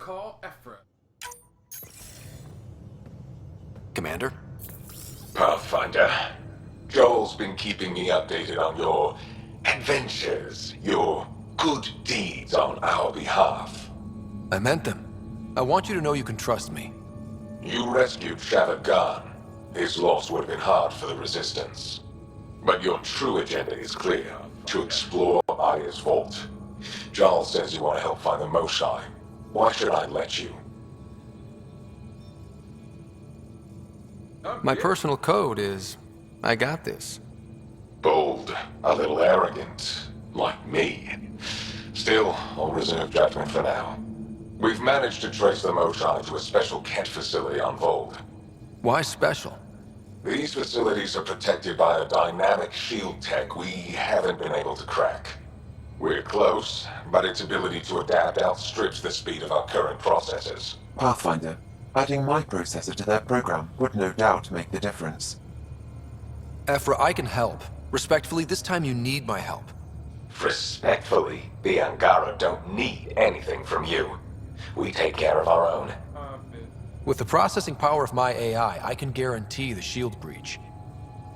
call Ephra. Commander? Pathfinder, Joel's been keeping me updated on your adventures, your good deeds on our behalf. I meant them. I want you to know you can trust me. You rescued Shavad Khan. His loss would have been hard for the Resistance. But your true agenda is clear, to explore Aya's vault. Giles says you want to help find the Moshae. Why should I let you? My personal code is, I got this. Bold, a little arrogant, like me. Still, I'll reserve judgment for now. We've managed to trace the Moshae to a special Kent facility on Vold. Why special? These facilities are protected by a dynamic shield tech we haven't been able to crack. We're close, but its ability to adapt outstrips the speed of our current processors. Pathfinder, adding my processor to their program would no doubt make the difference. Ephra, I can help. Respectfully, this time you need my help. Respectfully, the Angara don't need anything from you. We take care of our own. With the processing power of my AI, I can guarantee the shield breach.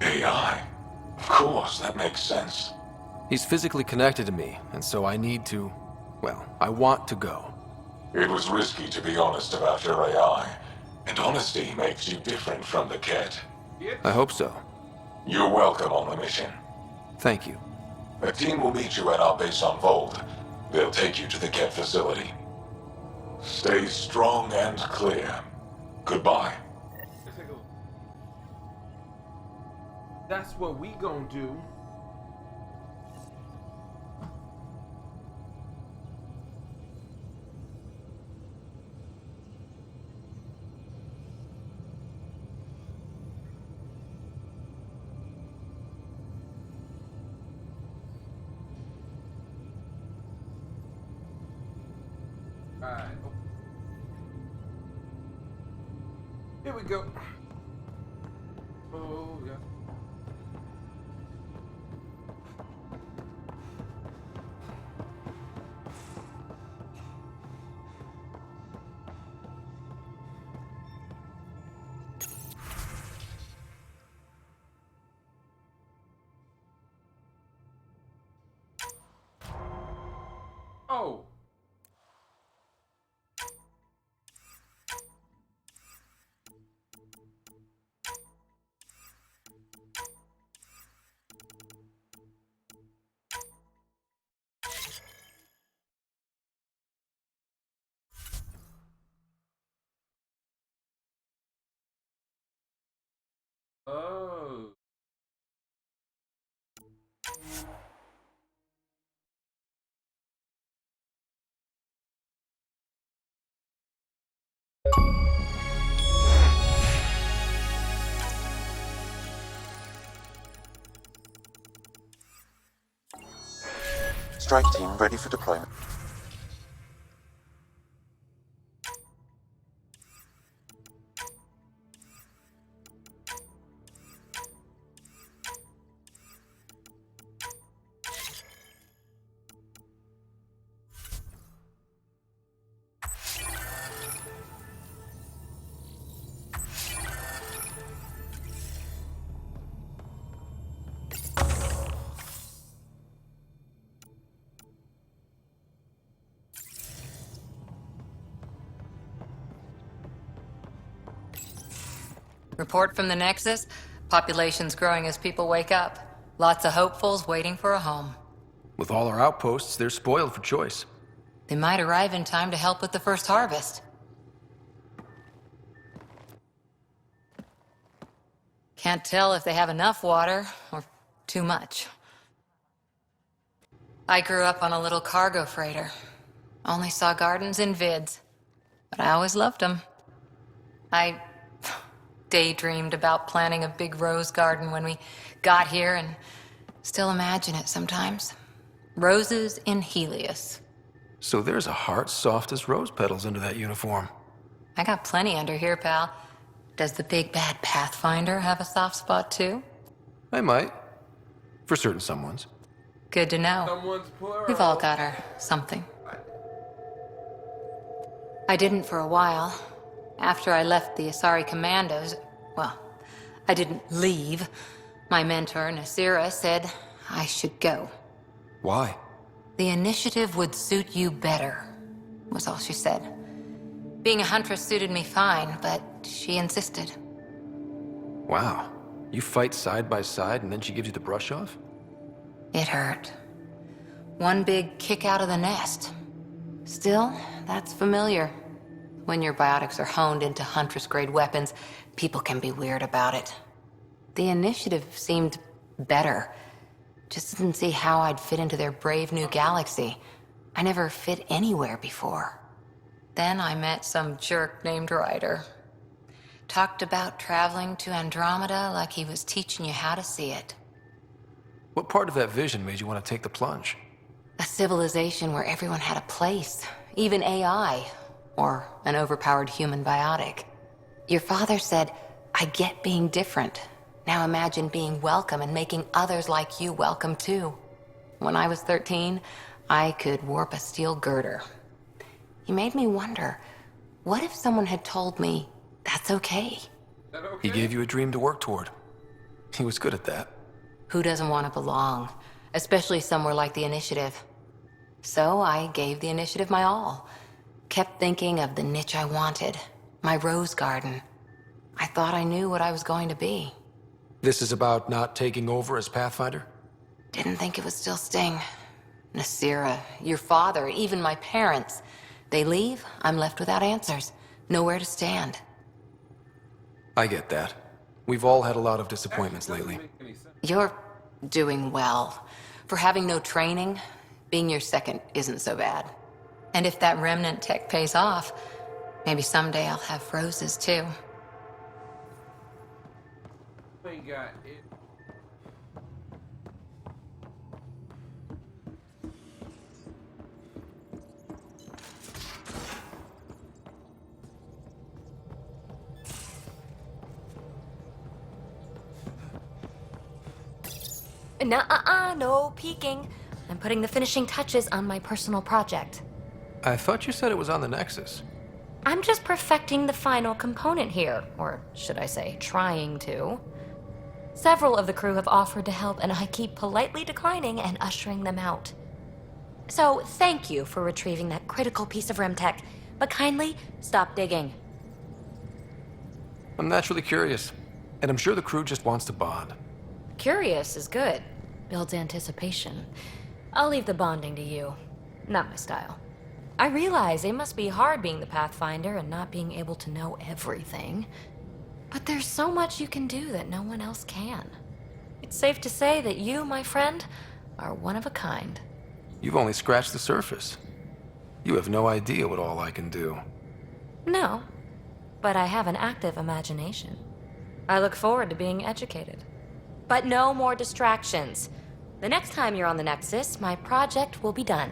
AI? Of course, that makes sense. He's physically connected to me, and so I need to... well, I want to go. It was risky to be honest about your AI, and honesty makes you different from the Ket. I hope so. You're welcome on the mission. Thank you. A team will meet you at our base on Vold. They'll take you to the Ket facility. Stay strong and clear. Goodbye. That's what we gonna do. Alright. Here we go. Oh, yeah. Oh. Oh. Strike team ready for deployment. Report from the Nexus. Population's growing as people wake up. Lots of hopefuls waiting for a home. With all our outposts, they're spoiled for choice. They might arrive in time to help with the first harvest. Can't tell if they have enough water or too much. I grew up on a little cargo freighter. Only saw gardens in vids, but I always loved them. I daydreamed about planting a big rose garden when we got here and still imagine it sometimes. Roses in Helios. So there's a heart soft as rose petals under that uniform. I got plenty under here, pal. Does the big bad Pathfinder have a soft spot too? I might. For certain someones. Good to know. Someone's plural. We've all got our something. I didn't for a while. After I left the Asari Commandos, well, I didn't leave. My mentor, Nasira, said I should go. Why? The initiative would suit you better, was all she said. Being a huntress suited me fine, but she insisted. Wow. You fight side by side and then she gives you the brush off? It hurt. One big kick out of the nest. Still, that's familiar. When your biotics are honed into Huntress-grade weapons, people can be weird about it. The initiative seemed better. Just didn't see how I'd fit into their brave new galaxy. I never fit anywhere before. Then I met some jerk named Ryder. Talked about traveling to Andromeda like he was teaching you how to see it. What part of that vision made you want to take the plunge? A civilization where everyone had a place, even AI, or an overpowered human biotic. Your father said, I get being different. Now imagine being welcome and making others like you welcome too. When I was 13, I could warp a steel girder. He made me wonder, what if someone had told me that's okay? He gave you a dream to work toward. He was good at that. Who doesn't want to belong, especially somewhere like the Initiative? So I gave the Initiative my all. Kept thinking of the niche I wanted, my rose garden. I thought I knew what I was going to be. This is about not taking over as Pathfinder? Didn't think it would still sting. Nasira, your father, even my parents. They leave, I'm left without answers. Nowhere to stand. I get that. We've all had a lot of disappointments lately. You're doing well. For having no training, being your second isn't so bad. And if that remnant tech pays off, maybe someday I'll have roses too. We got it. Nuh-uh, no peeking. I'm putting the finishing touches on my personal project. I thought you said it was on the Nexus. I'm just perfecting the final component here, or should I say, trying to. Several of the crew have offered to help, and I keep politely declining and ushering them out. So, thank you for retrieving that critical piece of Remtech, but kindly stop digging. I'm naturally curious, and I'm sure the crew just wants to bond. Curious is good. Builds anticipation. I'll leave the bonding to you. Not my style. I realize it must be hard being the Pathfinder and not being able to know everything. But there's so much you can do that no one else can. It's safe to say that you, my friend, are one of a kind. You've only scratched the surface. You have no idea what all I can do. No, but I have an active imagination. I look forward to being educated. But no more distractions. The next time you're on the Nexus, my project will be done.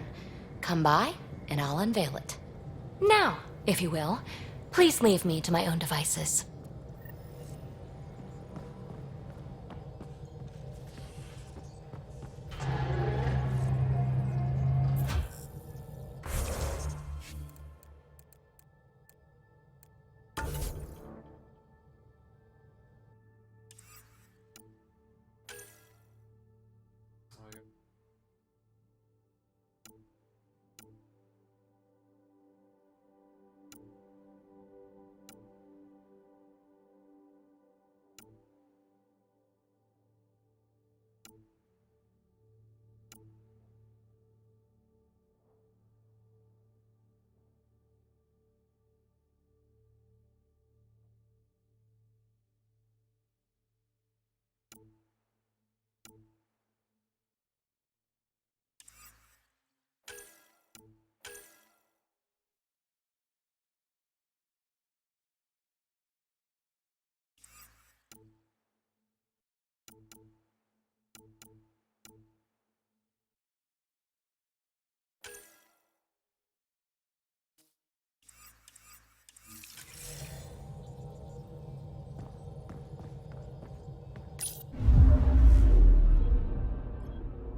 Come by, and I'll unveil it. Now, if you will, please leave me to my own devices.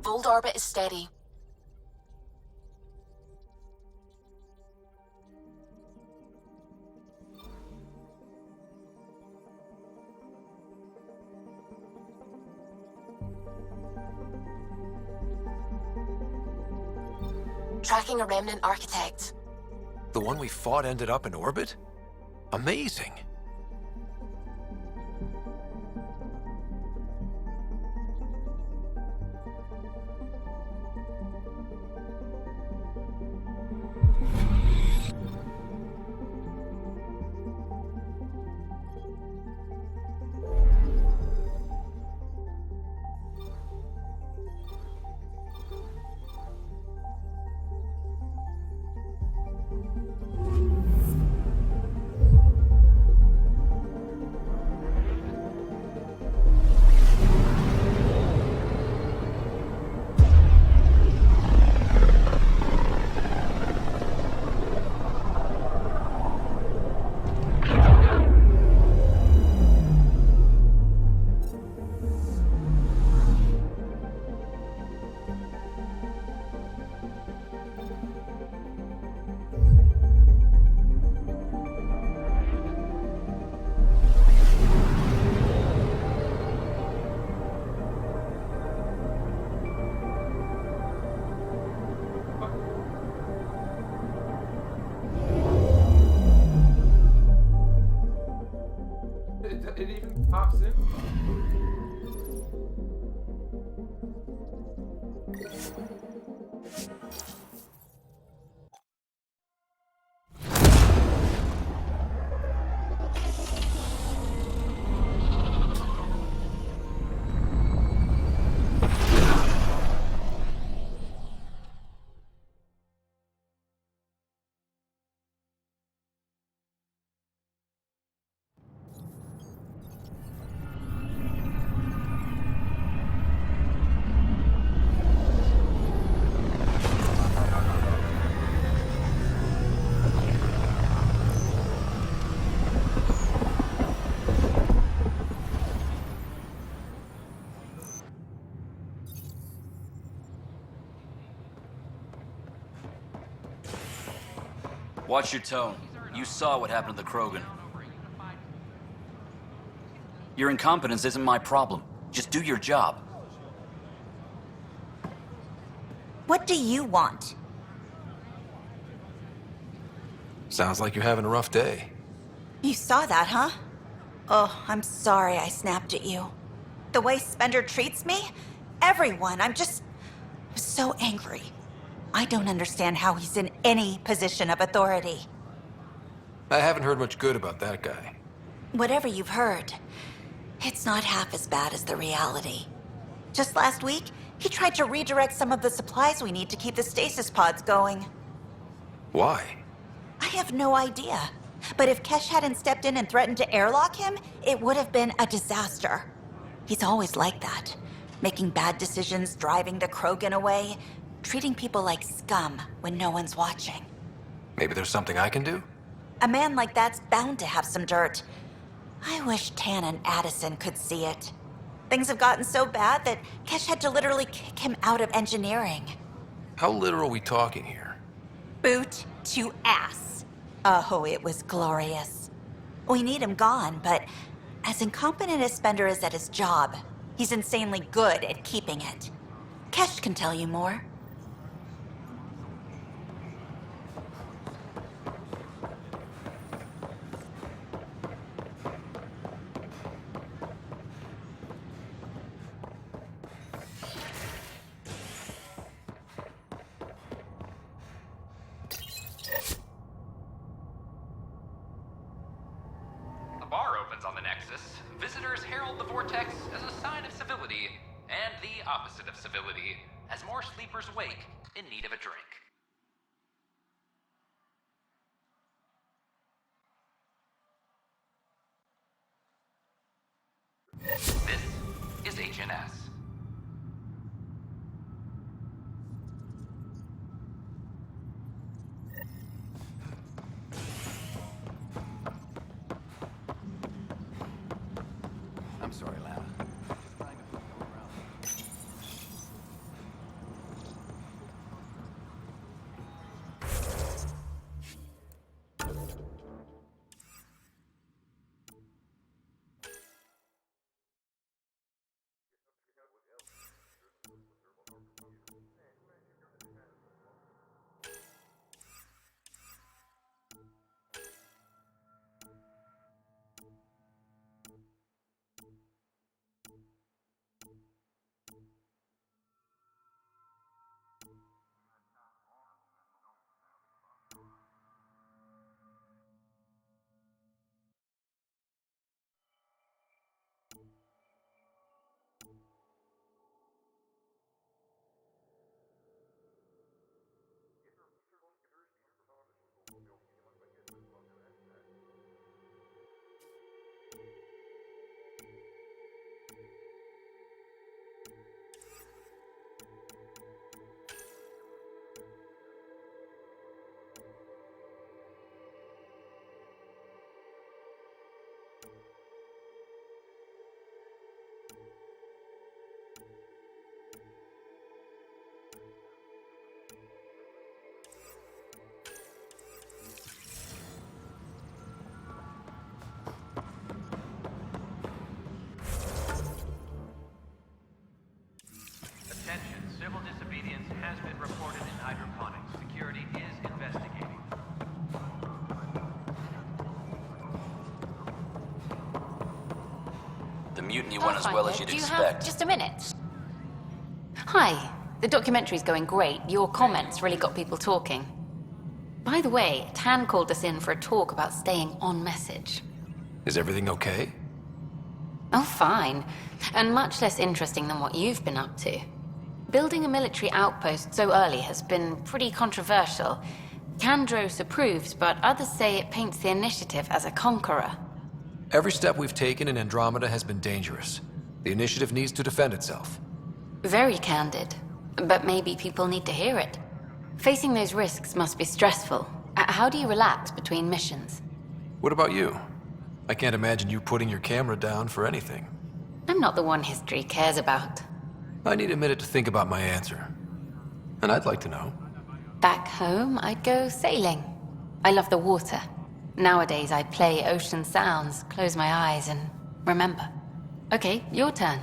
Fold orbit is steady. Tracking a remnant architect. The one we fought ended up in orbit? Amazing. It even pops in. Watch your tone. You saw what happened to the Krogan. Your incompetence isn't my problem. Just do your job. What do you want? Sounds like you're having a rough day. You saw that, huh? Oh, I'm sorry I snapped at you. The way Spender treats me? Everyone, I'm so angry. I don't understand how he's in any position of authority. I haven't heard much good about that guy. Whatever you've heard, it's not half as bad as the reality. Just last week, he tried to redirect some of the supplies we need to keep the stasis pods going. Why? I have no idea. But if Kesh hadn't stepped in and threatened to airlock him, it would have been a disaster. He's always like that. Making bad decisions, driving the Krogan away, treating people like scum when no one's watching. Maybe there's something I can do? A man like that's bound to have some dirt. I wish Tan and Addison could see it. Things have gotten so bad that Kesh had to literally kick him out of engineering. How literal are we talking here? Boot to ass. Oh, it was glorious. We need him gone, but as incompetent as Spender is at his job, he's insanely good at keeping it. Kesh can tell you more. A bar opens on the Nexus. Visitors herald the vortex as a sign of civility, and the opposite of civility, as more sleepers wake in need of a drink. This is HNS. I'm sorry, Lana. Attention, civil disobedience has been reported in hydroponics. Security is investigating. The mutiny went as well as you'd Do you expect. have just a minute? Hi. The documentary's going great. Your comments really got people talking. By the way, Tan called us in for a talk about staying on message. Is everything okay? Oh, fine. And much less interesting than what you've been up to. Building a military outpost so early has been pretty controversial. Kandros approves, but others say it paints the initiative as a conqueror. Every step we've taken in Andromeda has been dangerous. The initiative needs to defend itself. Very candid. But maybe people need to hear it. Facing those risks must be stressful. How do you relax between missions? What about you? I can't imagine you putting your camera down for anything. I'm not the one history cares about. I need a minute to think about my answer. And I'd like to know. Back home, I'd go sailing. I love the water. Nowadays, I play ocean sounds, close my eyes, and remember. Okay, your turn.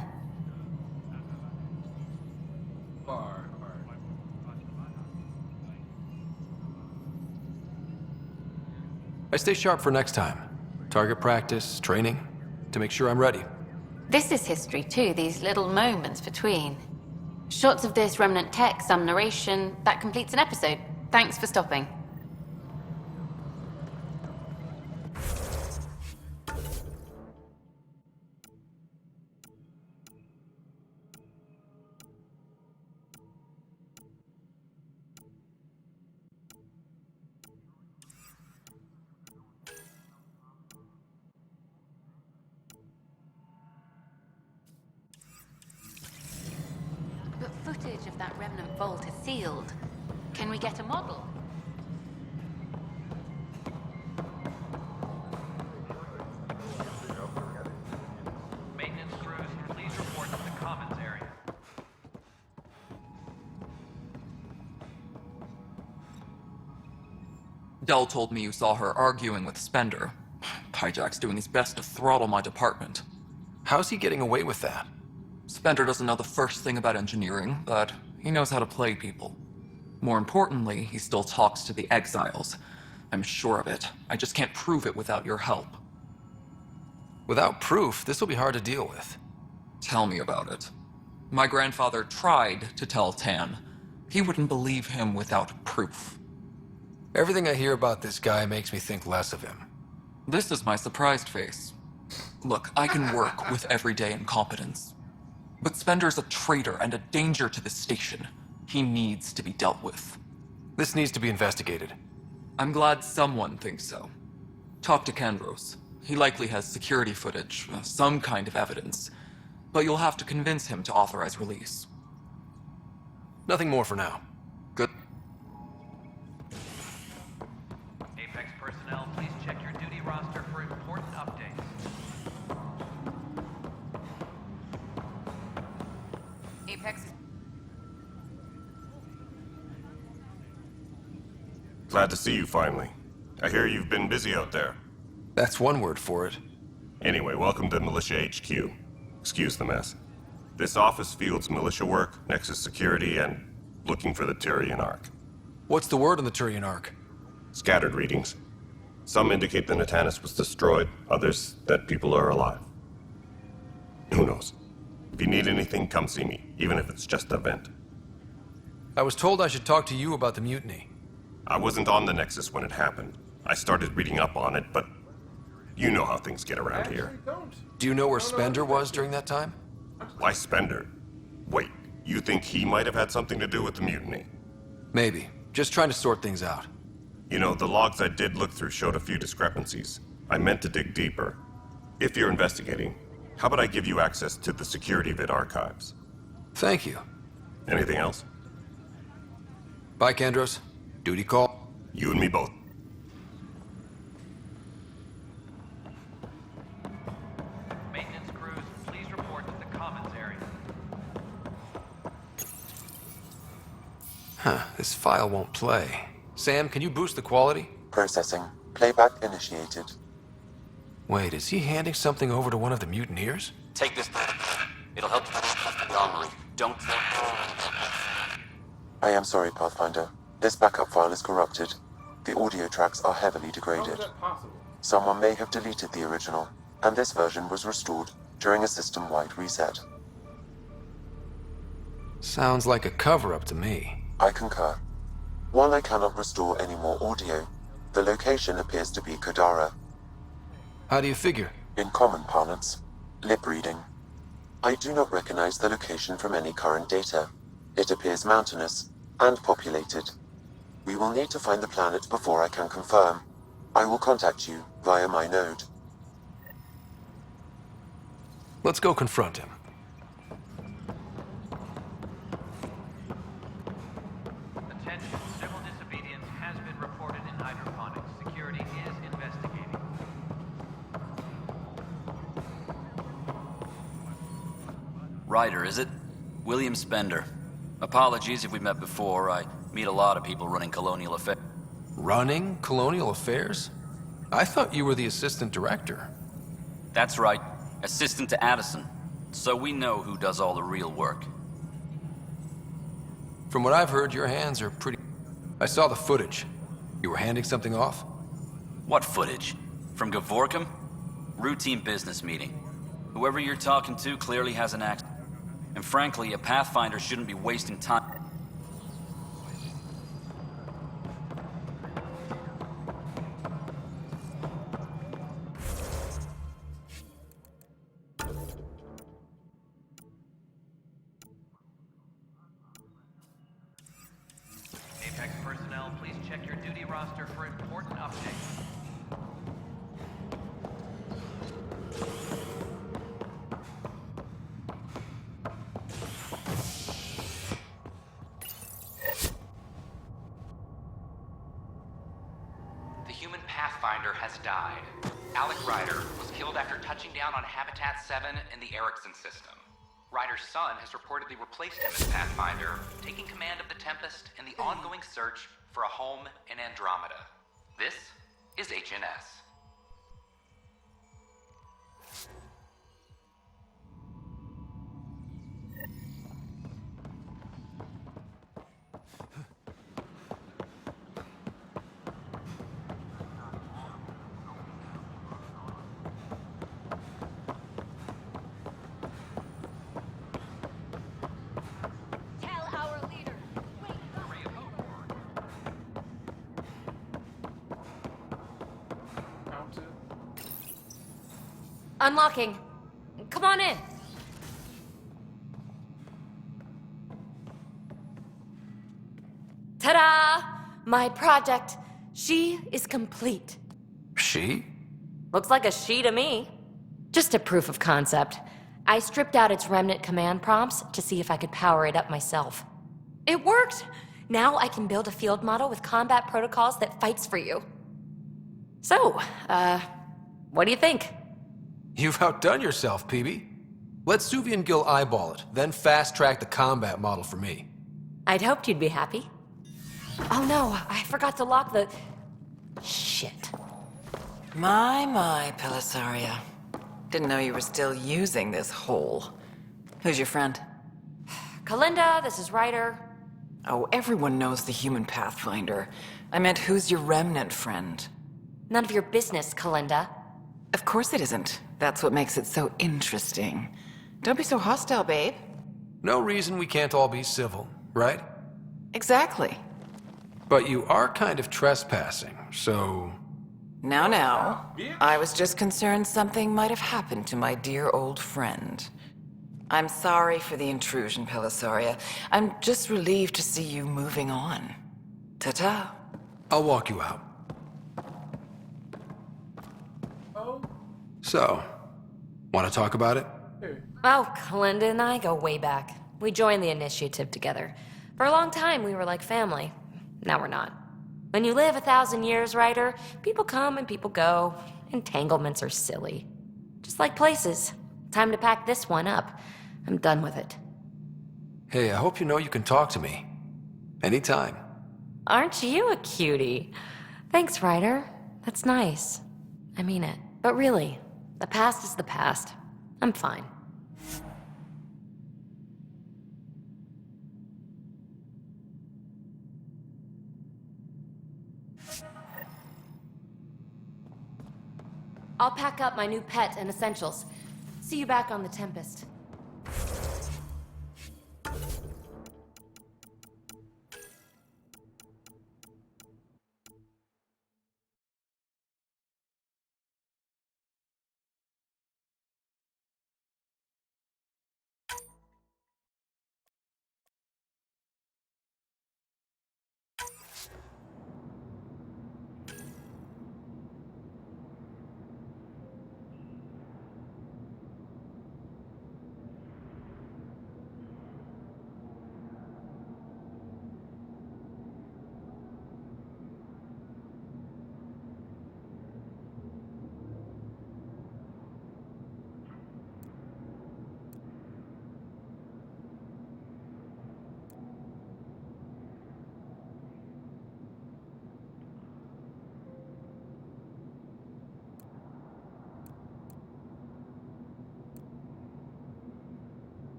I stay sharp for next time. Target practice, training, to make sure I'm ready. This is history too, these little moments between. Shots of this remnant tech, some narration, that completes an episode. Thanks for stopping. But footage of that remnant vault is sealed. Can we get a model? Maintenance crews, please report to the commons area. Dell told me you saw her arguing with Spender. Hijack's doing his best to throttle my department. How's he getting away with that? Spender doesn't know the first thing about engineering, but he knows how to play people. More importantly, he still talks to the exiles. I'm sure of it. I just can't prove it without your help. Without proof, this will be hard to deal with. Tell me about it. My grandfather tried to tell Tan. He wouldn't believe him without proof. Everything I hear about this guy makes me think less of him. This is my surprised face. Look, I can work with everyday incompetence. But Spender's a traitor and a danger to the station. He needs to be dealt with. This needs to be investigated. I'm glad someone thinks so. Talk to Kandros. He likely has security footage, some kind of evidence. But you'll have to convince him to authorize release. Nothing more for now. Good. Apex personnel, please check your duty roster for important updates. Apex is... Glad to see you finally. I hear you've been busy out there. That's one word for it. Anyway, welcome to Militia HQ. Excuse the mess. This office fields militia work, Nexus security, and looking for the Tyrian Ark. What's the word on the Tyrian Ark? Scattered readings. Some indicate the Natanus was destroyed, others that people are alive. Who knows? If you need anything, come see me, even if it's just a vent. I was told I should talk to you about the mutiny. I wasn't on the Nexus when it happened. I started reading up on it, but you know how things get around here. Do you know where Spender was during that time? Why Spender? Wait, you think he might have had something to do with the mutiny? Maybe. Just trying to sort things out. You know, the logs I did look through showed a few discrepancies. I meant to dig deeper. If you're investigating, how about I give you access to the security vid archives? Thank you. Anything else? Bye, Kandros. Duty call. You and me both. Maintenance crews, please report to the commons area. Huh, this file won't play. Sam, can you boost the quality? Processing. Playback initiated. Wait, is he handing something over to one of the mutineers? Take this. It'll help you. Don't. I am sorry, Pathfinder. This backup file is corrupted. The audio tracks are heavily How degraded. is that possible? Someone may have deleted the original, and this version was restored during a system-wide reset. Sounds like a cover-up to me. I concur. While I cannot restore any more audio, the location appears to be Kadara. How do you figure? In common parlance, lip reading. I do not recognize the location from any current data. It appears mountainous and populated. We will need to find the planet before I can confirm. I will contact you via my node. Let's go confront him. Attention, civil disobedience has been reported in hydroponics. Security is investigating. Ryder, is it? William Spender. Apologies if we met before. I meet a lot of people running colonial affairs. Running colonial affairs? I thought you were the assistant director. That's right. Assistant to Addison. So we know who does all the real work. From what I've heard, your hands are pretty... I saw the footage. You were handing something off? What footage? From Gavorkum? Routine business meeting. Whoever you're talking to clearly has an accent. And frankly, a Pathfinder shouldn't be wasting time. Apex personnel, please check your duty roster for important updates. The human Pathfinder has died. Alec Ryder was killed after touching down on Habitat 7 in the Erickson system. Ryder's son has reportedly replaced him as Pathfinder, taking command of the Tempest in the ongoing search for a home in Andromeda. This is HNS. Unlocking. Come on in. Ta-da! My project. She is complete. She? Looks like a she to me. Just a proof of concept. I stripped out its remnant command prompts to see if I could power it up myself. It worked! Now I can build a field model with combat protocols that fights for you. So, what do you think? You've outdone yourself, PB. Let Suvian Gill eyeball it, then fast-track the combat model for me. I'd hoped you'd be happy. Oh no, I forgot to lock the... Shit. My, Pelisaria. Didn't know you were still using this hole. Who's your friend? Kalinda, this is Ryder. Oh, everyone knows the human Pathfinder. I meant, who's your remnant friend? None of your business, Kalinda. Of course it isn't. That's what makes it so interesting. Don't be so hostile, babe. No reason we can't all be civil, right? Exactly. But you are kind of trespassing, so... Now. I was just concerned something might have happened to my dear old friend. I'm sorry for the intrusion, Pelisaria. I'm just relieved to see you moving on. Ta-ta. I'll walk you out. So, want to talk about it? Oh, Kalinda and I go way back. We joined the initiative together. For a long time, we were like family. Now we're not. When you live 1,000 years, Ryder, people come and people go. Entanglements are silly. Just like places. Time to pack this one up. I'm done with it. Hey, I hope you know you can talk to me. Anytime. Aren't you a cutie? Thanks, Ryder. That's nice. I mean it. But really, the past is the past. I'm fine. I'll pack up my new pet and essentials. See you back on the Tempest.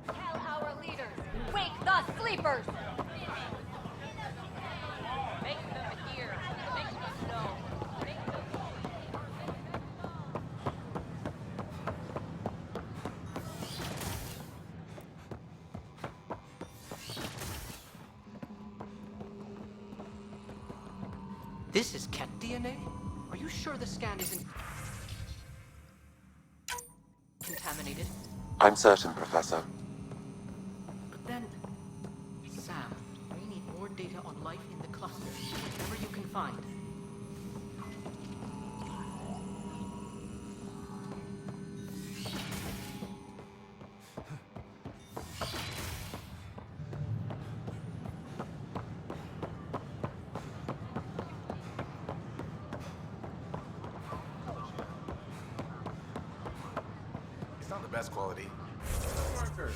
Tell our leaders, wake the sleepers! Make them hear, make them know, make them... This is cat DNA? Are you sure the scan isn't contaminated? I'm certain, Professor. But then, Sam, we need more data on life in the cluster, whatever you can find. It's not the best quality. Marker.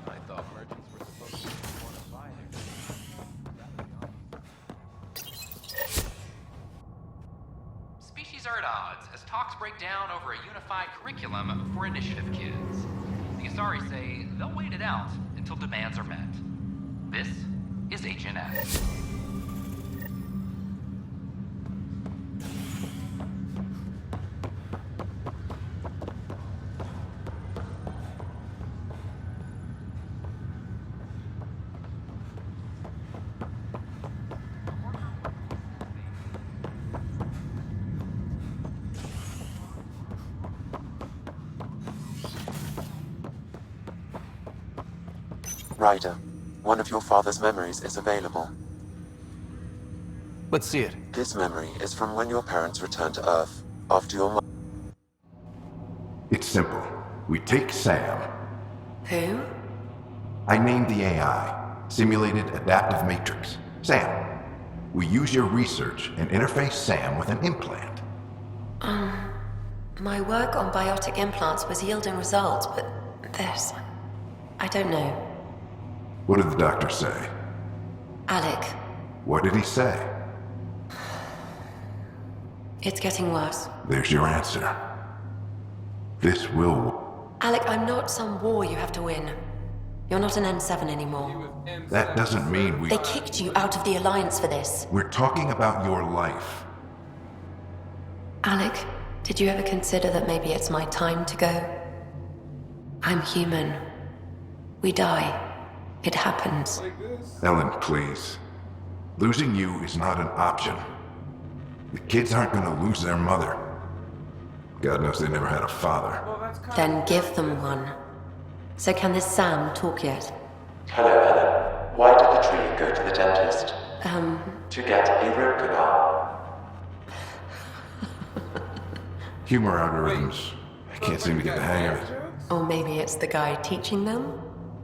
I thought merchants were supposed to want to buy Species are at odds as talks break down over a unified curriculum for initiative kids. The Asari say they'll wait it out until demands are met. This is HNS. Ryder, one of your father's memories is available. Let's see it. This memory is from when your parents returned to Earth after your mother. It's simple. We take Sam. Who? I named the AI, Simulated Adaptive Matrix. Sam. We use your research and interface Sam with an implant. My work on biotic implants was yielding results, but this... I don't know. What did the doctor say? Alec, What did he say? it's getting worse. There's your answer. This will... Alec, I'm not some war you have to win. You're not an N7 anymore. That doesn't mean we... They kicked you out of the Alliance for this. We're talking about your life. Alec, did you ever consider that maybe it's my time to go? I'm human. We die. It happens. Ellen, please. Losing you is not an option. The kids aren't gonna lose their mother. God knows they never had a father. Then give them one. So can this Sam talk yet? Hello, Ellen. Why did the tree go to the dentist? To get a root canal. Humor algorithms. I can't seem to get the hang of it. Or maybe it's the guy teaching them?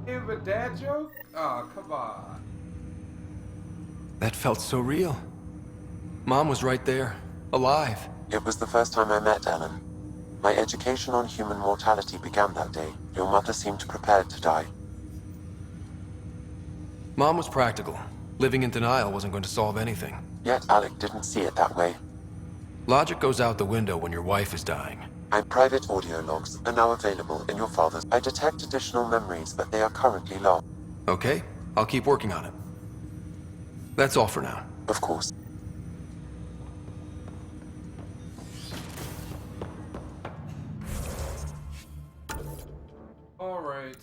Give a dad joke? Oh, come on. That felt so real. Mom was right there, alive. It was the first time I met Ellen. My education on human mortality began that day. Your mother seemed prepared to die. Mom was practical. Living in denial wasn't going to solve anything. Yet Alec didn't see it that way. Logic goes out the window when your wife is dying. My private audio logs are now available in your father's. I detect additional memories, but they are currently lost. Okay, I'll keep working on it. That's all for now. Of course. All right.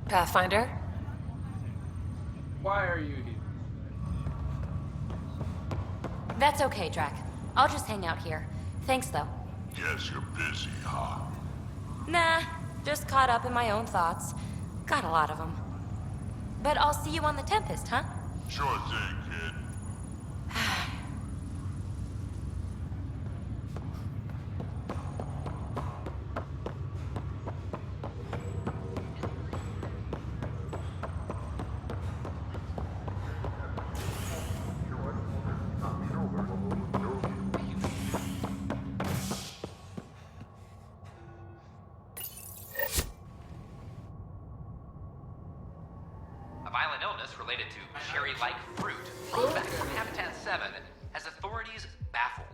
Pathfinder? Why are you here? That's okay, Drac. I'll just hang out here. Thanks, though. Guess you're busy, huh? Nah, just caught up in my own thoughts. Got a lot of them. But I'll see you on the Tempest, huh? Sure thing, kid. A violent illness related to cherry-like fruit brought back from Habitat 7 has authorities baffled.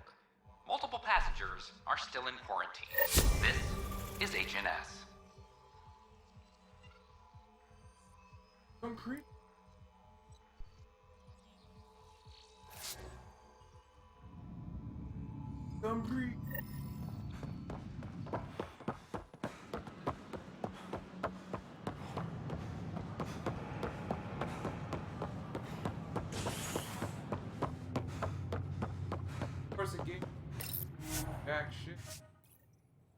Multiple passengers are still in quarantine. This is HNS. Concrete? Concrete? First again. Back shit.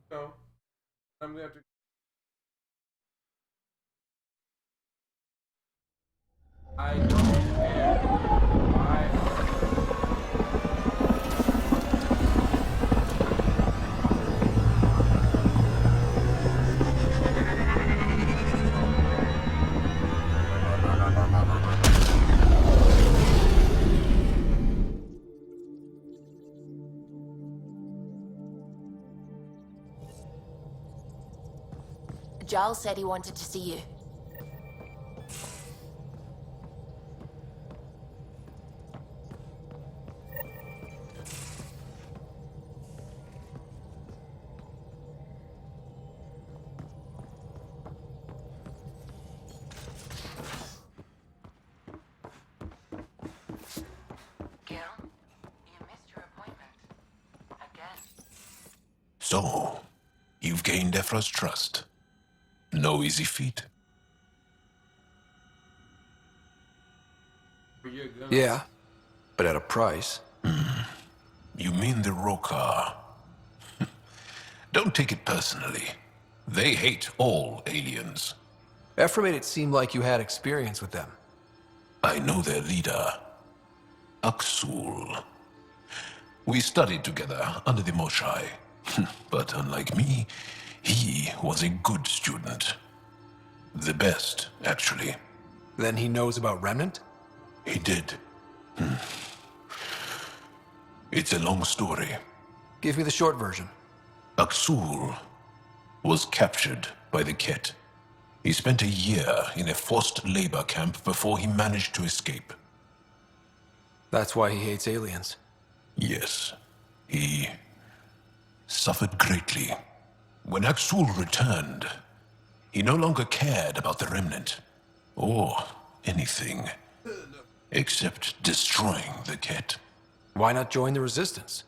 So, I'm gonna have to. I don't care. Giles said he wanted to see you. So, gained Ephra's trust. No easy feat. Yeah, but at a price. You mean the Rokar? Don't take it personally. They hate all aliens. Ephra made it seem like you had experience with them. I know their leader, Aksul. We studied together under the Moshai. But unlike me, he was a good student. The best, actually. Then he knows about Remnant? He did. It's a long story. Give me the short version. Aksul was captured by the Ket. He spent a year in a forced labor camp before he managed to escape. That's why he hates aliens. Yes. He suffered greatly. When Aksul returned, he no longer cared about the Remnant, or anything, except destroying the Ket. Why not join the Resistance?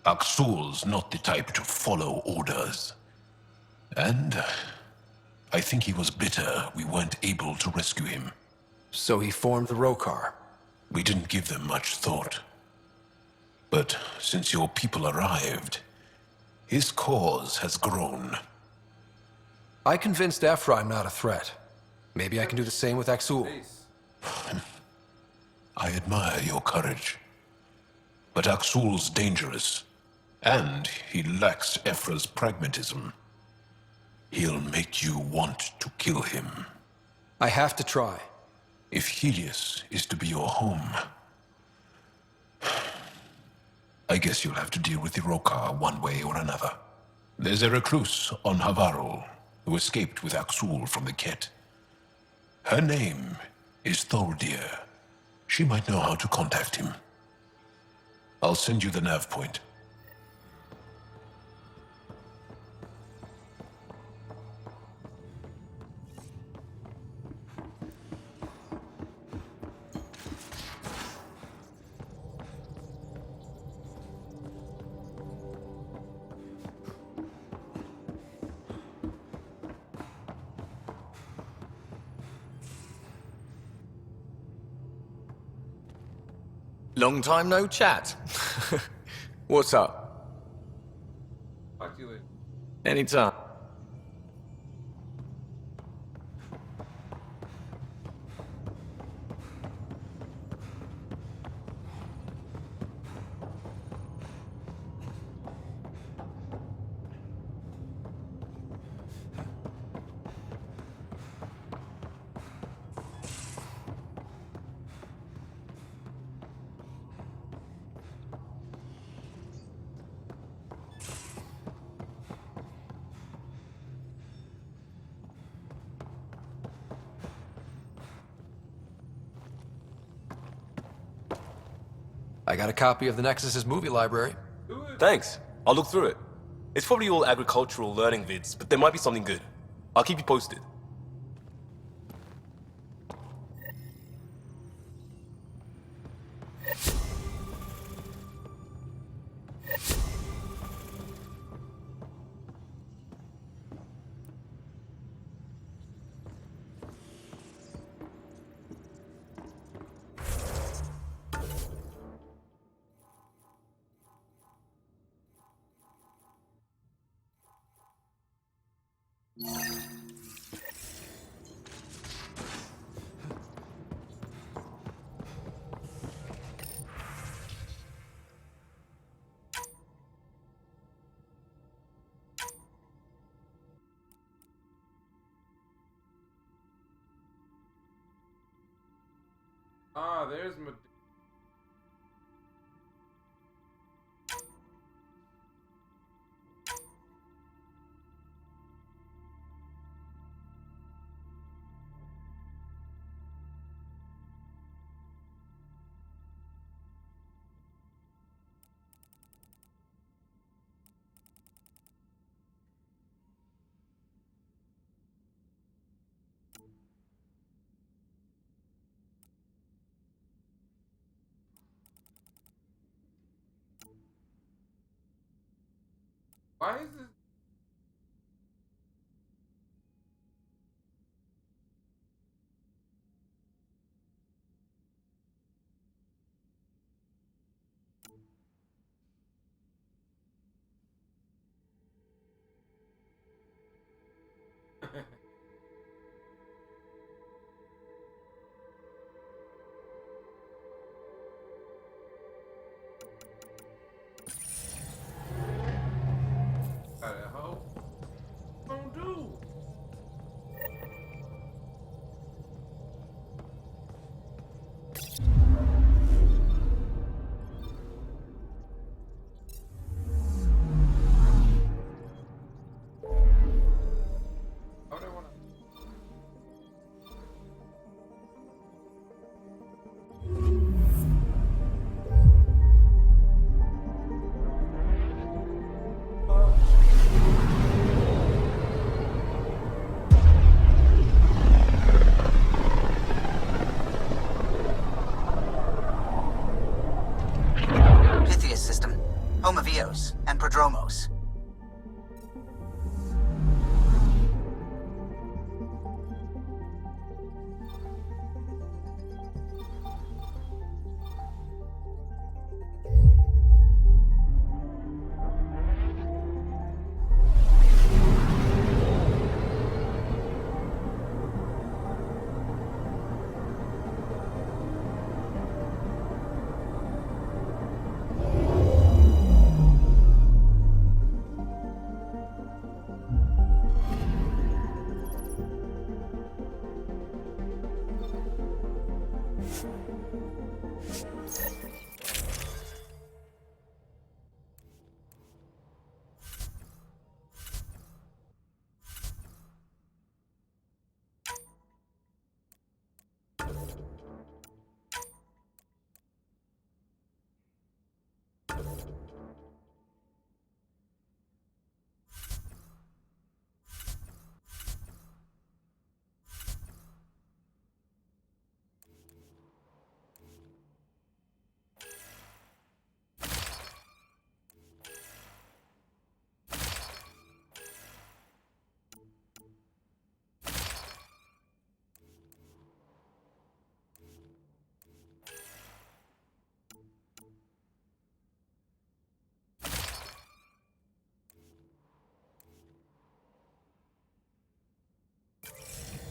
Aksul's not the type to follow orders. And I think he was bitter we weren't able to rescue him. So he formed the Rokar. We didn't give them much thought. But since your people arrived, his cause has grown. I convinced Ephra I'm not a threat. Maybe I can do the same with Aksul. I admire your courage. But Aksul's dangerous, and he lacks Ephra's pragmatism. He'll make you want to kill him. I have to try. If Helios is to be your home, I guess you'll have to deal with the Rokar one way or another. There's a recluse on Havarul who escaped with Aksul from the Ket. Her name is Tholdir. She might know how to contact him. I'll send you the nav point. Long time no chat. What's up? Talk to you later. Anytime. I got a copy of the Nexus's movie library. Thanks. I'll look through it. It's probably all agricultural learning vids, but there might be something good. I'll keep you posted. Ah, there's my. Why is this? home of Eos and Prodromos.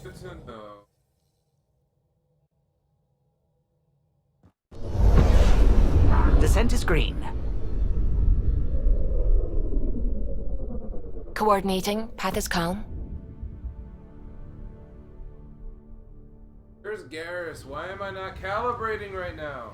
Good to know. Descent is green. Coordinating. Path is calm. There's Garrus. Why am I not calibrating right now?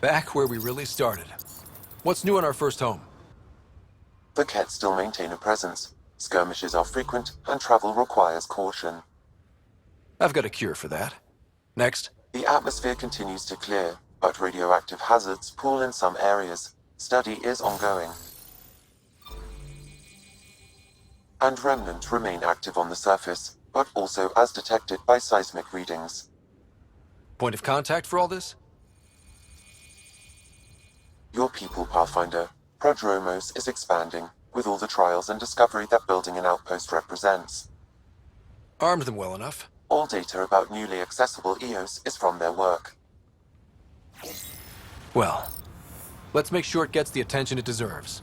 Back where we really started. What's new on our first home? The Kett still maintain a presence. Skirmishes are frequent, and travel requires caution. I've got a cure for that. Next. The atmosphere continues to clear, but radioactive hazards pool in some areas. Study is ongoing. And remnants remain active on the surface, but also as detected by seismic readings. Point of contact for all this? Your people, Pathfinder. Prodromos is expanding, with all the trials and discovery that building an outpost represents. Armed them well enough. All data about newly accessible Eos is from their work. Well, let's make sure it gets the attention it deserves.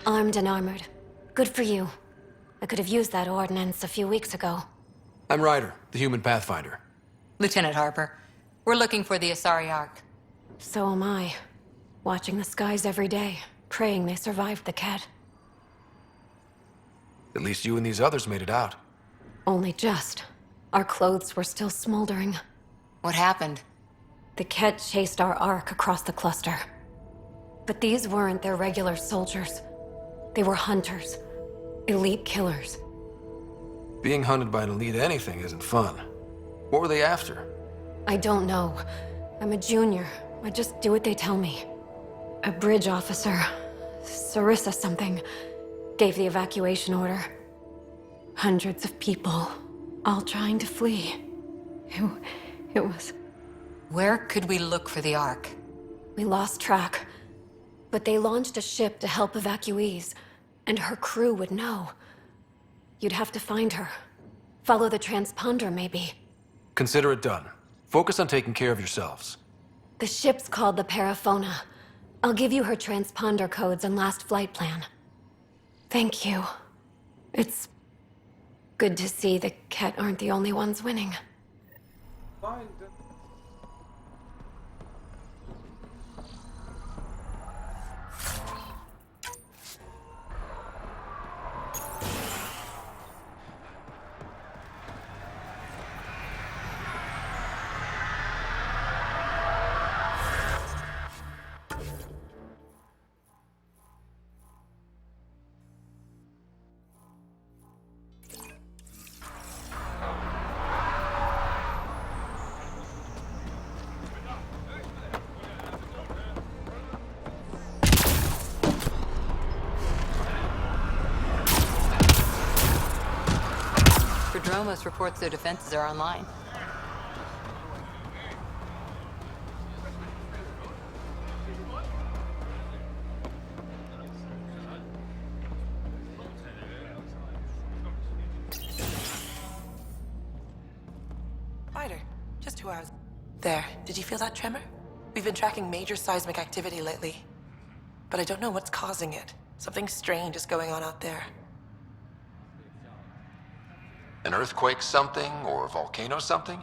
Armed and armored. Good for you. I could have used that ordnance a few weeks ago. I'm Ryder, the human pathfinder. Lieutenant Harper, we're looking for the Asari Ark. So am I. Watching the skies every day, praying they survived the Ket. At least you and these others made it out. Only just. Our clothes were still smoldering. What happened? The Ket chased our Ark across the cluster. But these weren't their regular soldiers. They were hunters. Elite killers. Being hunted by an elite anything isn't fun. What were they after? I don't know. I'm a junior. I just do what they tell me. A bridge officer, Sarissa something, gave the evacuation order. Hundreds of people, all trying to flee. It was... Where could we look for the Ark? We lost track. But they launched a ship to help evacuees, and her crew would know. You'd have to find her. Follow the transponder, maybe. Consider it done. Focus on taking care of yourselves. The ship's called the Paraphona. I'll give you her transponder codes and last flight plan. Thank you. It's good to see the Ket aren't the only ones winning. Prodromos reports their defenses are online. Ryder, just 2 hours. There, did you feel that tremor? We've been tracking major seismic activity lately. But I don't know what's causing it. Something strange is going on out there. An earthquake something, or a volcano something?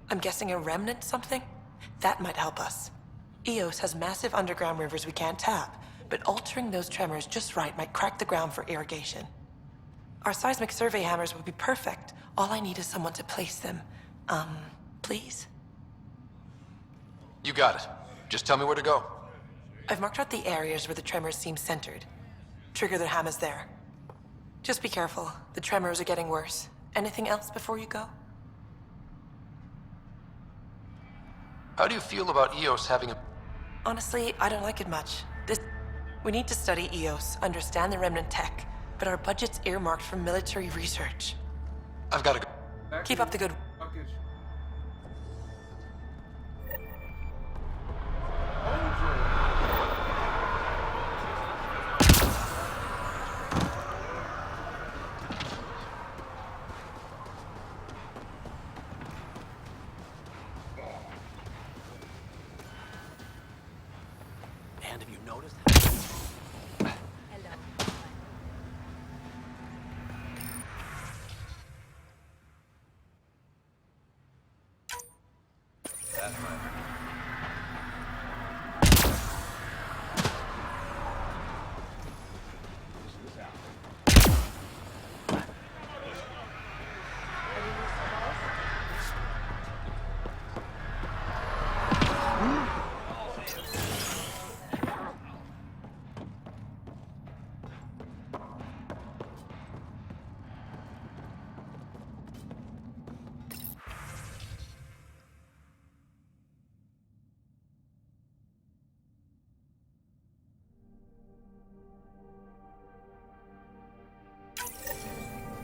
I'm guessing a remnant something? That might help us. Eos has massive underground rivers we can't tap, but altering those tremors just right might crack the ground for irrigation. Our seismic survey hammers would be perfect. All I need is someone to place them. Please? You got it. Just tell me where to go. I've marked out the areas where the tremors seem centered. Trigger the hammers there. Just be careful. The tremors are getting worse. Anything else before you go? How do you feel about Eos having a... Honestly, I don't like it much. We need to study Eos, understand the remnant tech, but our budget's earmarked for military research. I've got to go. Keep up the good... And have you noticed? That's right.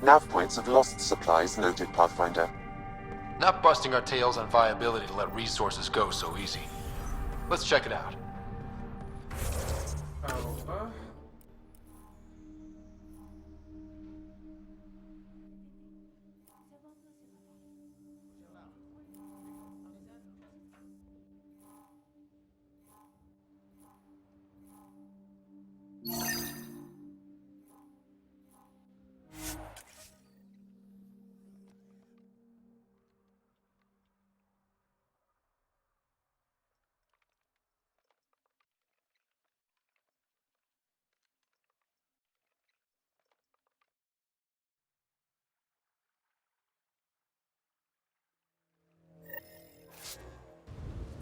Nav points of lost supplies noted, Pathfinder. Not busting our tails on viability to let resources go so easy. Let's check it out.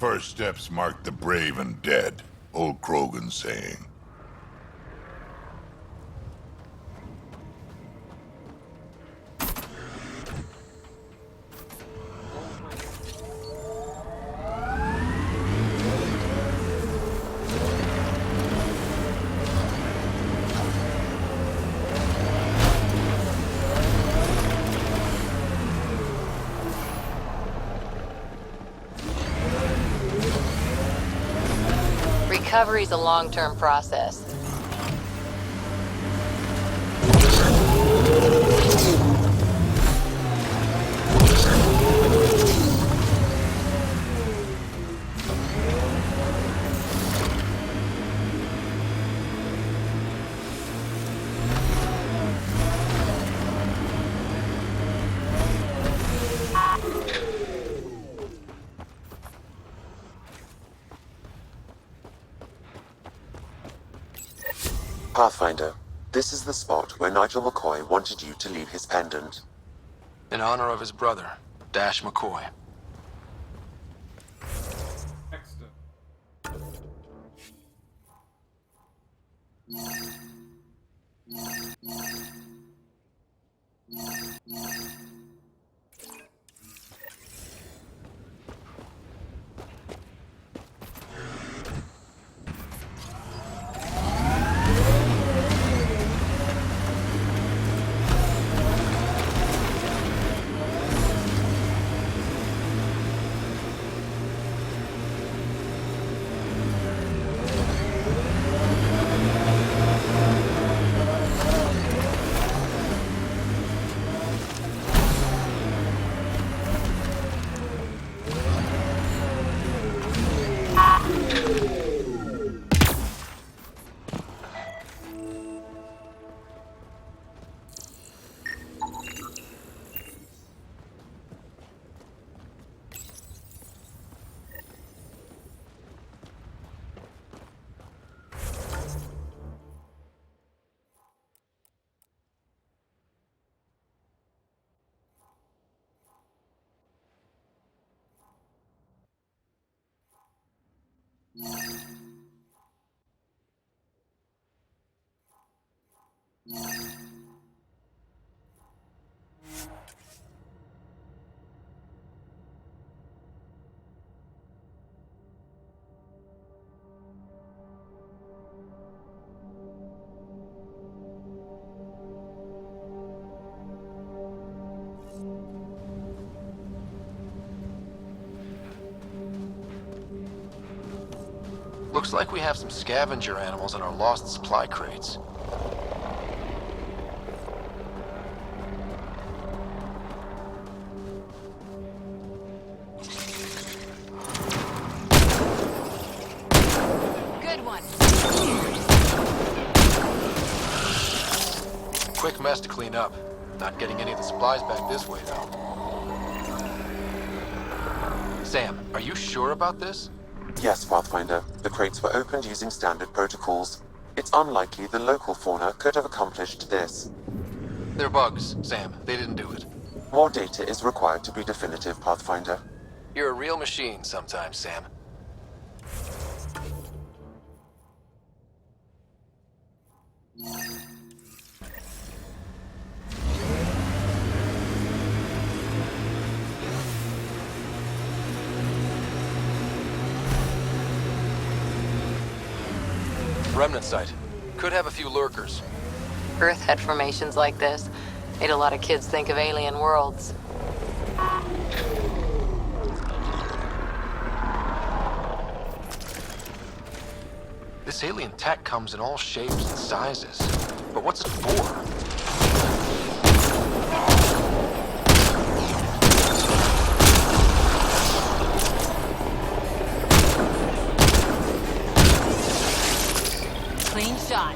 first steps mark the brave and dead, old Krogan saying. Recovery's a long-term process. Pathfinder, this is the spot where Nigel McCoy wanted you to leave his pendant. In honor of his brother, Dash McCoy. Looks like we have some scavenger animals in our lost supply crates. Good one. Quick mess to clean up. Not getting any of the supplies back this way, though. Sam, are you sure about this? Yes, Pathfinder. The crates were opened using standard protocols. It's unlikely the local fauna could have accomplished this. They're bugs, Sam. They didn't do it. More data is required to be definitive, Pathfinder. You're a real machine sometimes, Sam. Remnant site. Could have a few lurkers. Earth had formations like this. Made a lot of kids think of alien worlds. This alien tech comes in all shapes and sizes. But what's it for? Clean shot.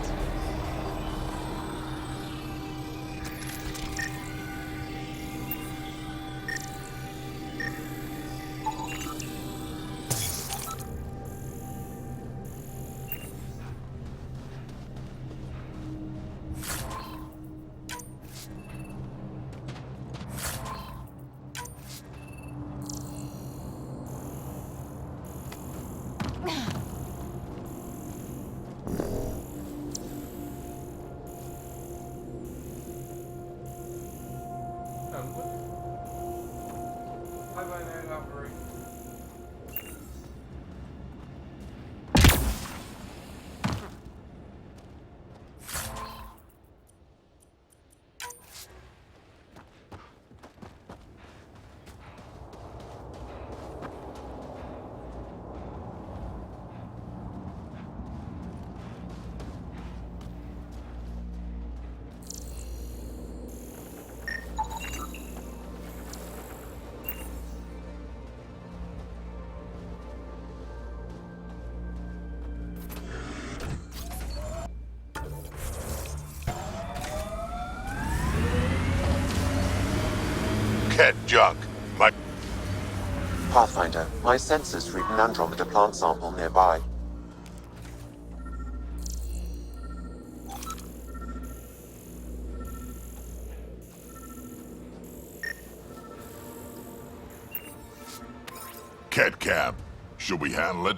Ket junk. My... Pathfinder, my sensors read an Andromeda plant sample nearby. Ket cab. Should we handle it?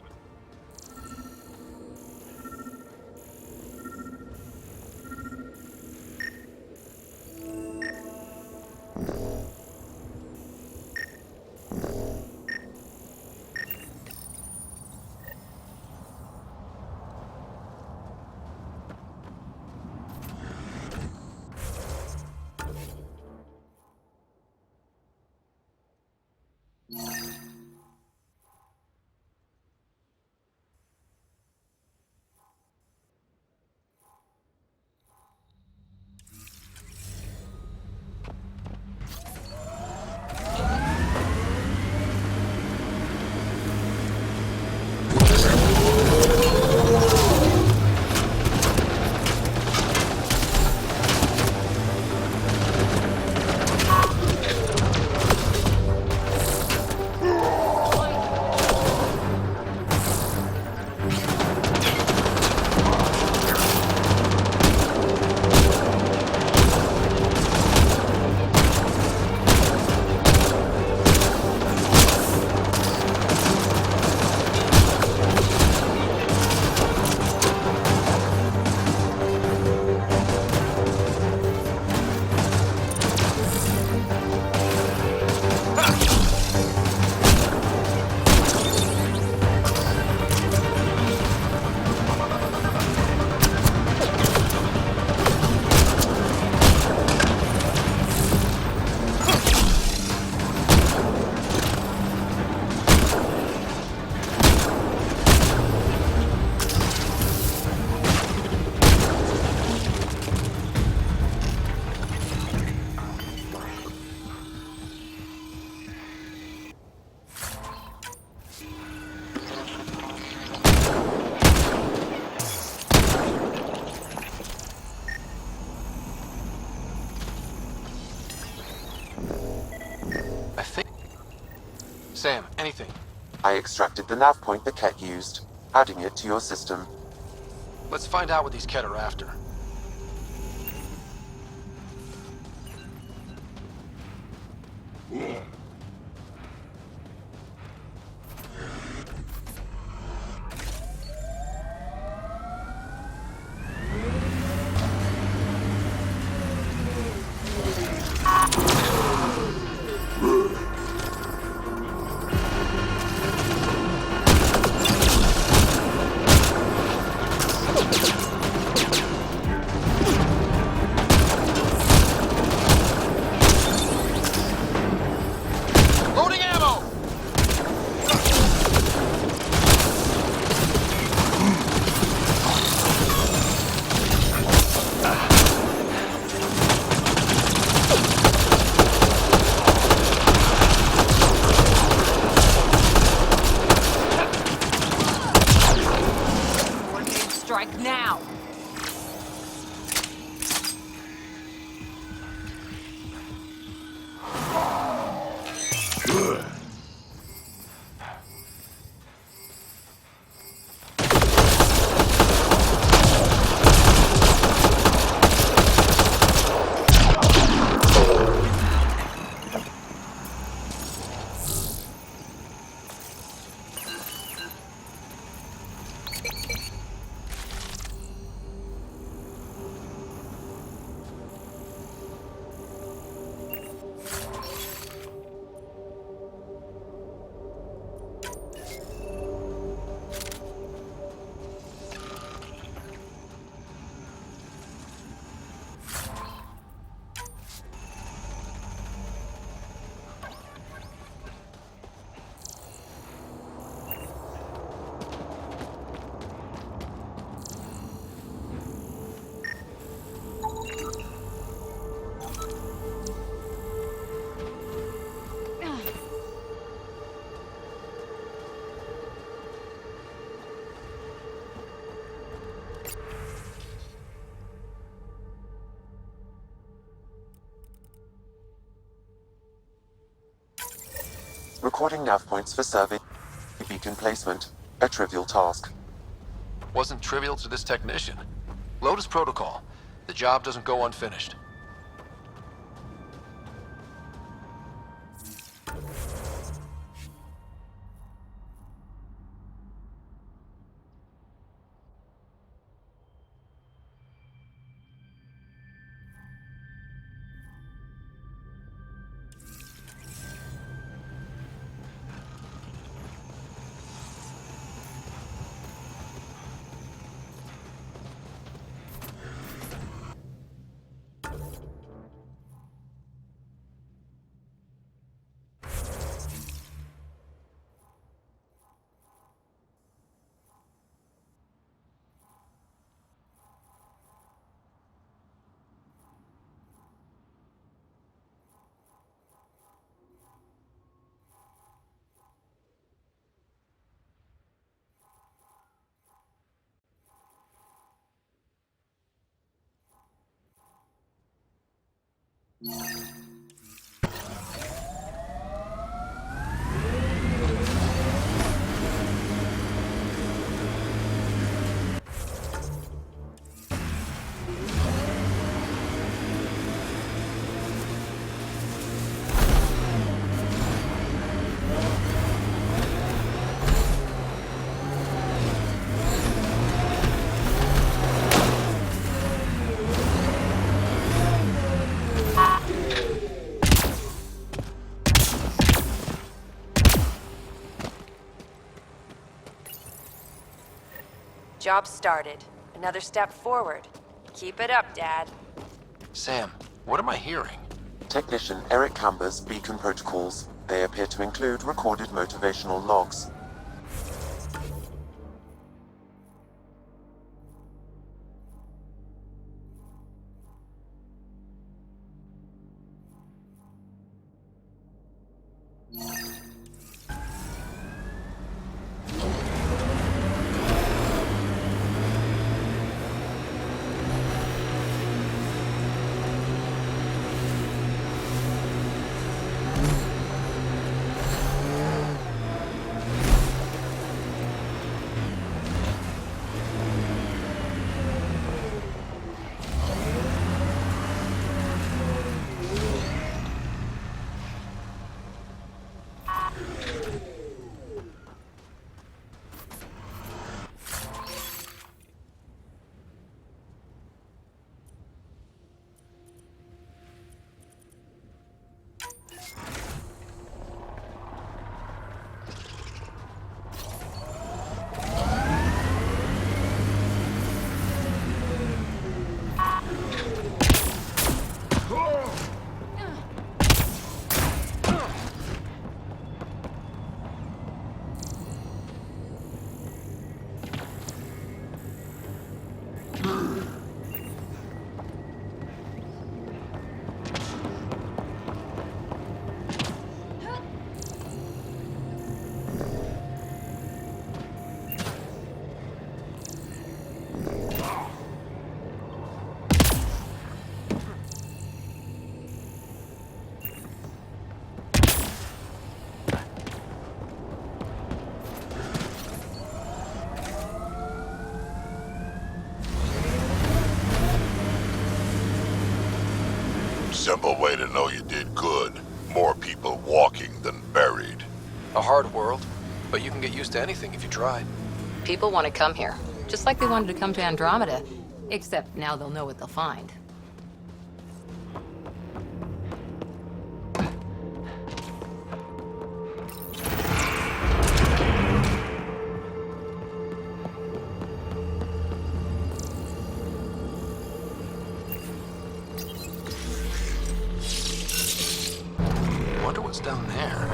Sam, anything? I extracted the nav point the Ket used, adding it to your system. Let's find out what these Ket are after. Recording nav points for survey beacon placement. A trivial task. Wasn't trivial to this technician. Lotus protocol. The job doesn't go unfinished. Job started. Another step forward. Keep it up, Dad. Sam, what am I hearing? Technician Eric Camber's beacon protocols. They appear to include recorded motivational logs. Simple way to know you did good. More people walking than buried. A hard world, but you can get used to anything if you try. People want to come here, just like they wanted to come to Andromeda. Except now they'll know what they'll find. Wonder what's down there.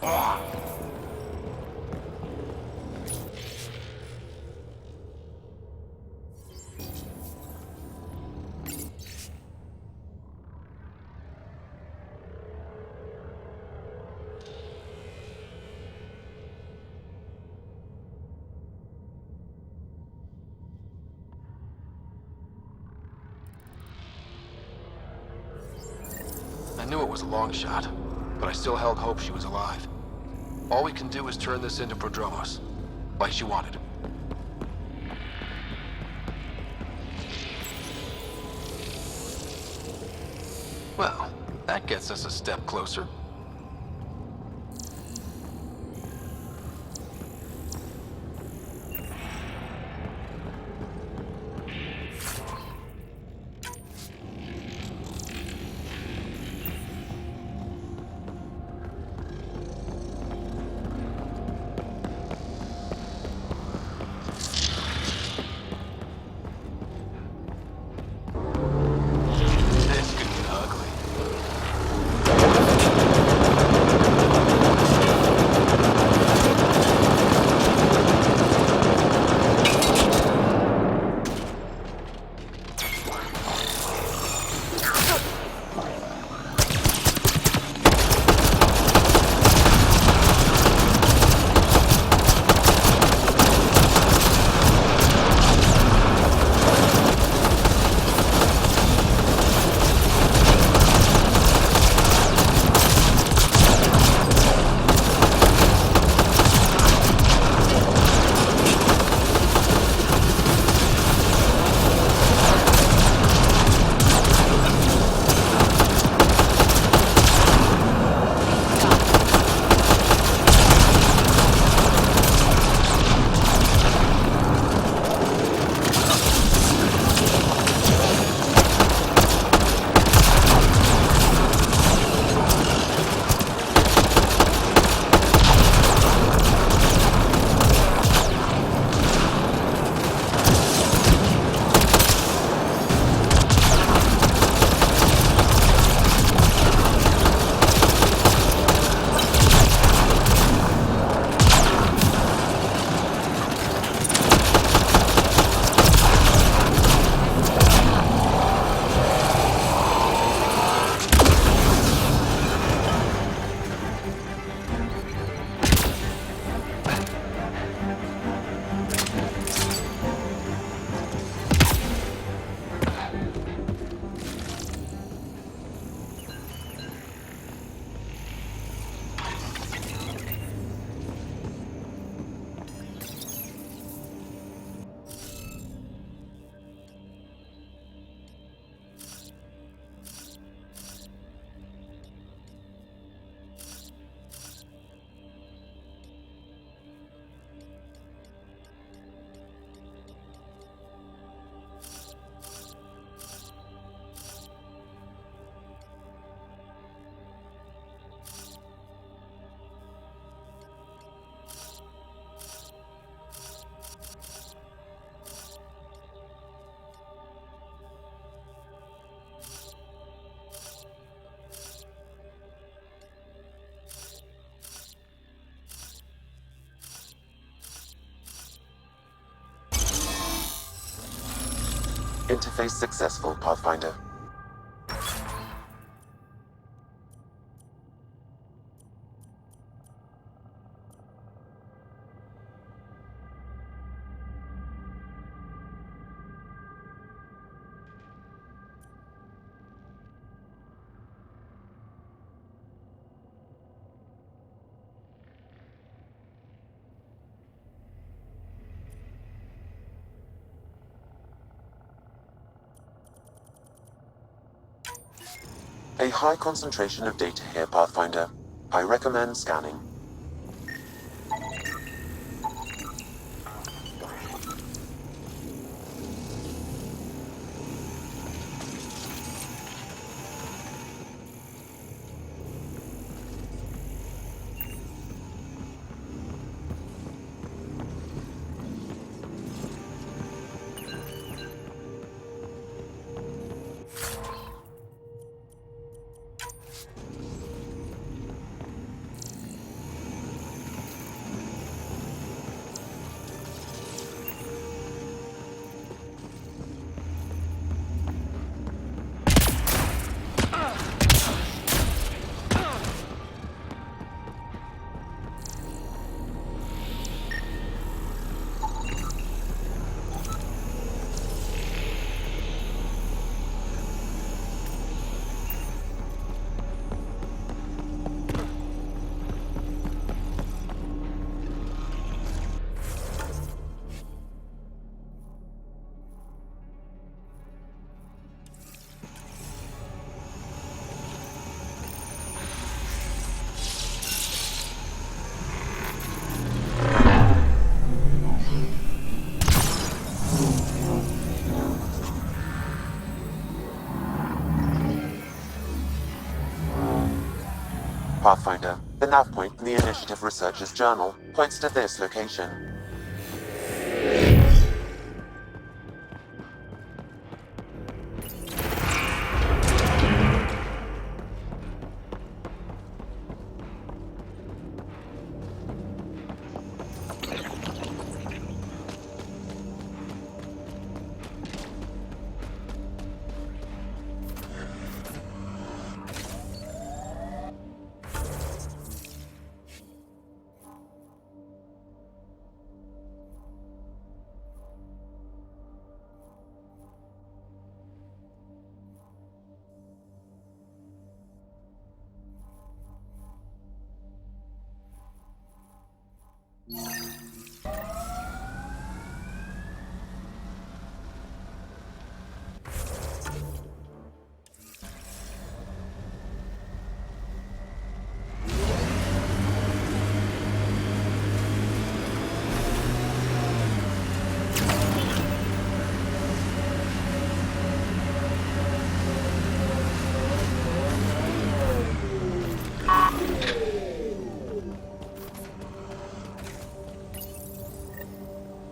I knew it was a long shot, but I still held hope she was alive. All we can do is turn this into Prodromos, like she wanted. Well, that gets us a step closer. This could get ugly. Interface successful, Pathfinder. A high concentration of data here, Pathfinder. I recommend scanning. Pathfinder, the nav point in the Initiative Researcher's Journal points to this location.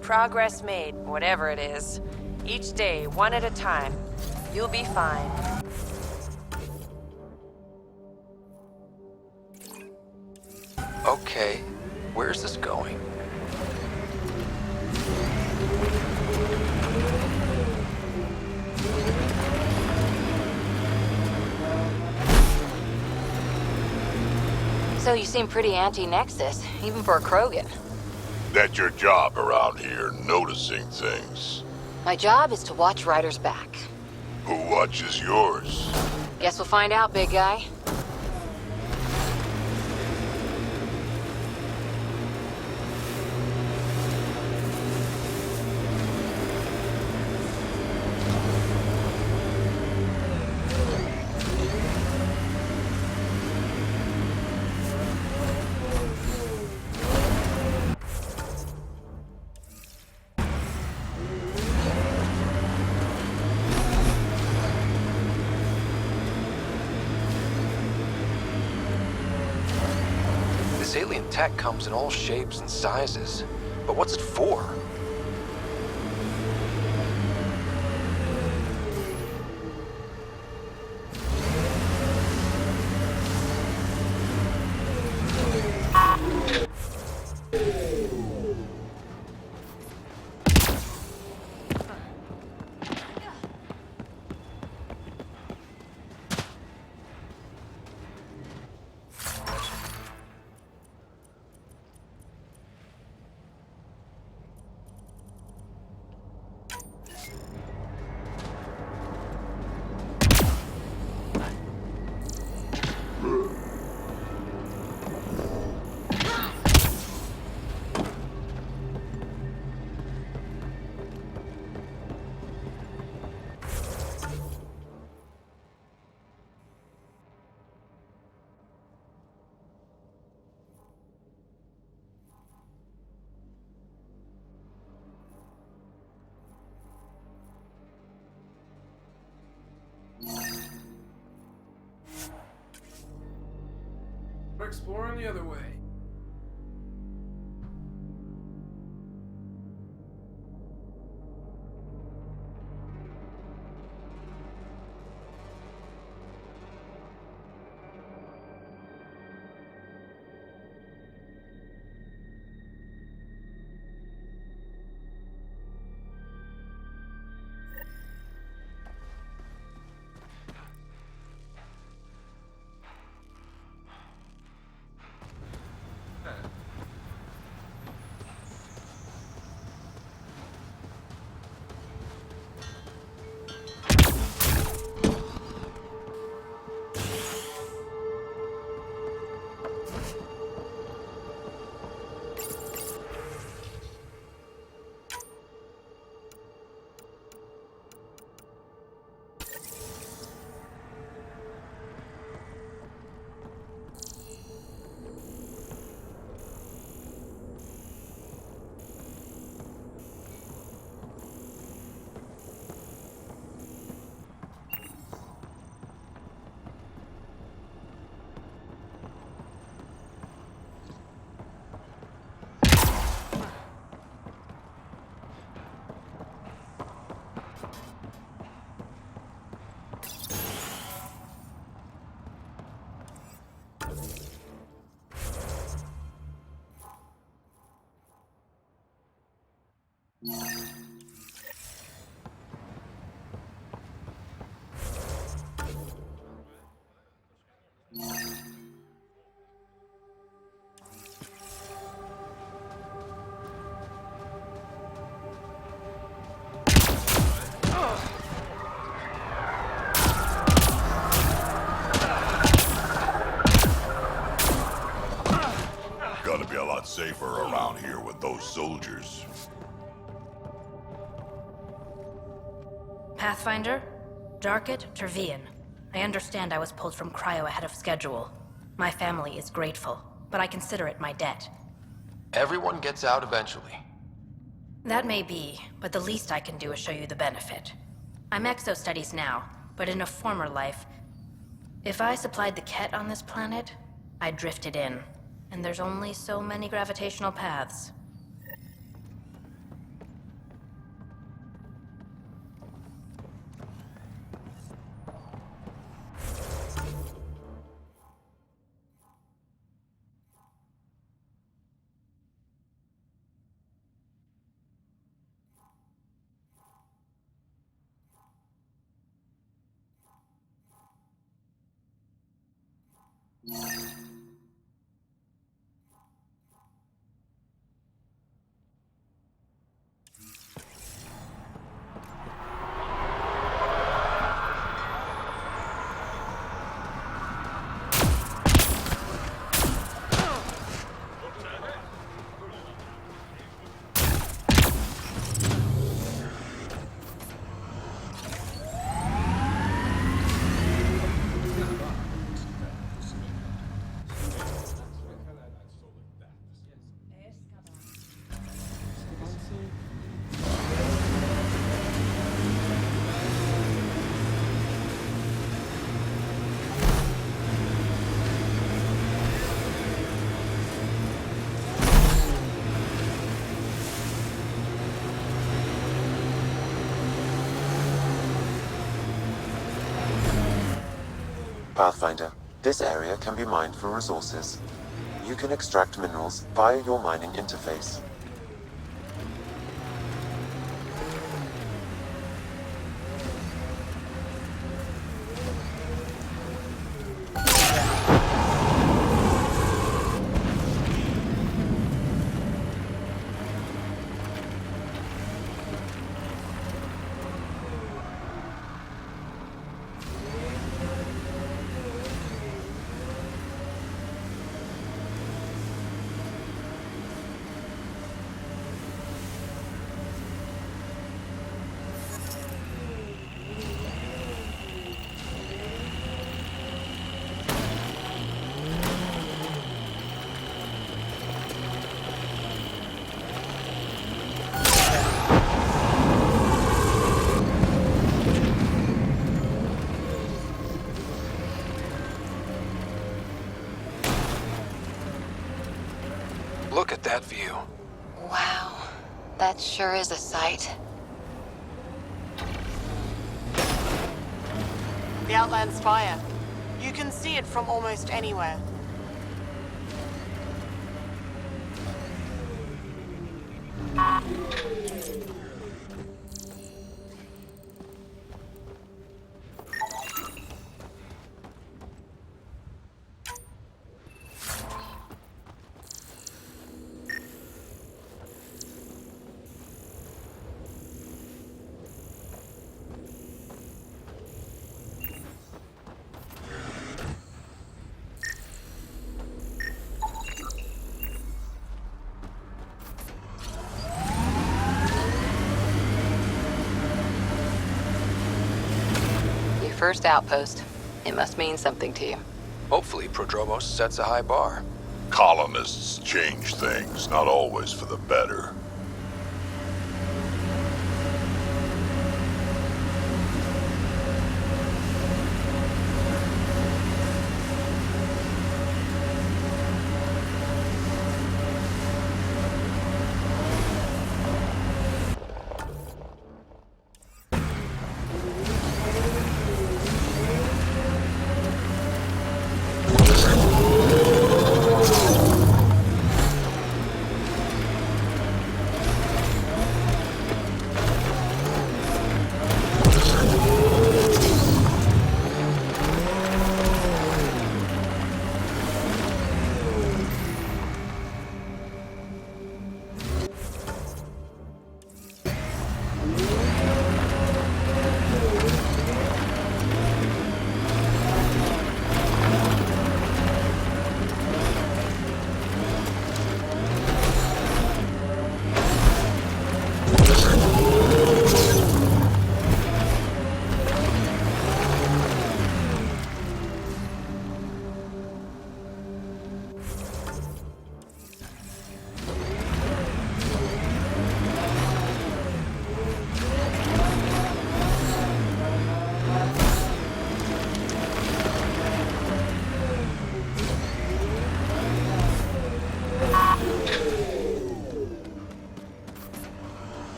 Progress made, whatever it is. Each day, one at a time. You'll be fine. Okay, where's this going? So you seem pretty anti-Nexus, even for a Krogan. That's your job around here, noticing things. My job is to watch Ryder's back. Who watches yours? Guess we'll find out, big guy. This alien tech comes in all shapes and sizes. But what's it for? We're exploring the other way. out here with those soldiers. Pathfinder? Darket Tervian. I understand I was pulled from cryo ahead of schedule. My family is grateful, but I consider it my debt. Everyone gets out eventually. That may be, but the least I can do is show you the benefit. I'm exo-studies now, but in a former life, if I supplied the Ket on this planet, I drifted in. And there's only so many gravitational paths. Pathfinder, this area can be mined for resources. You can extract minerals via your mining interface. Look at that view. Wow, that sure is a sight. The Outland's fire. You can see it from almost anywhere. First outpost. It must mean something to you. Hopefully Prodromos sets a high bar. Colonists change things, not always for the better.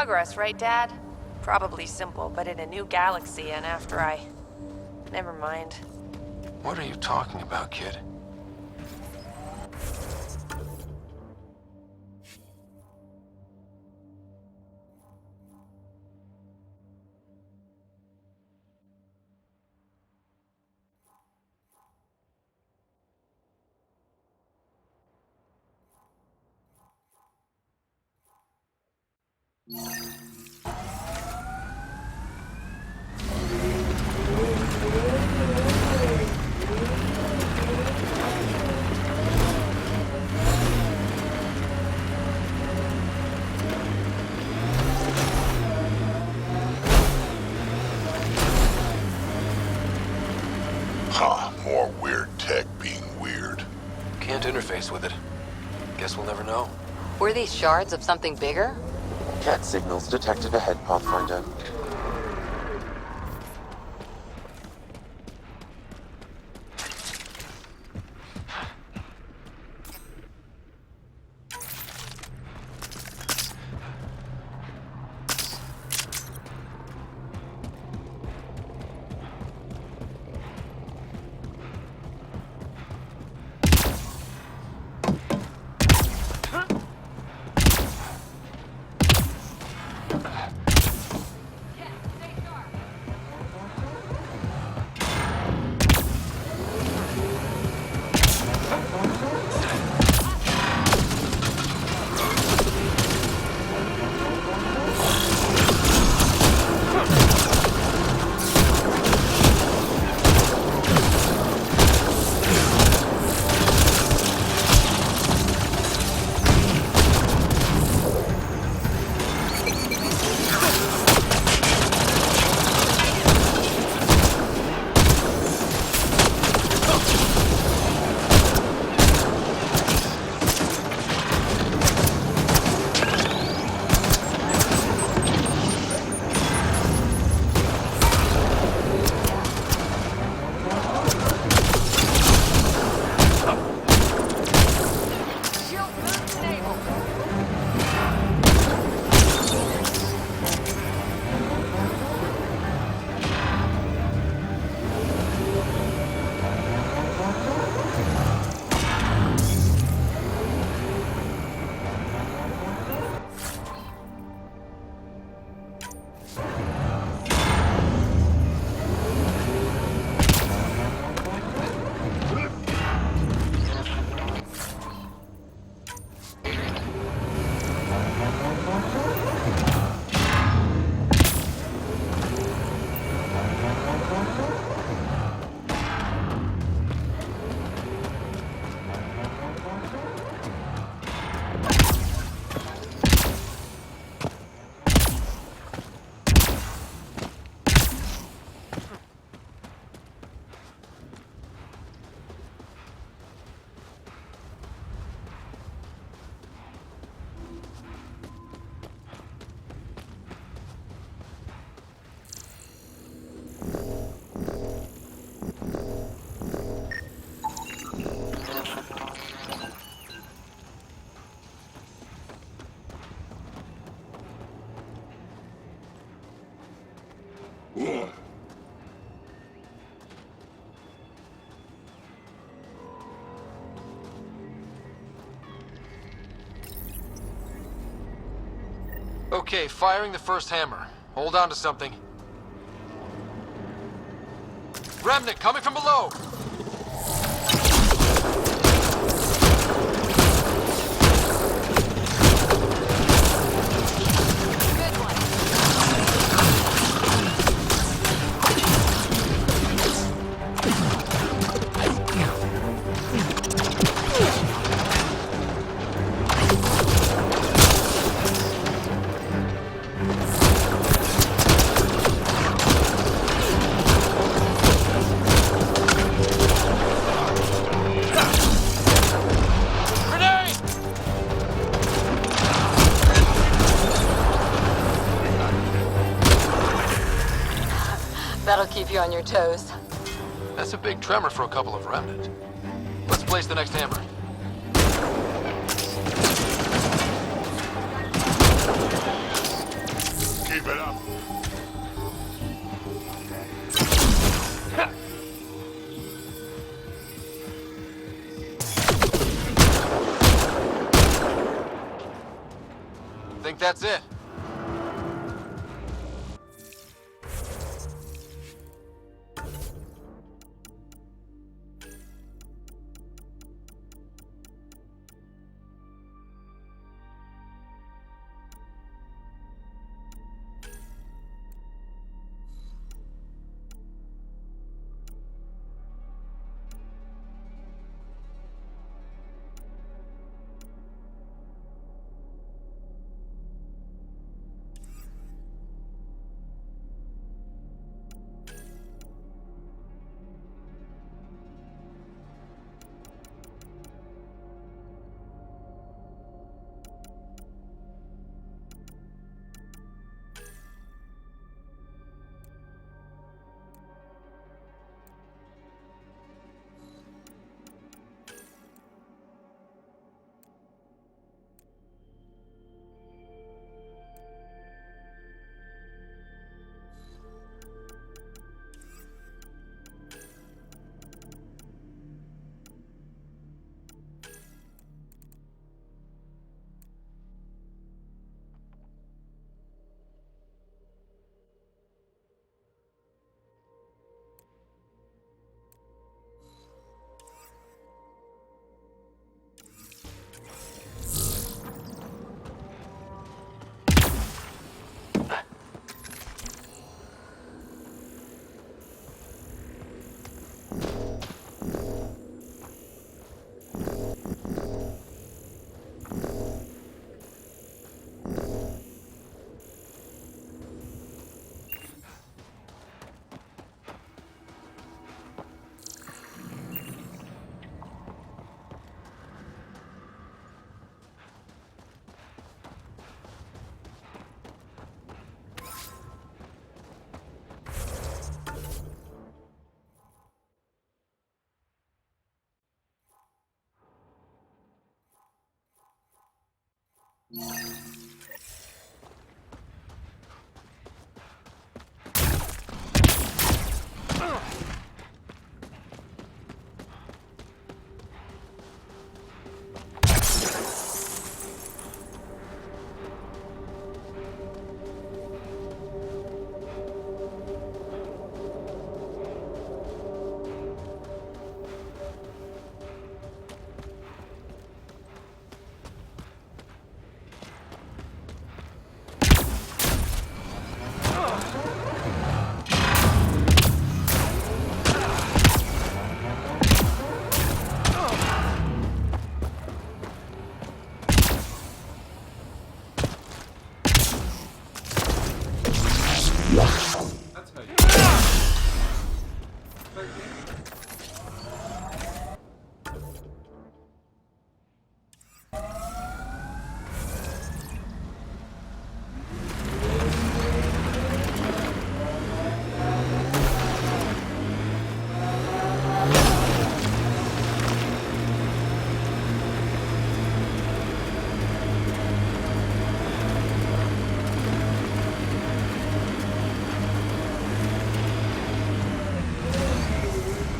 progress, right, Dad? Probably simple, but in a new galaxy, and after I... Never mind. What are you talking about, kid? More weird tech being weird. Can't interface with it. Guess we'll never know. Were these shards of something bigger? Cat signals detected ahead, Pathfinder. Okay, firing the first hammer. Hold on to something. Remnant coming from below! That'll keep you on your toes. That's a big tremor for a couple of remnant. Let's place the next hammer. Keep it up. Think that's it?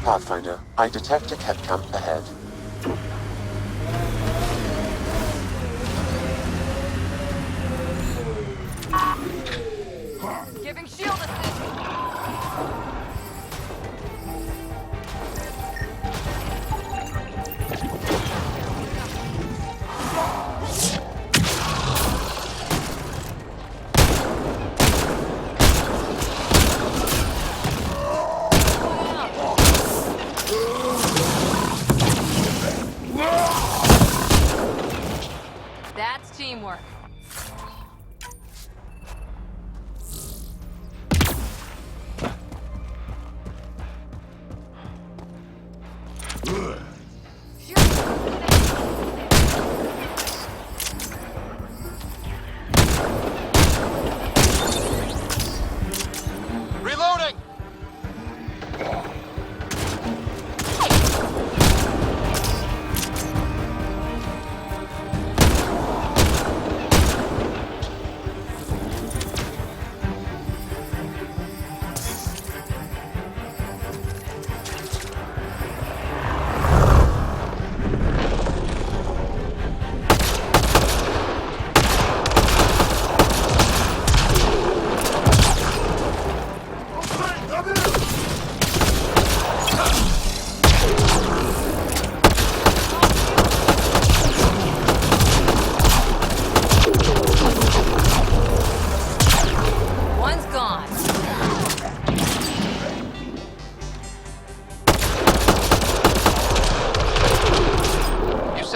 Pathfinder, I detect a cat camp ahead. Giving shield assist. That's teamwork. Reloading!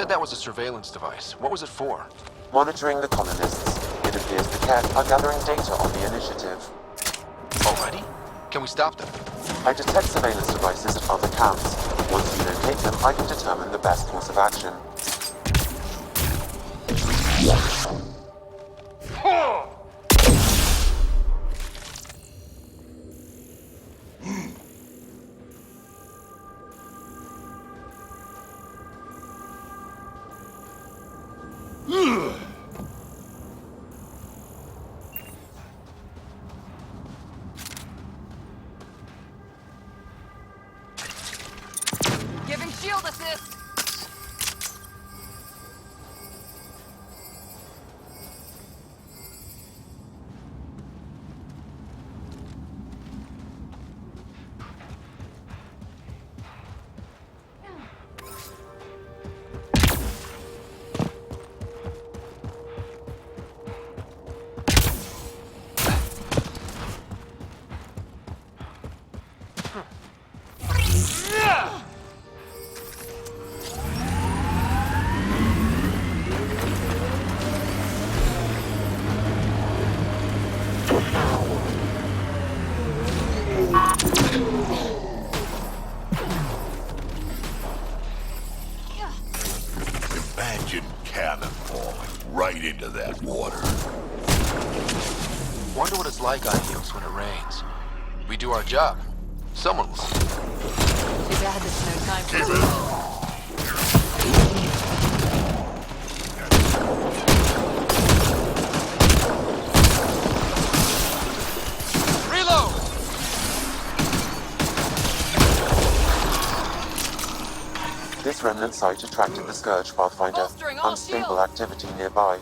said that was a surveillance device. What was it for? Monitoring the colonists. It appears the Kett are gathering data on the initiative. Already? Can we stop them? I detect surveillance devices at other camps. Once you locate them, I can determine the best course of action. Giving shield assist. Imagine cannon falling right into that water. Wonder what it's like on Eos when it rains. We do our job. Someone will see. Too bad there's no time for Keep it. Reload! This remnant site attracted the Scourge Pathfinder. Bolstering all Unstable shields. activity nearby.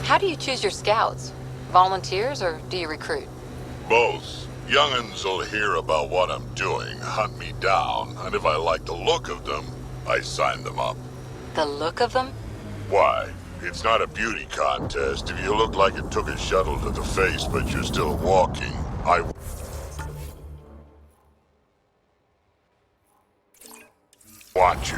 How do you choose your scouts? Volunteers or do you recruit? Both. Young'uns will hear about what I'm doing, hunt me down, and if I like the look of them, I sign them up. The look of them? Why? It's not a beauty contest. If you look like it took a shuttle to the face, but you're still walking, I want you.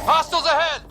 Hostiles ahead!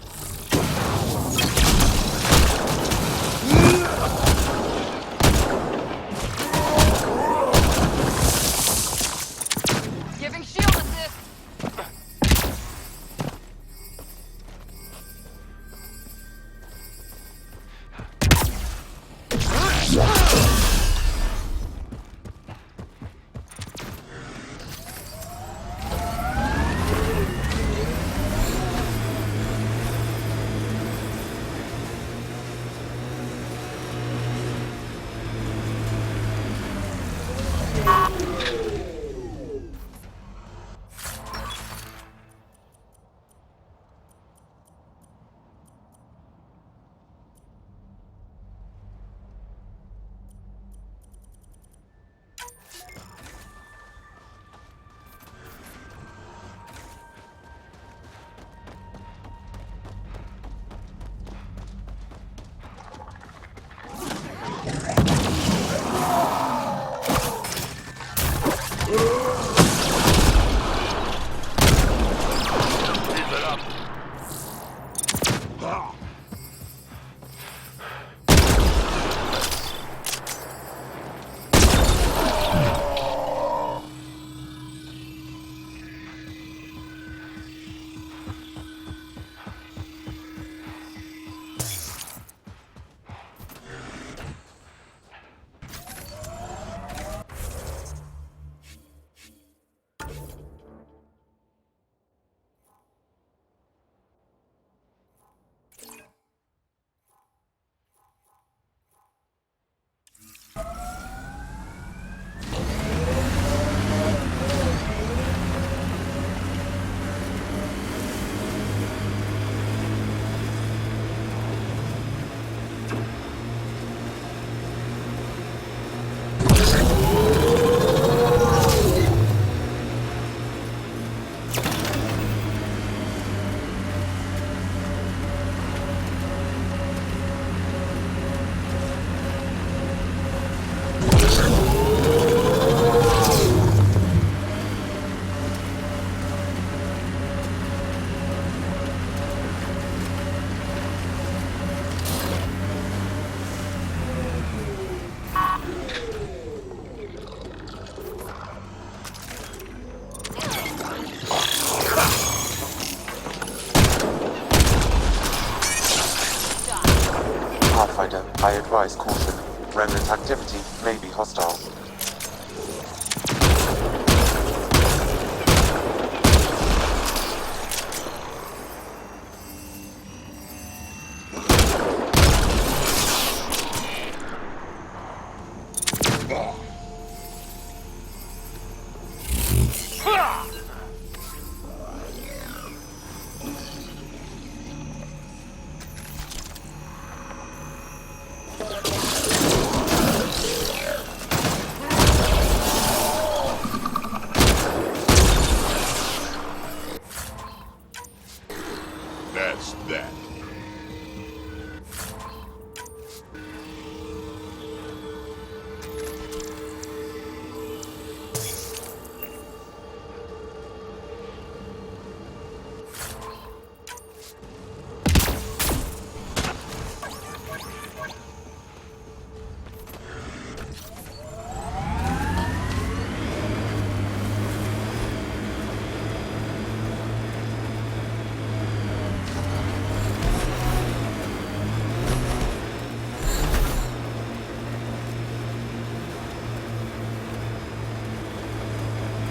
I advise caution. Remnant activity may be hostile. That's that.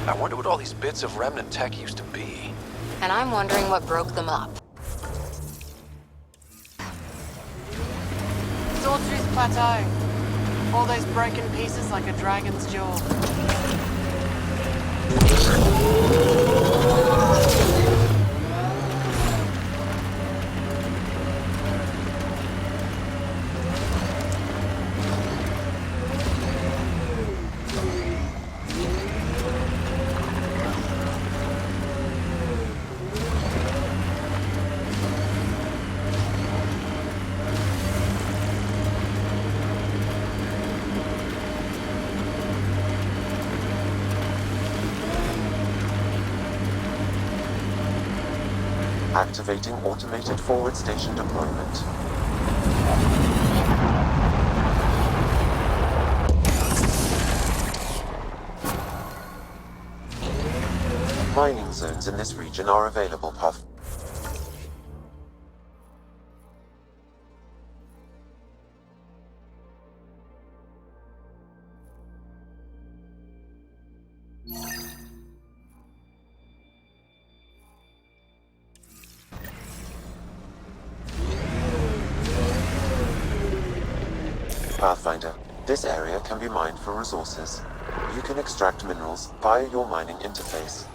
I wonder what all these bits of remnant tech used to be. And I'm wondering what broke them up. Sawtooth Plateau. All those broken pieces like a dragon's jaw. Activating automated forward station deployment. Mining zones in this region are available, Puff. Pathfinder, this area can be mined for resources. You can extract minerals via your mining interface.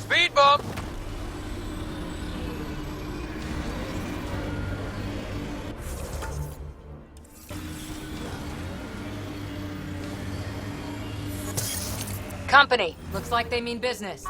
Speed bump! Company. Looks like they mean business.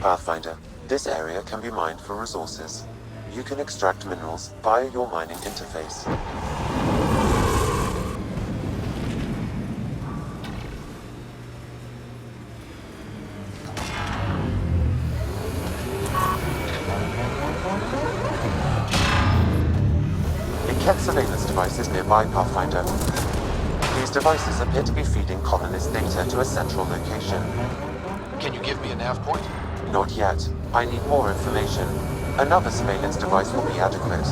Pathfinder, this area can be mined for resources. You can extract minerals via your mining interface. Ket surveillance devices nearby, Pathfinder. These devices appear to be feeding colonist data to a central location. Can you give me a nav point? Not yet. I need more information. Another surveillance device will be adequate.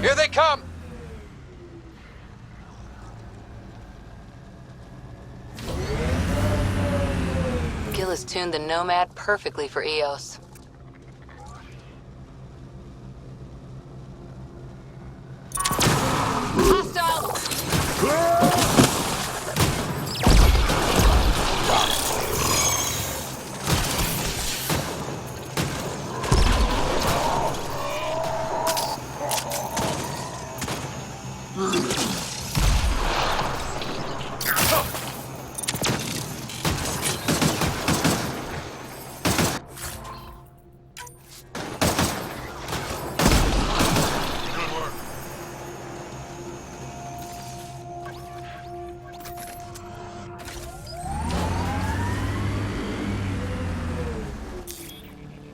Here they come! Gil has tuned the Nomad perfectly for Eos.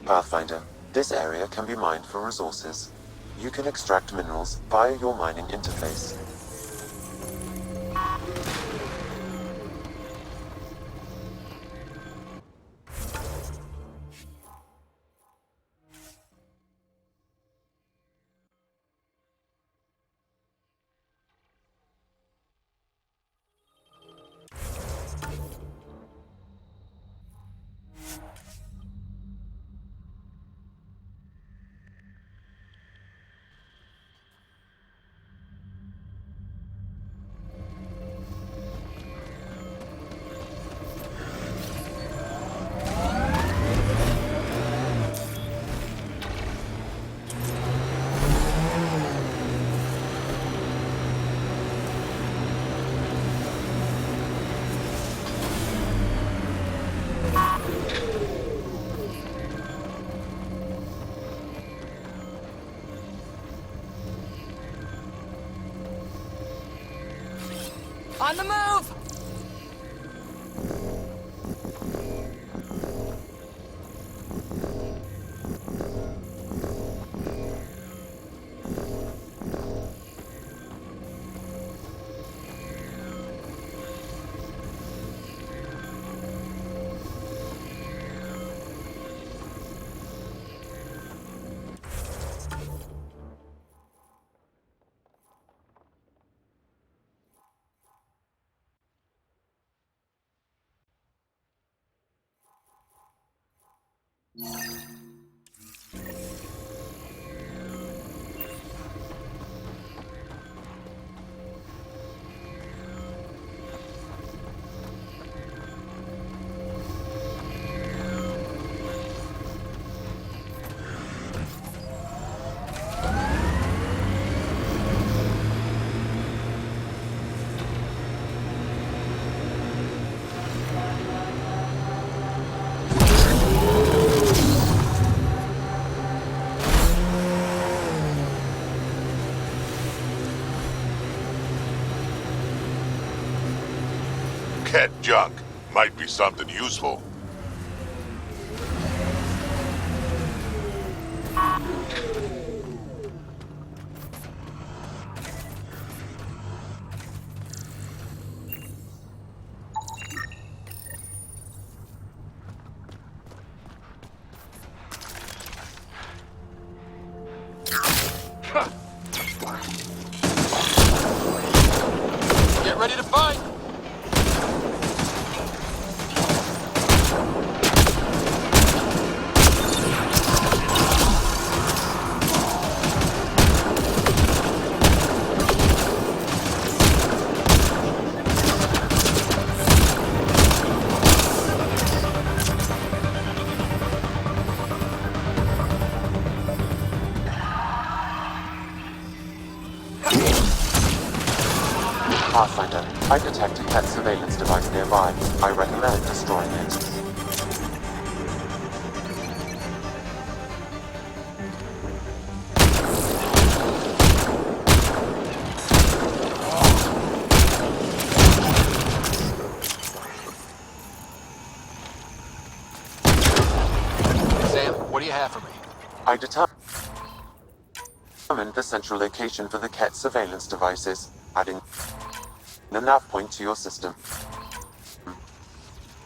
Pathfinder, this area can be mined for resources. You can extract minerals via your mining interface. On the move! Ket junk might be something useful. Get ready to fight! Pathfinder, I detect a pet surveillance device nearby. I recommend destroying it. Sam, what do you have for me? I determined the central location for the Ket surveillance devices, adding the nav point to your system.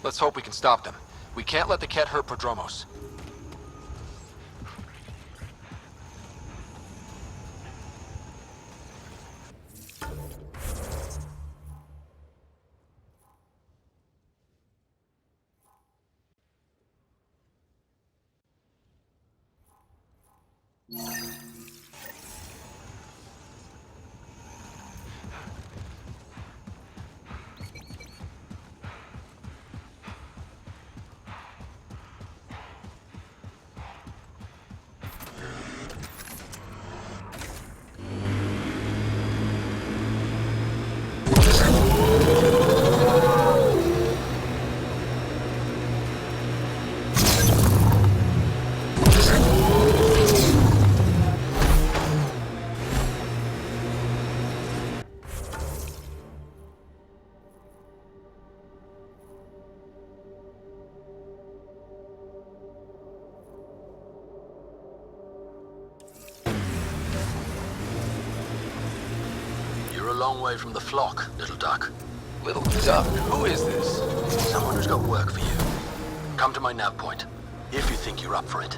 Let's hope we can stop them. We can't let the Ket hurt Prodromos. You're a long way from the flock, little duck. Little duck? Who is this? Someone who's got work for you. Come to my nav point, if you think you're up for it.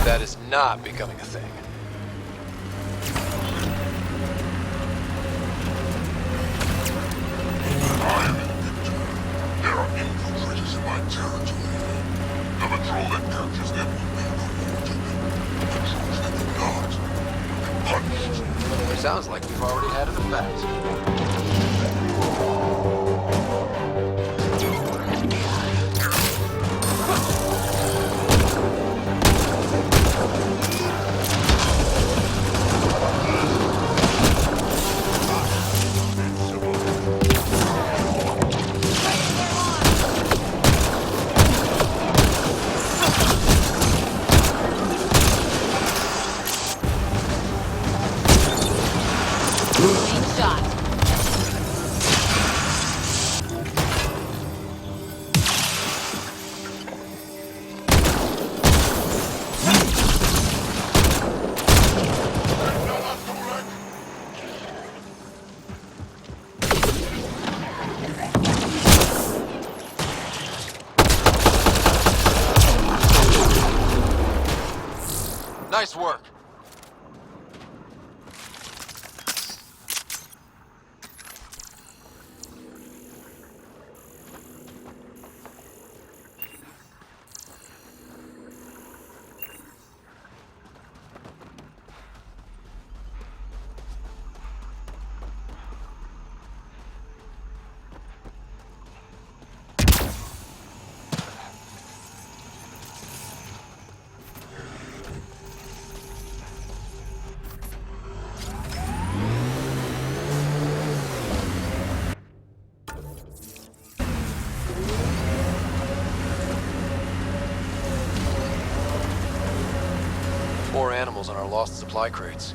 That is not becoming a thing. There are infiltrators in my territory. The patrol that captures them will be rewarded. Patrols that do not, punished. Sounds like we've already had an effect. Nice work. signals on our lost supply crates.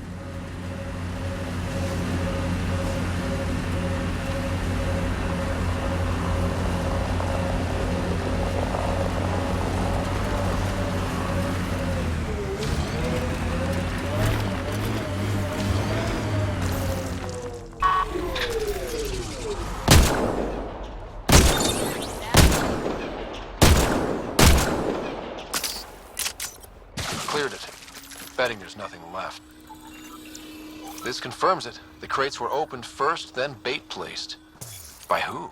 Cleared it. Betting there's nothing left. This confirms it. The crates were opened first, then bait placed. By who?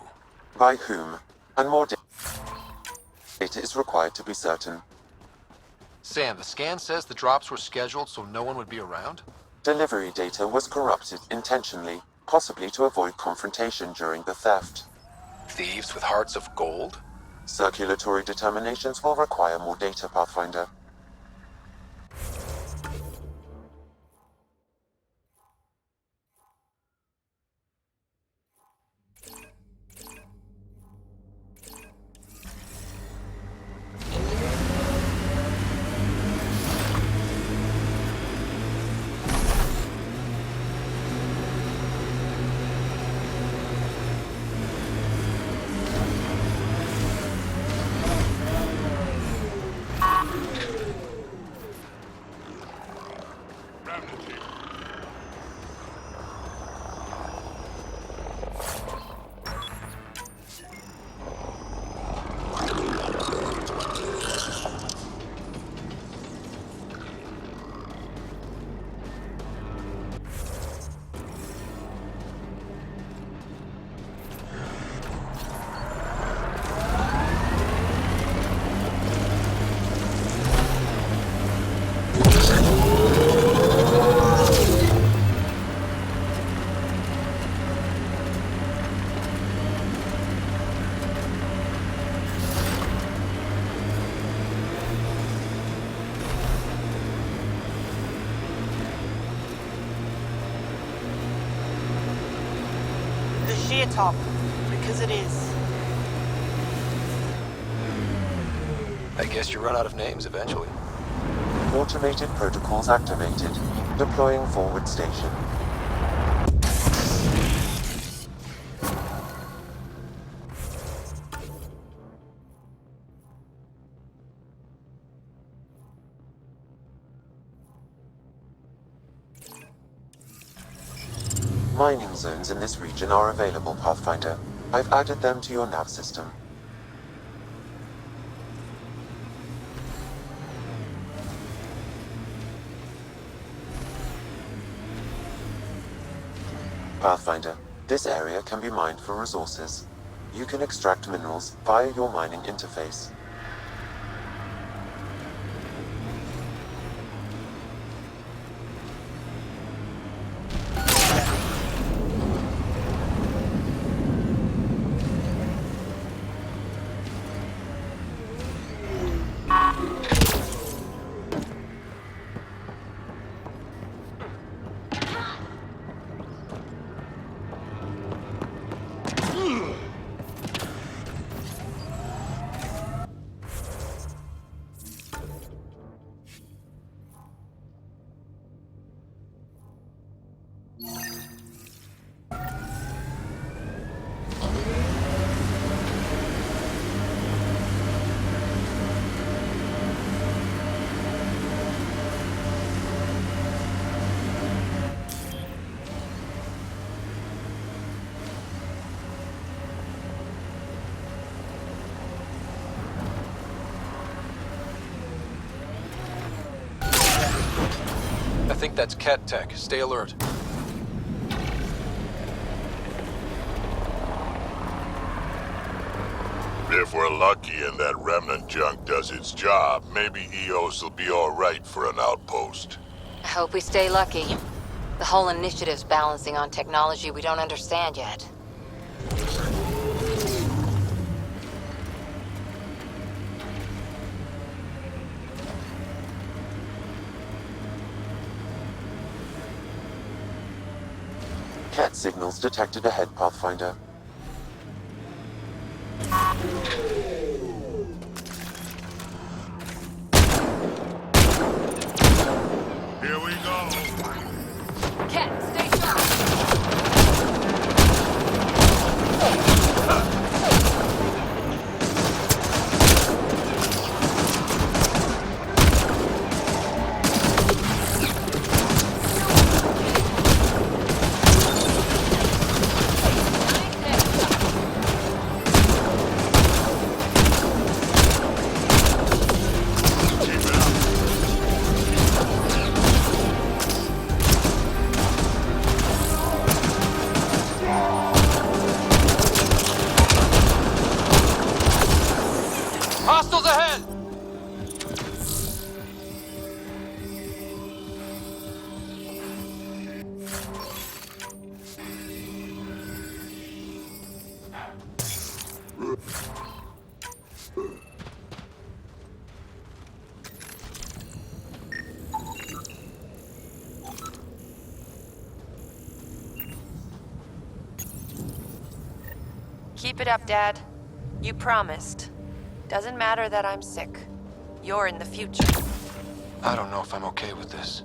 By whom? And more data is required to be certain. Sam, the scan says the drops were scheduled so no one would be around? Delivery data was corrupted intentionally, possibly to avoid confrontation during the theft. Thieves with hearts of gold? Circulatory determinations will require more data, Pathfinder. Sheer top, because it is. I guess you run out of names eventually. Automated protocols activated. Deploying forward station. Mining zones in this region are available, Pathfinder. I've added them to your nav system. Pathfinder, this area can be mined for resources. You can extract minerals via your mining interface. I think that's Cat Tech. Stay alert. If we're lucky and that remnant junk does its job, maybe EOS will be alright for an outpost. I hope we stay lucky. The whole initiative's balancing on technology we don't understand yet. Cat signals detected ahead, Pathfinder. Here Keep it up, Dad. You promised. Doesn't matter that I'm sick. You're in the future. I don't know if I'm okay with this.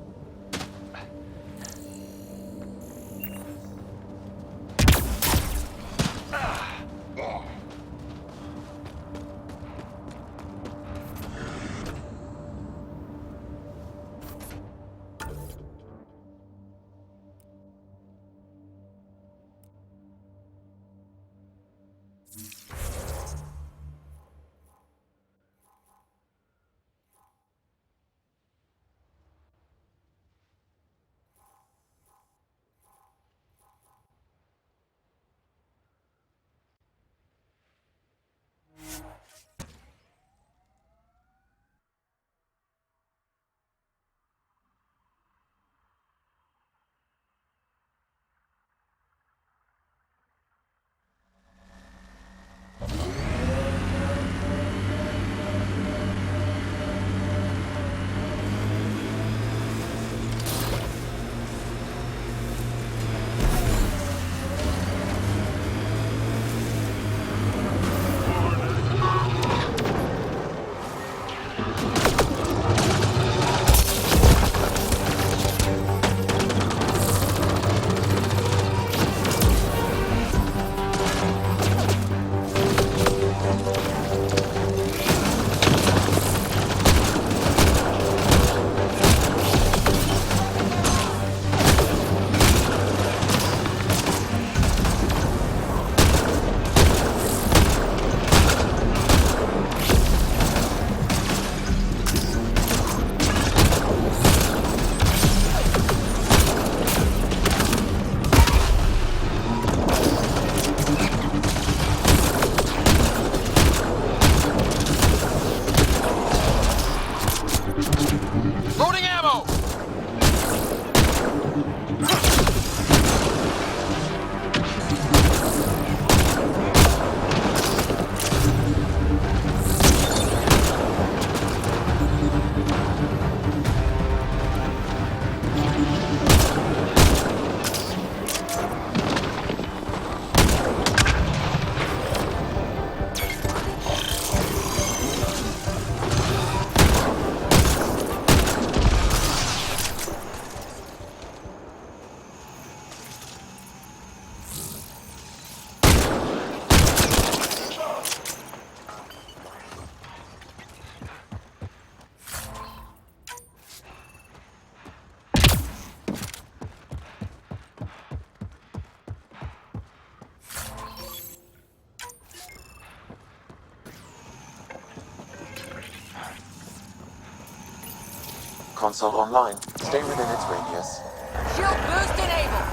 Loading ammo! Console online. Stay within its radius. Shield boost enabled.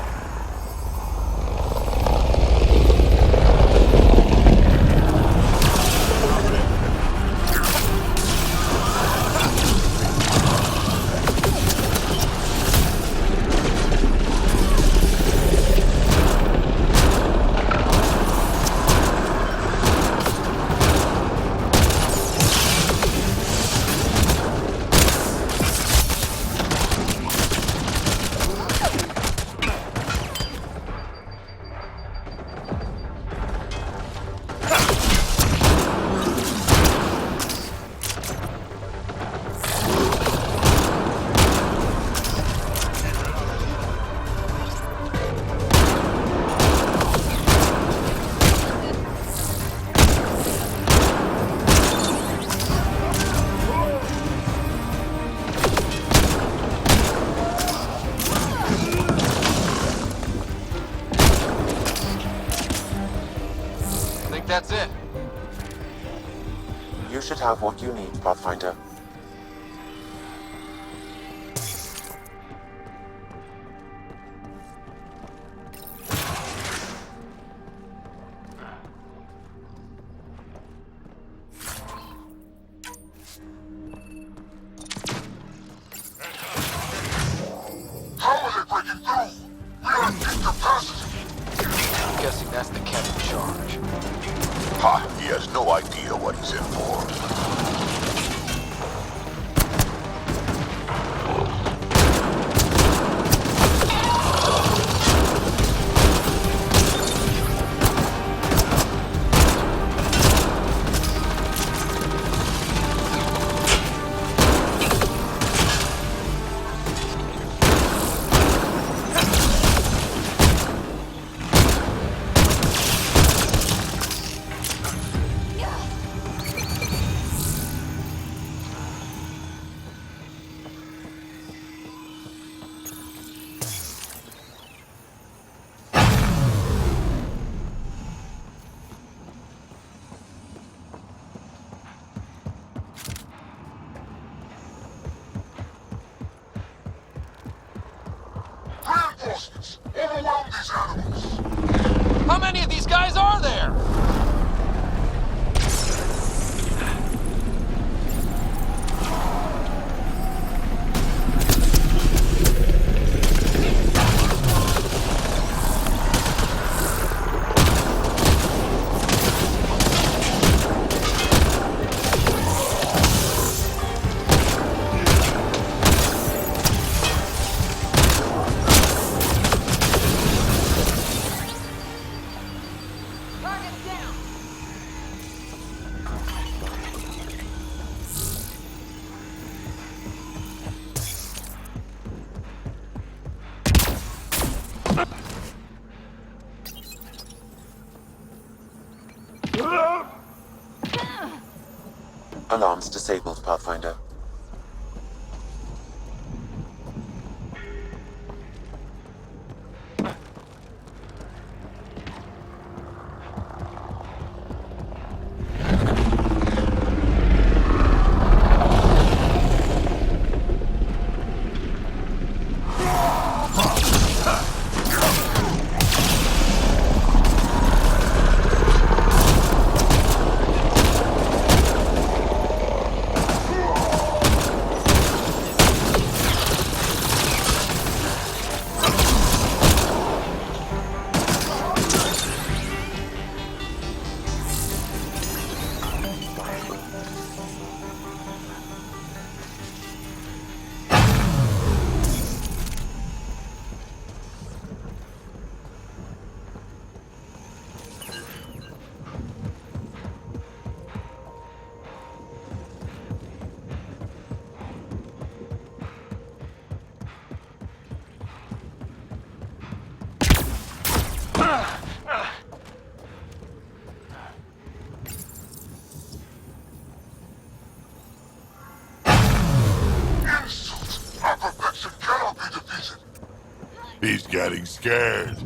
That's it. You should have what you need, Pathfinder. How are they breaking through? We don't have capacity. guessing that's the cat in charge. Ha! He has no idea what he's in for. Reinforcements! Overwhelm these animals! How many of these guys are there? Alarms disabled, Pathfinder. He's getting scared.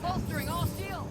Bolstering all shields!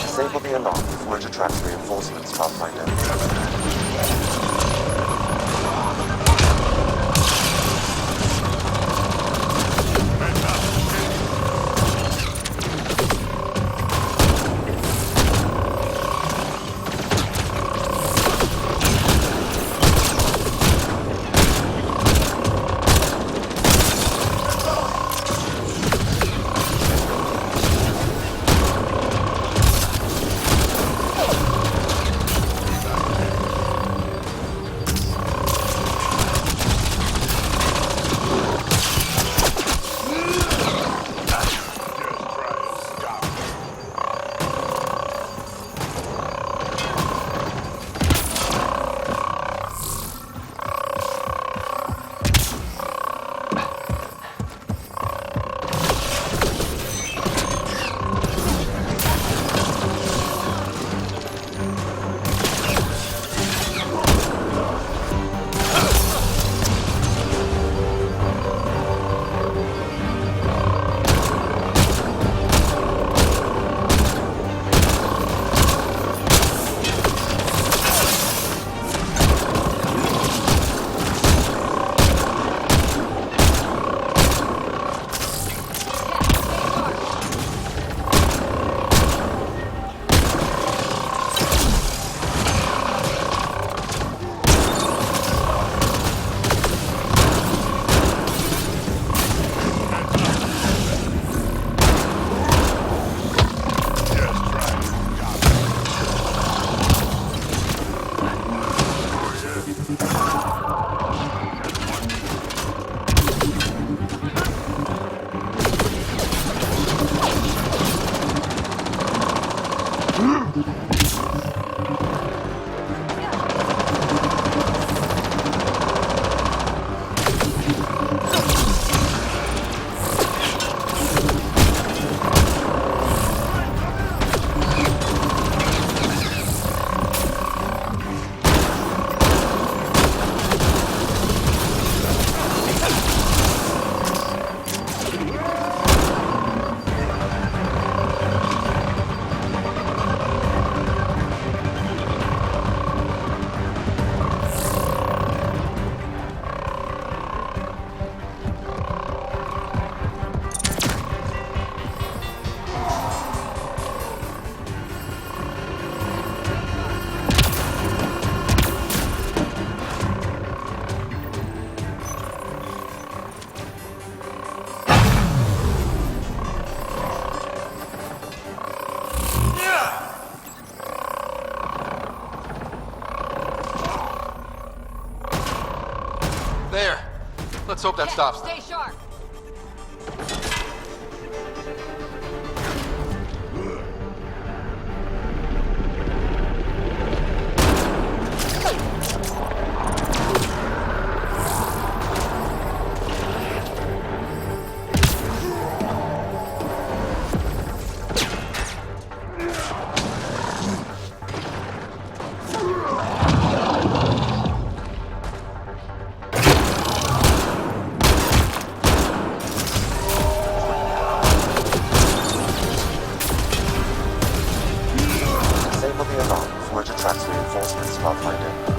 Disable the alarm before it attracts reinforcements, Pathfinder. There. Let's hope that stops them. Stay sharp. Disable the alarm before it attracts reinforcements, Pathfinder.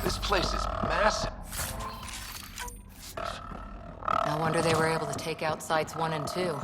This place is massive. No wonder they were able to take out sites 1 and 2.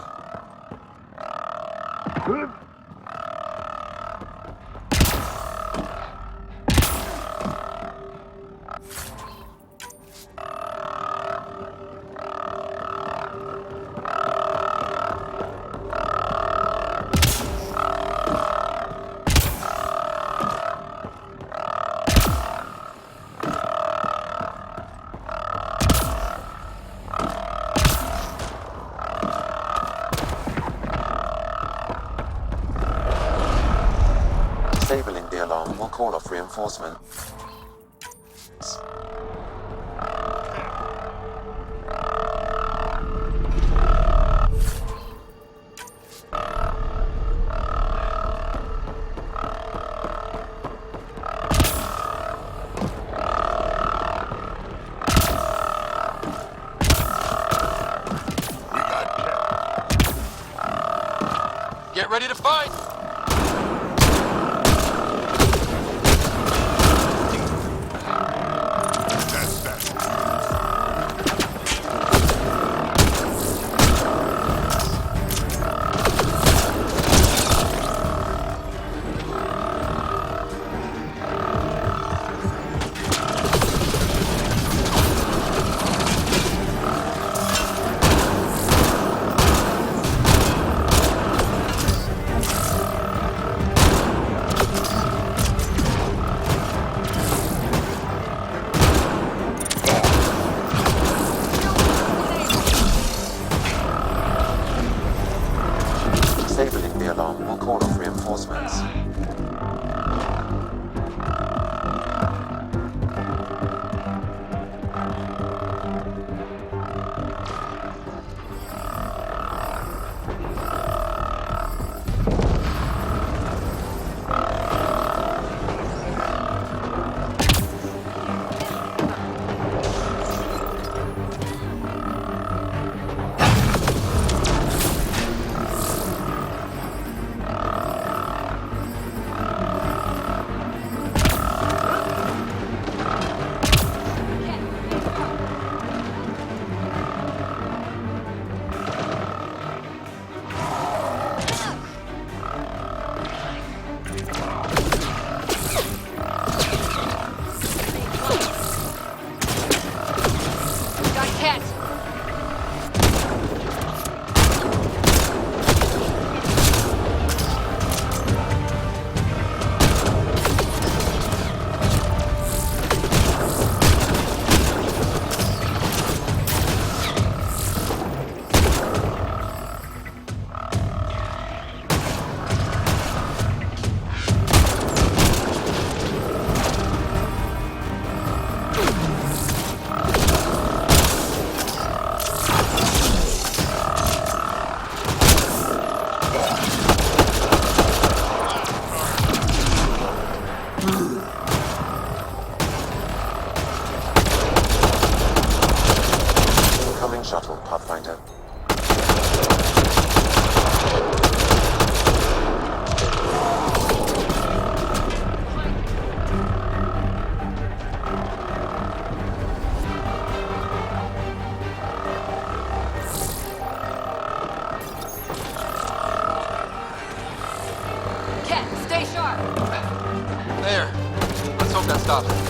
Disabling the alarm will call off reinforcements. Get ready to fight! Messed up.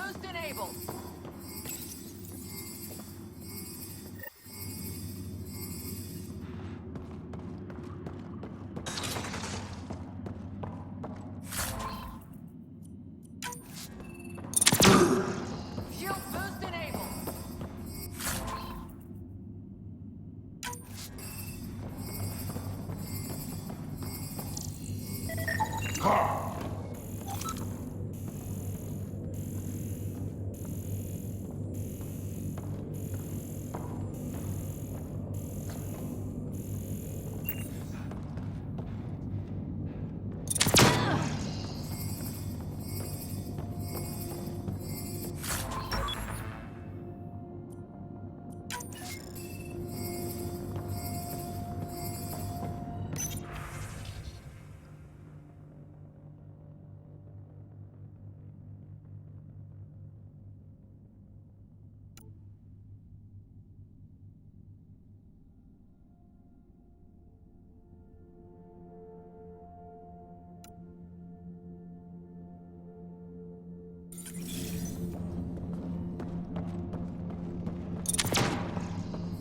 boost enabled. Shield boost enabled.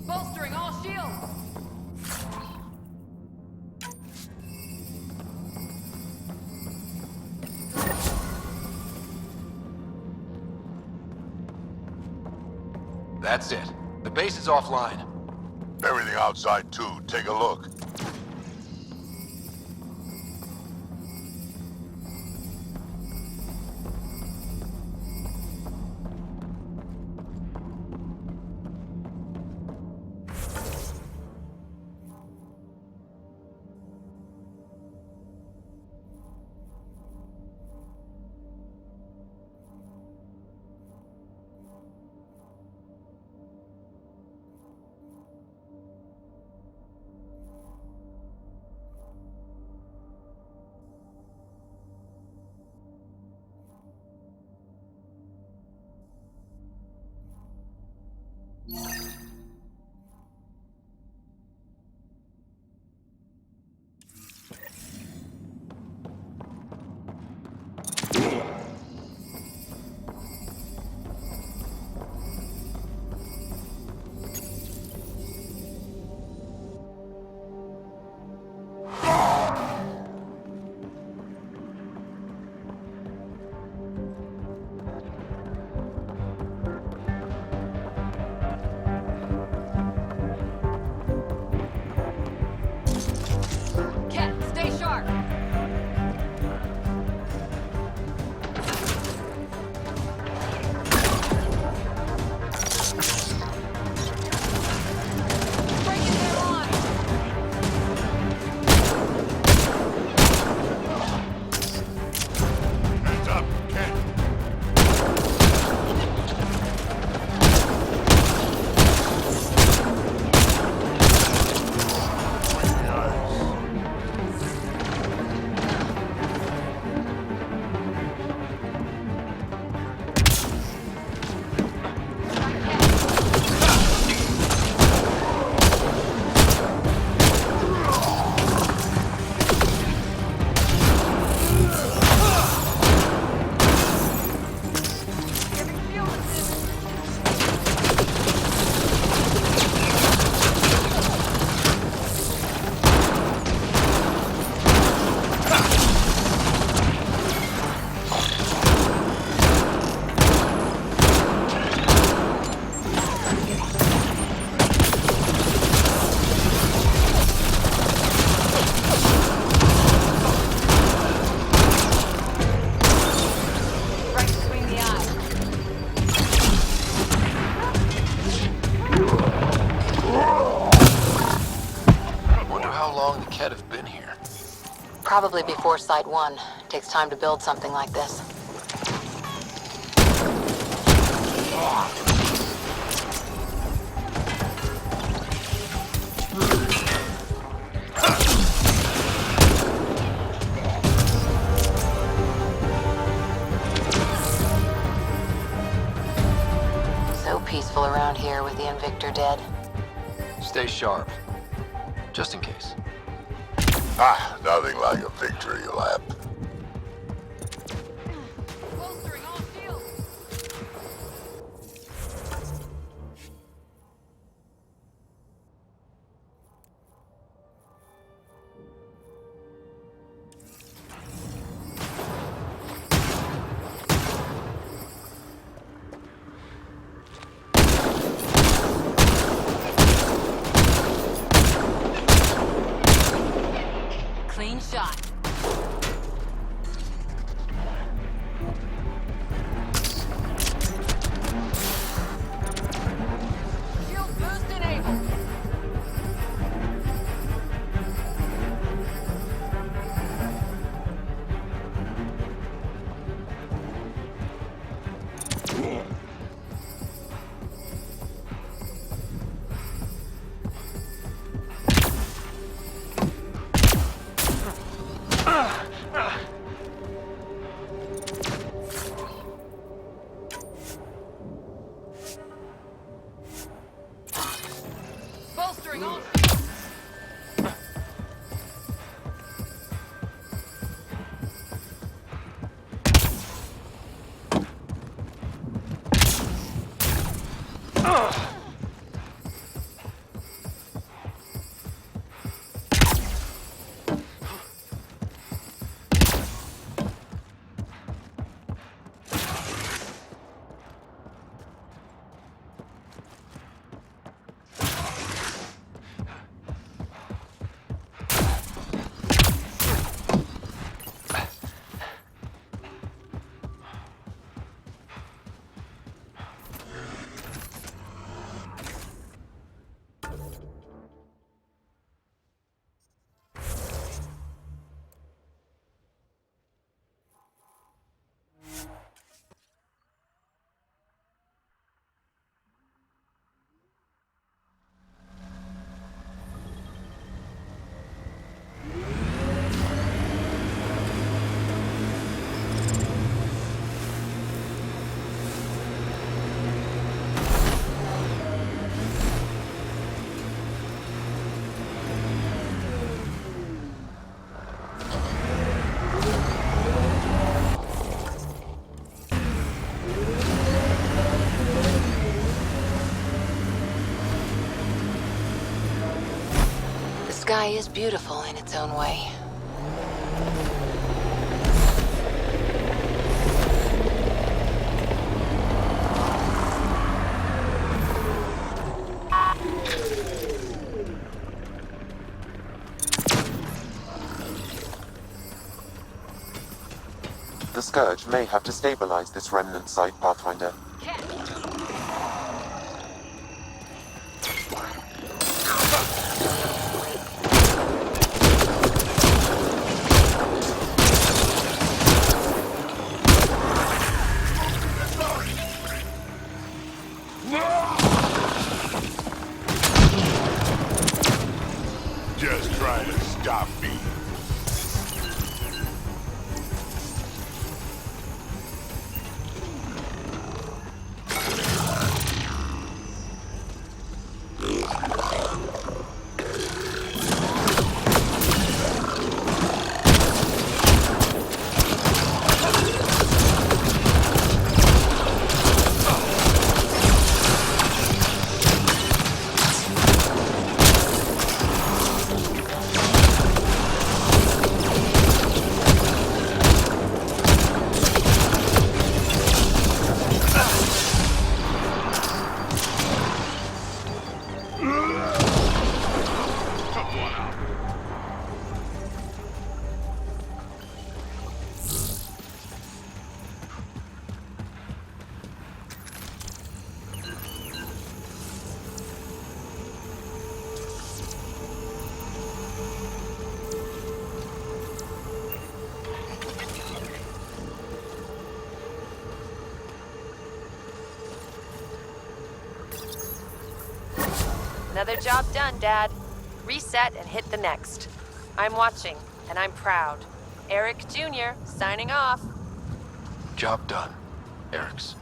Bolstering all shields. That's it. The base is offline. Everything outside too. Take a look. Cat, stay sharp. Breaking their line. Hands up, Ken. Right between the eyes. Wonder how long the Ket have been here. Probably before Site 1. Takes time to build something like this. So peaceful around here with the Invictor dead. Stay sharp. Just in case. Ah, nothing like a victory lap. Bolstering all shields. Bolstering all. The sky is beautiful in its own way. The Scourge may have destabilized this remnant site, Pathfinder. Just try to stop me. Another job done, Dad. Reset and hit the next. I'm watching, and I'm proud. Eric Jr. signing off. Job done, Eric's.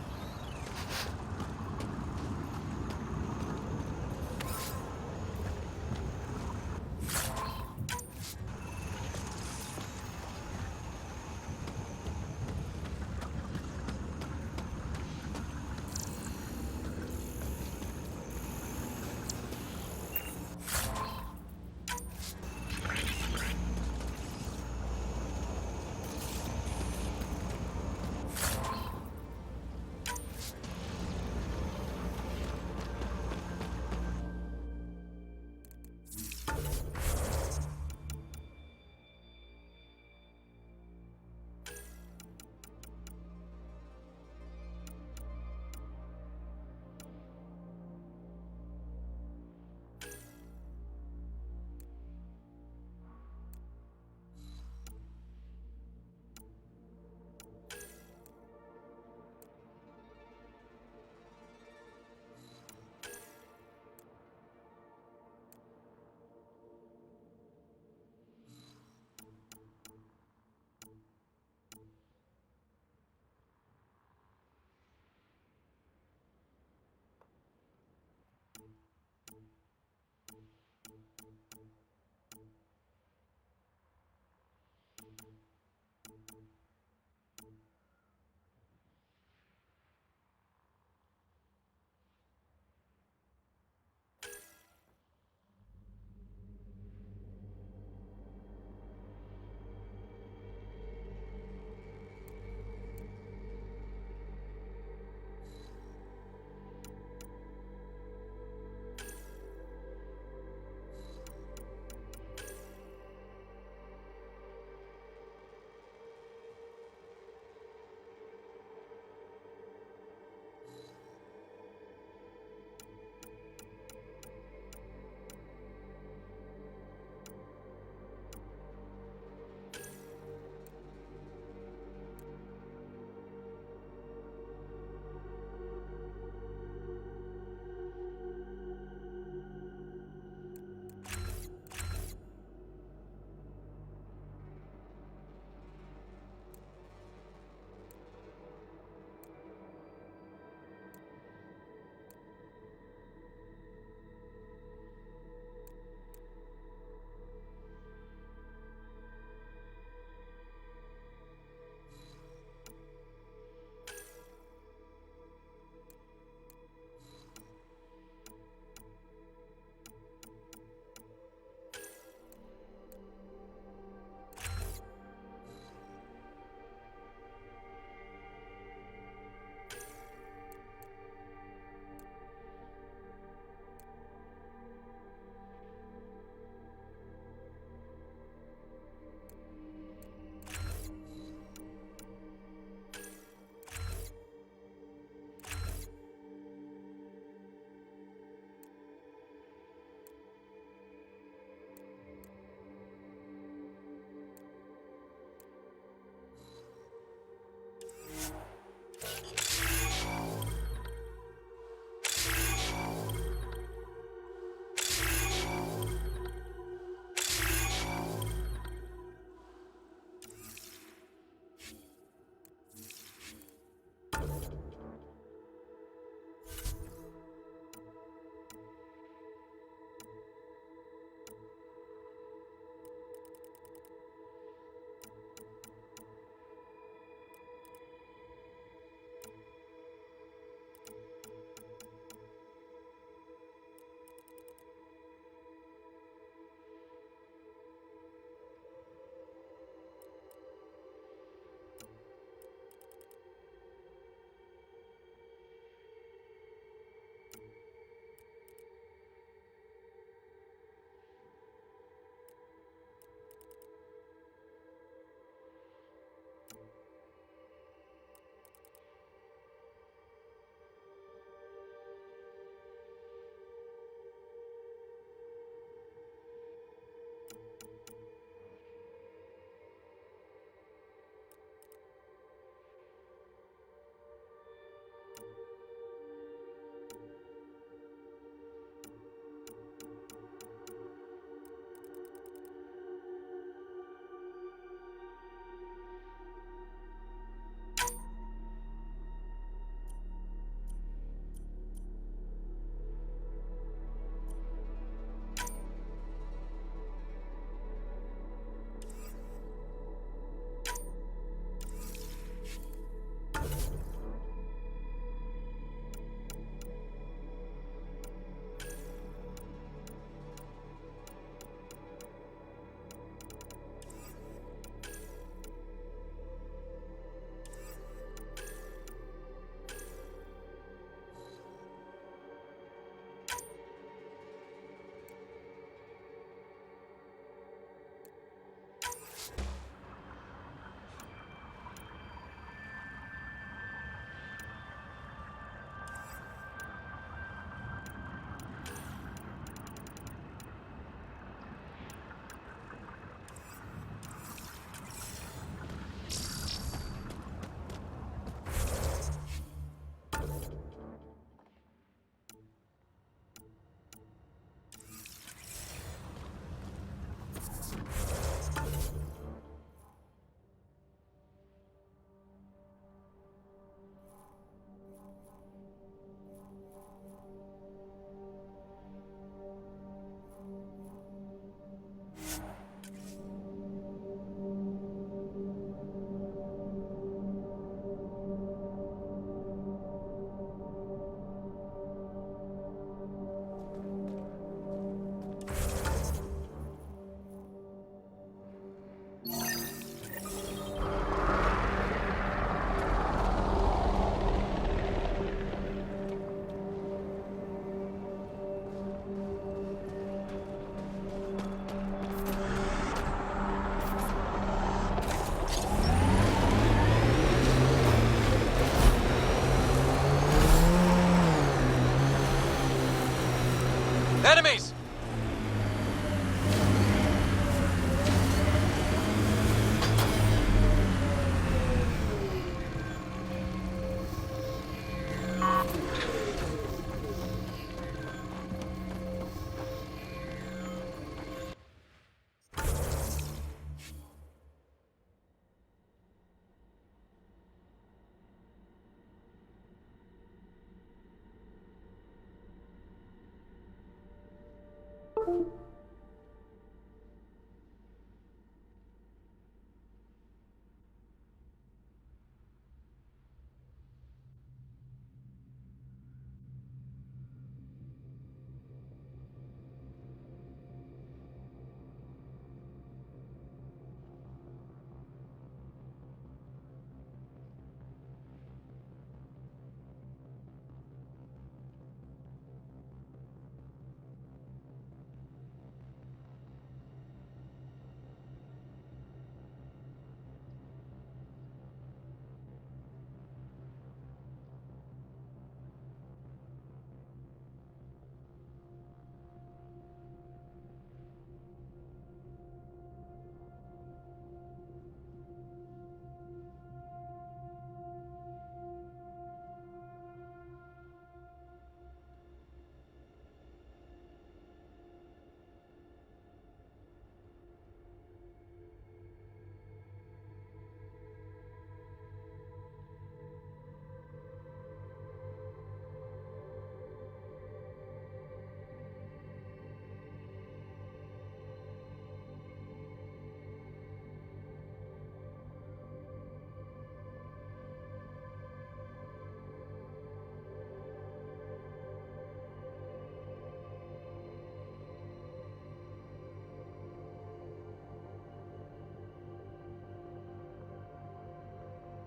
Enemies!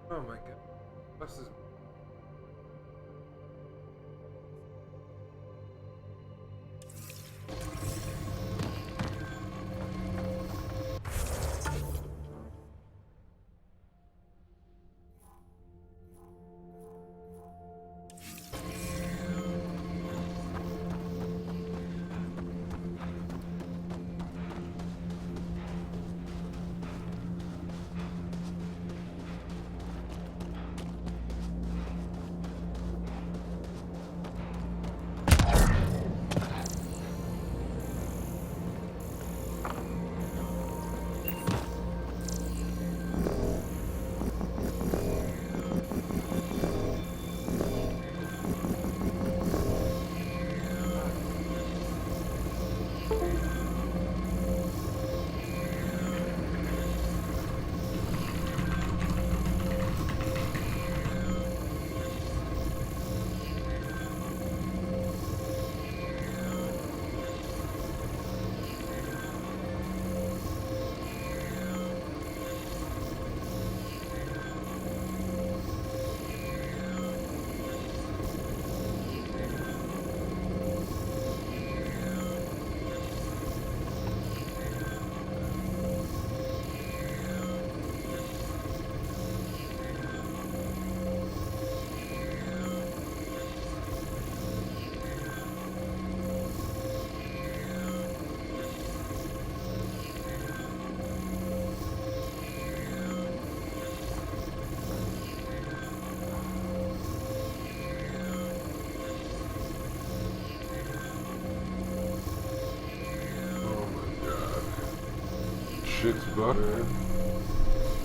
Oh my god. This is... Shit's butter.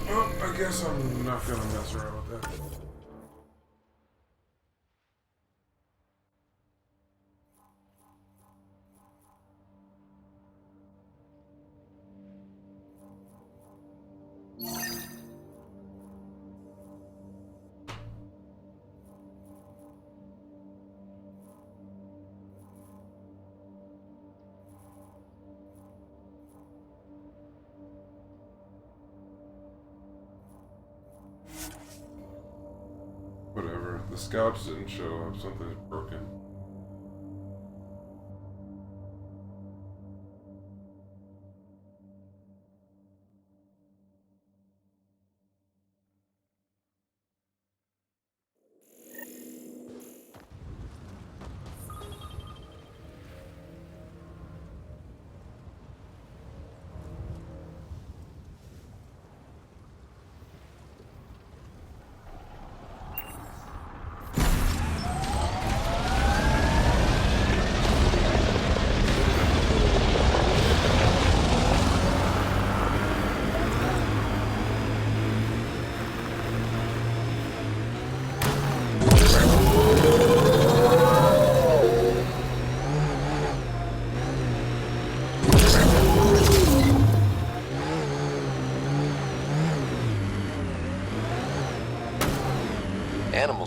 Oh, I guess I'm not gonna mess around with that. Whatever. The scouts didn't show up. Something's broken.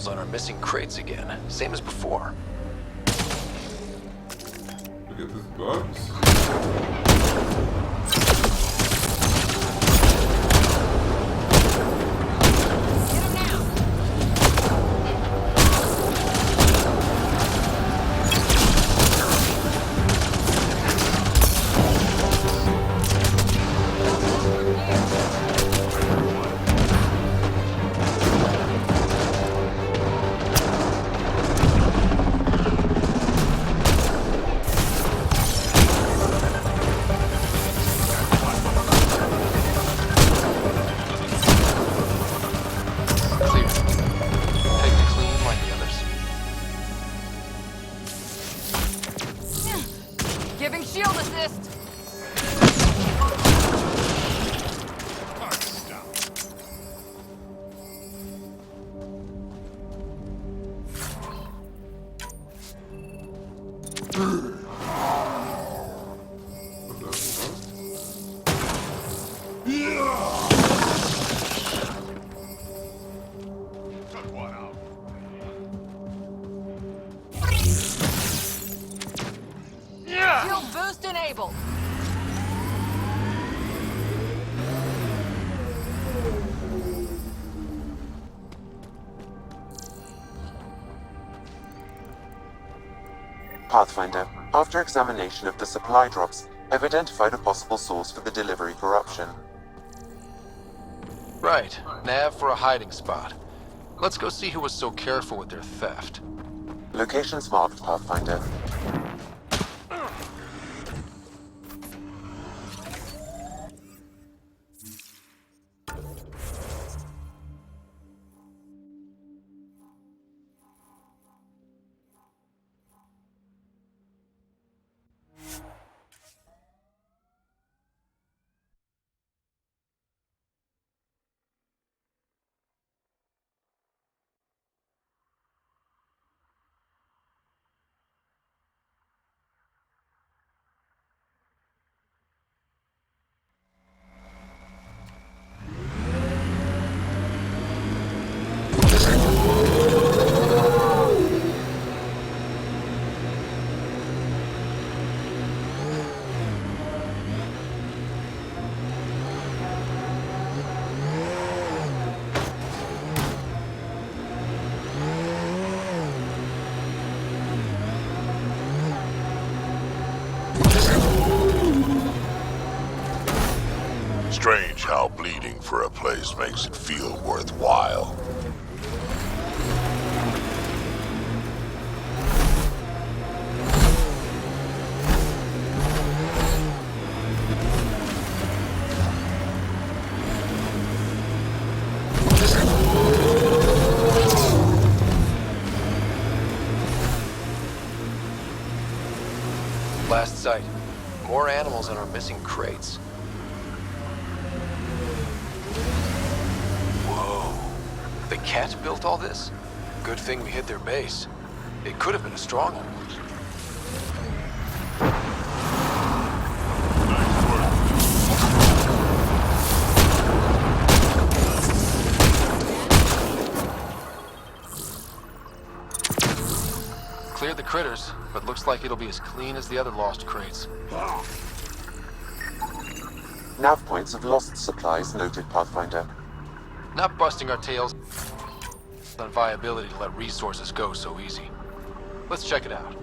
animals on our missing crates again, same as before. Look at this box. Giving shield assist. Shield boost enabled. Pathfinder, after examination of the supply drops, I've identified a possible source for the delivery corruption. Right. Nav for a hiding spot. Let's go see who was so careful with their theft. Locations marked, Pathfinder. Strange how bleeding for a place makes it feel worthwhile. Last sight. More animals on our missing crates. Whoa. The cat built all this? Good thing we hit their base. It could have been a stronghold. Cleared the critters, but looks like it'll be as clean as the other lost crates. Nav points of lost supplies noted, Pathfinder. Not busting our tails on viability to let resources go so easy. Let's check it out.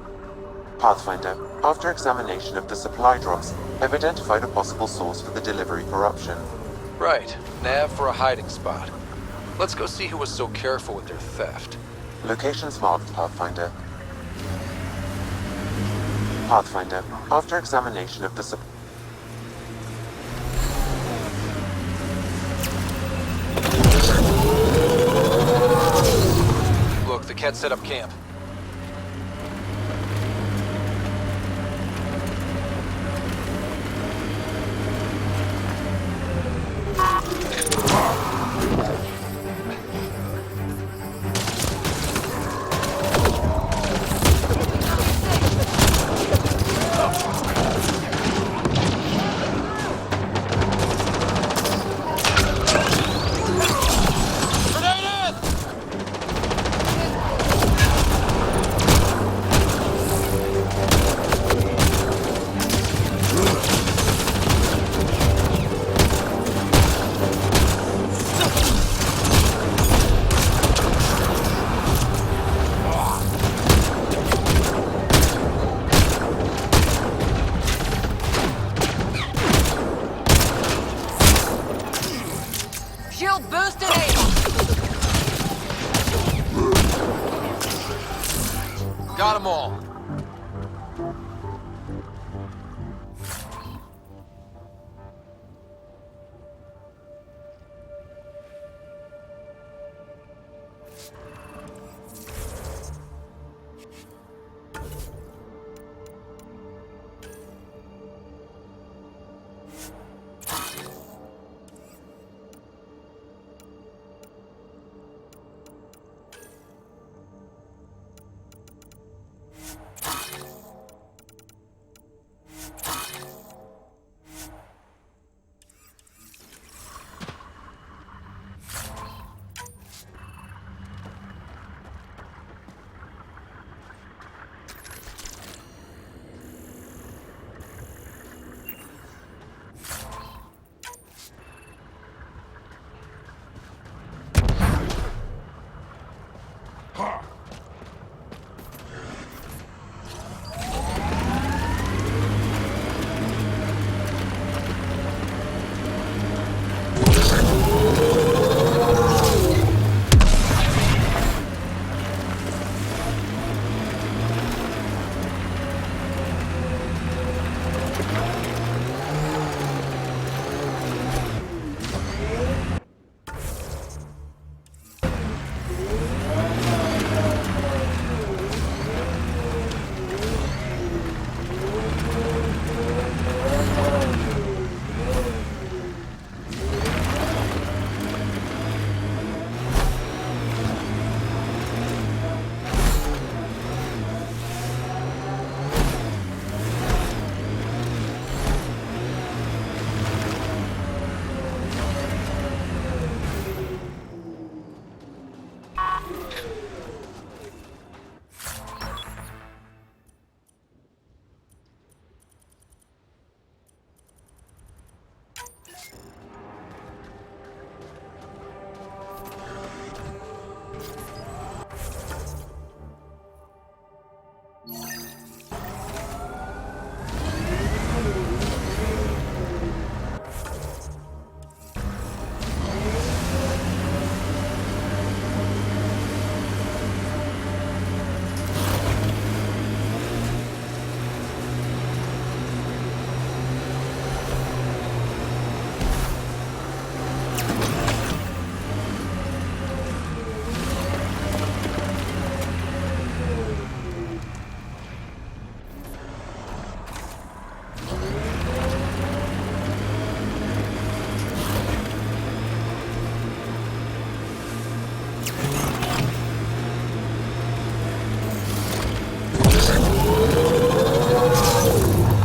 Pathfinder, after examination of the supply drops, I've identified a possible source for the delivery corruption. Right. Nav for a hiding spot. Let's go see who was so careful with their theft. Locations marked, Pathfinder. Pathfinder, after examination of the Look, the cat set up camp. Got them all.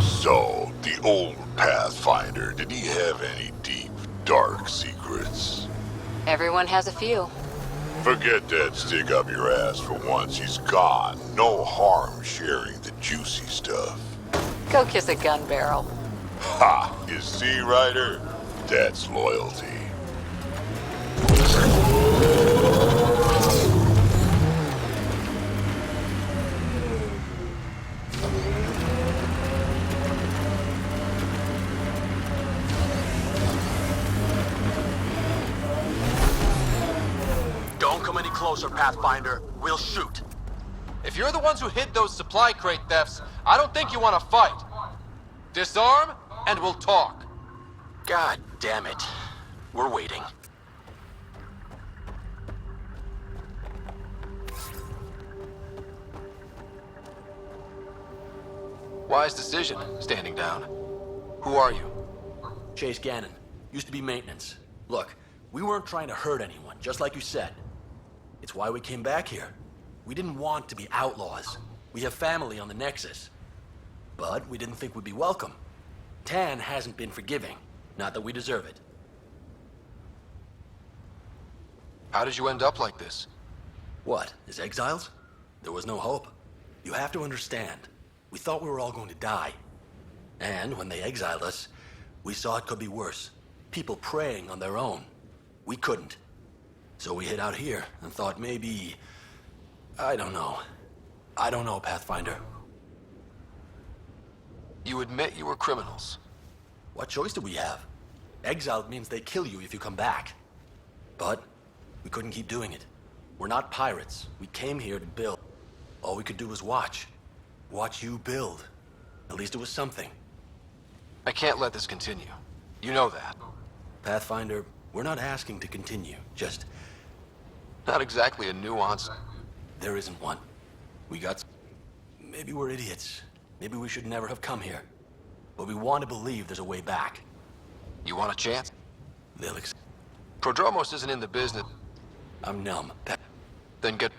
So, the old Pathfinder, did he have any deep, dark secrets? Everyone has a few. Forget that stick up your ass for once. He's gone. No harm sharing the juicy stuff. Go kiss a gun barrel. Ha! You see, Ryder? That's loyalty. Don't come any closer, Pathfinder. We'll shoot. If you're the ones who hid those supply crate thefts, I don't think you want to fight. Disarm, and we'll talk. God damn it. We're waiting. Wise decision, standing down. Who are you? Chase Gannon. Used to be maintenance. Look, we weren't trying to hurt anyone, just like you said. It's why we came back here. We didn't want to be outlaws. We have family on the Nexus. But we didn't think we'd be welcome. Tan hasn't been forgiving. Not that we deserve it. How did you end up like this? What, as exiles? There was no hope. You have to understand. We thought we were all going to die. And when they exiled us, we saw it could be worse. People preying on their own. We couldn't. So we hid out here and thought maybe... I don't know, Pathfinder. You admit you were criminals. What choice do we have? Exiled means they kill you if you come back. But we couldn't keep doing it. We're not pirates. We came here to build. All we could do was watch. Watch you build. At least it was something. I can't let this continue. You know that. Pathfinder, we're not asking to continue. Just... Not exactly a nuance. There isn't one. We got... Maybe we're idiots. Maybe we should never have come here. But we want to believe there's a way back. You want a chance? They'll Prodromos isn't in the business. I'm numb. Then get...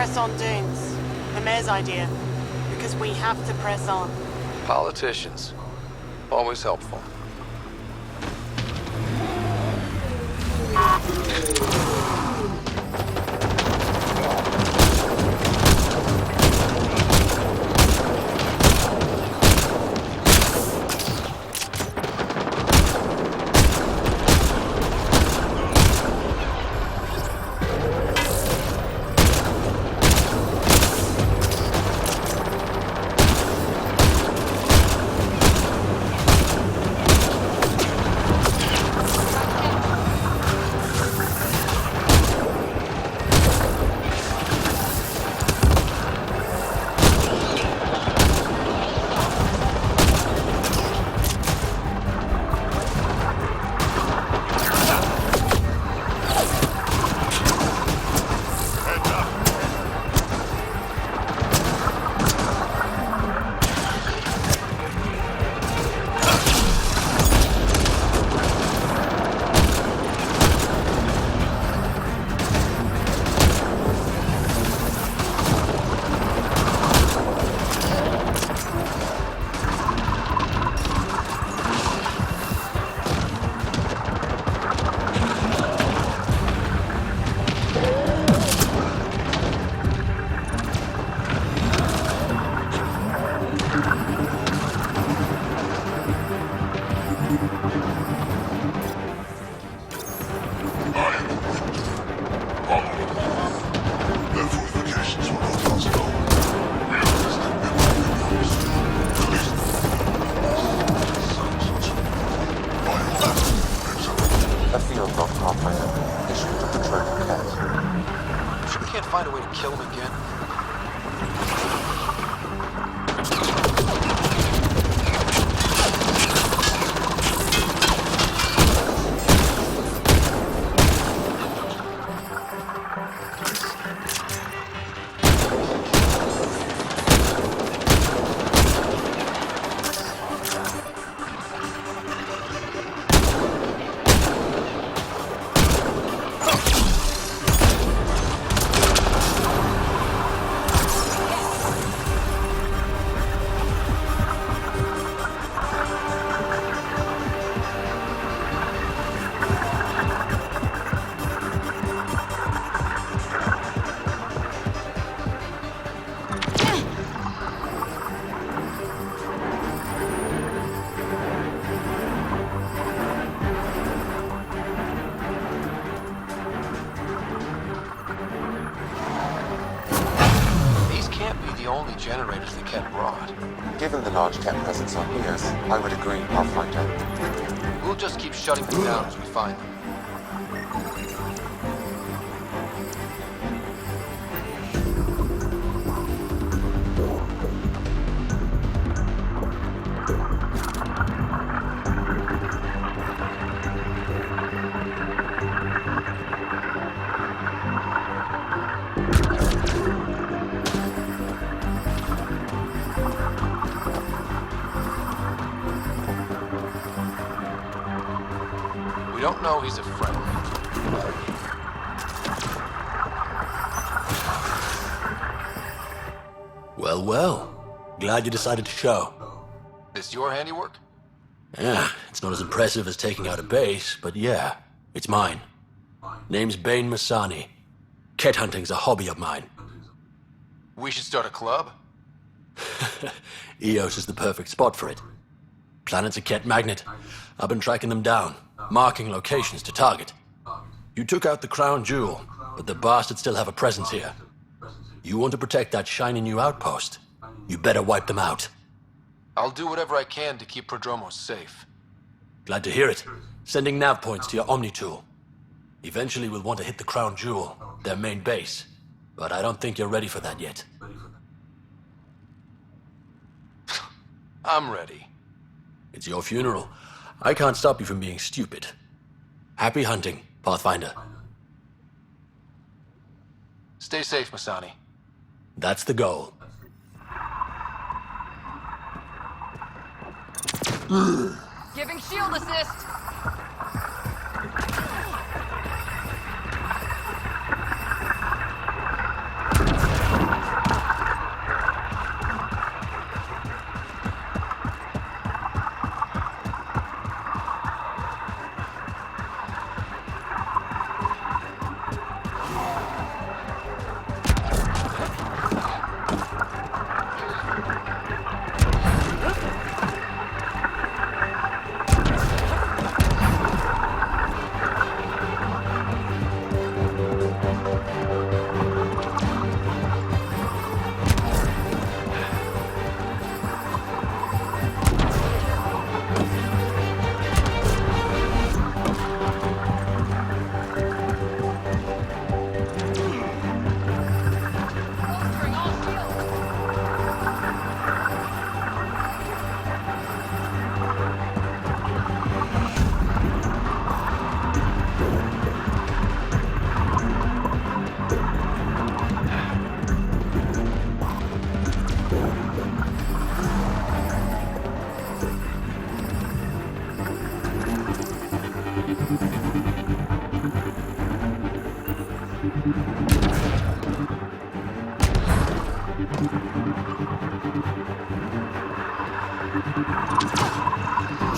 Press on, Dunes. The mayor's Ryder's idea. Because we have to press on. Politicians. Always helpful. Find a way to kill him again. Generators the Ket brought. Given the large Ket presence on Eos, I would agree, Pathfinder. We'll just keep shutting them down as we find them. We don't know he's a friend. Well, well. Glad you decided to show. This your handiwork? Yeah, it's not as impressive as taking out a base, but yeah, it's mine. Name's Bane Masani. Ket hunting's a hobby of mine. We should start a club? Eos is the perfect spot for it. Planet's a Ket magnet. I've been tracking them down, marking locations to target. You took out the crown jewel, but the bastards still have a presence here. You want to protect that shiny new outpost? You better wipe them out. I'll do whatever I can to keep Prodromos safe. Glad to hear it. Sending nav points to your Omni tool. Eventually we'll want to hit the crown jewel, their main base. But I don't think you're ready for that yet. I'm ready. It's your funeral. I can't stop you from being stupid. Happy hunting, Pathfinder. Stay safe, Masani. That's the goal. Giving shield assist!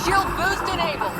Shield boost enabled.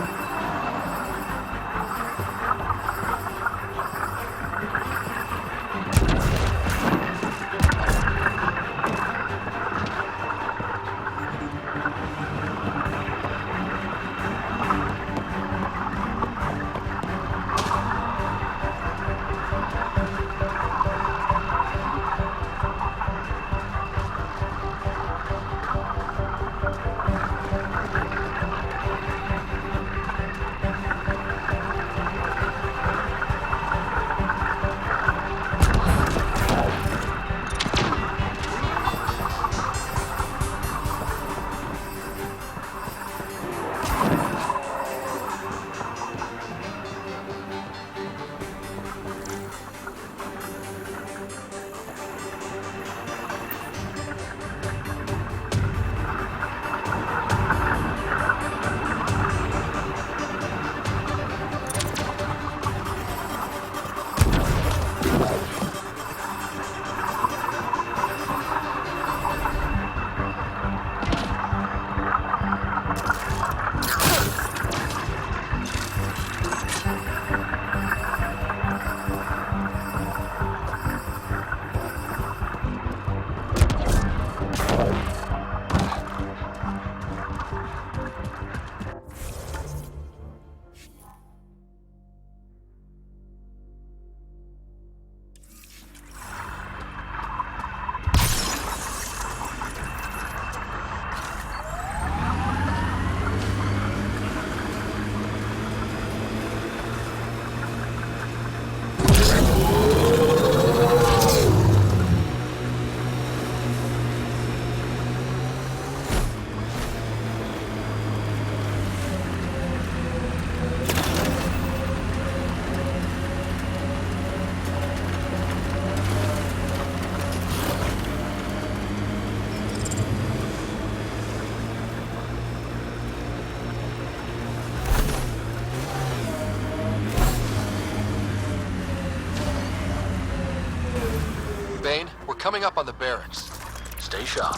Bane, we're coming up on the barracks. Stay sharp.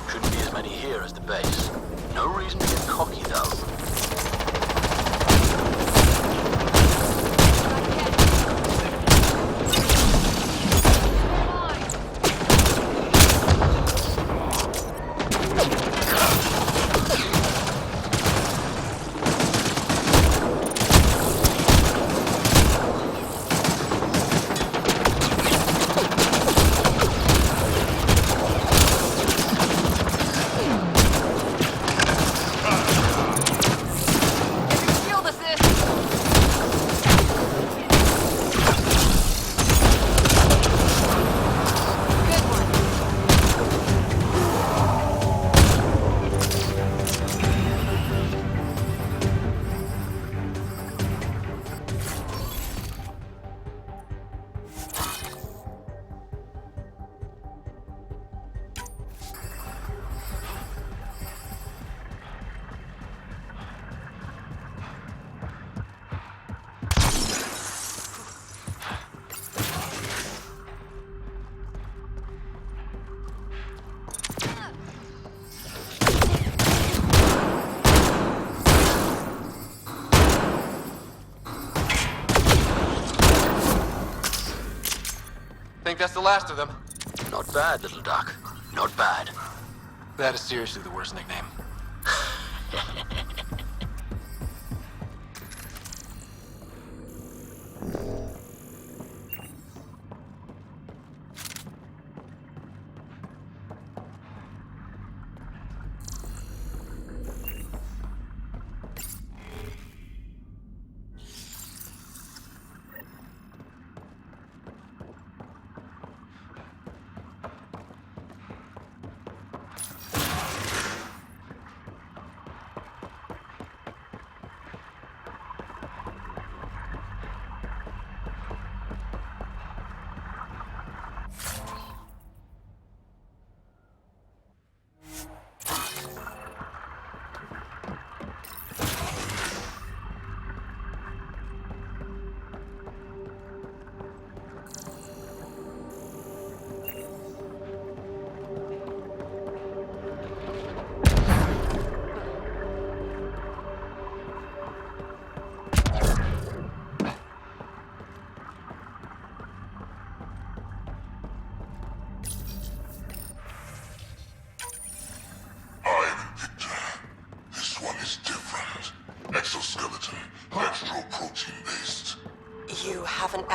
Shouldn't be as many here as the base. No reason to get cocky, though. Think that's the last of them? Not bad, little duck. Not bad. That is seriously the worst nickname.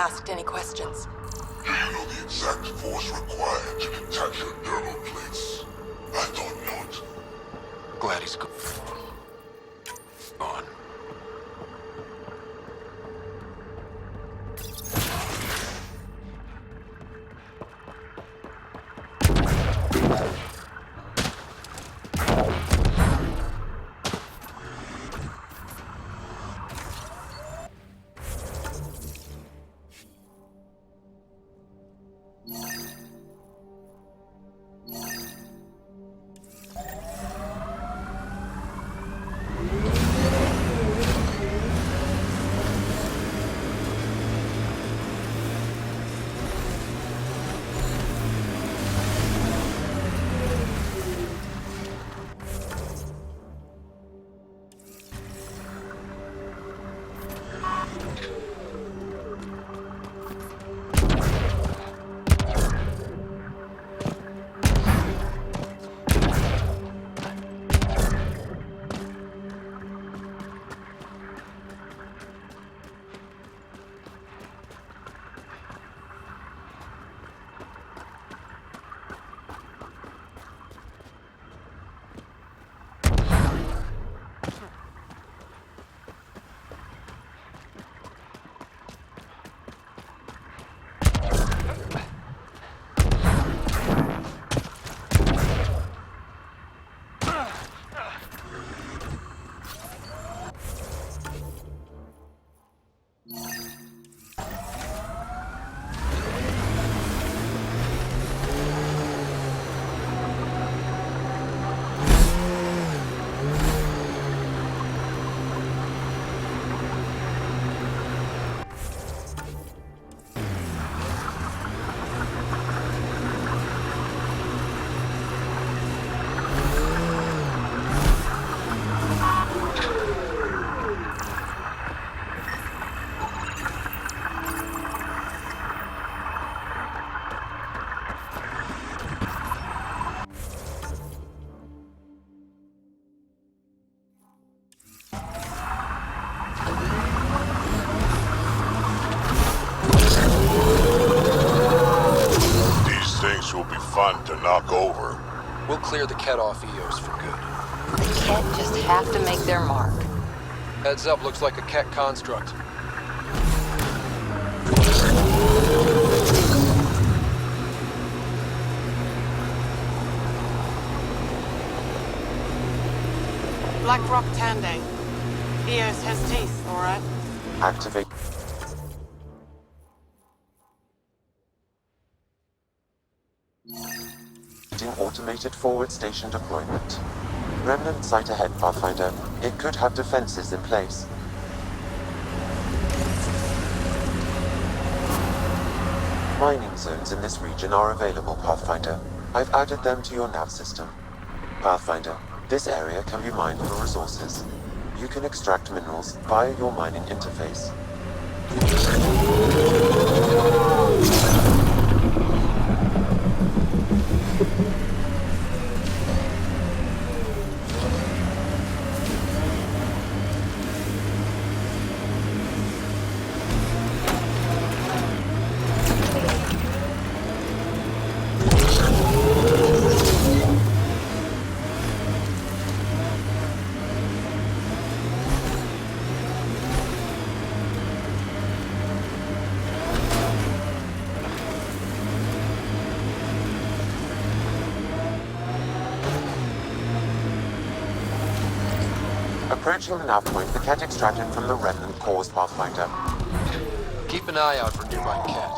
asked any questions. Do you know the exact force required to detach your dermal plates? I thought not. Glad he's gone. Will be fun to knock over. We'll clear the Ket off Eos for good. The Ket just have to make their mark. Heads up, looks like a Ket construct. Black Rock Tande. Eos has teeth, alright? Activate. Automated forward station deployment. Remnant site ahead, Pathfinder. It could have defenses in place. Mining zones in this region are available, Pathfinder. I've added them to your nav system. Pathfinder, this area can be mined for resources. You can extract minerals via your mining interface. Approaching the nav point, the Ket extracted from the Remnant cores, Pathfinder. Keep an eye out for nearby Ket.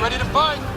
ready to fight!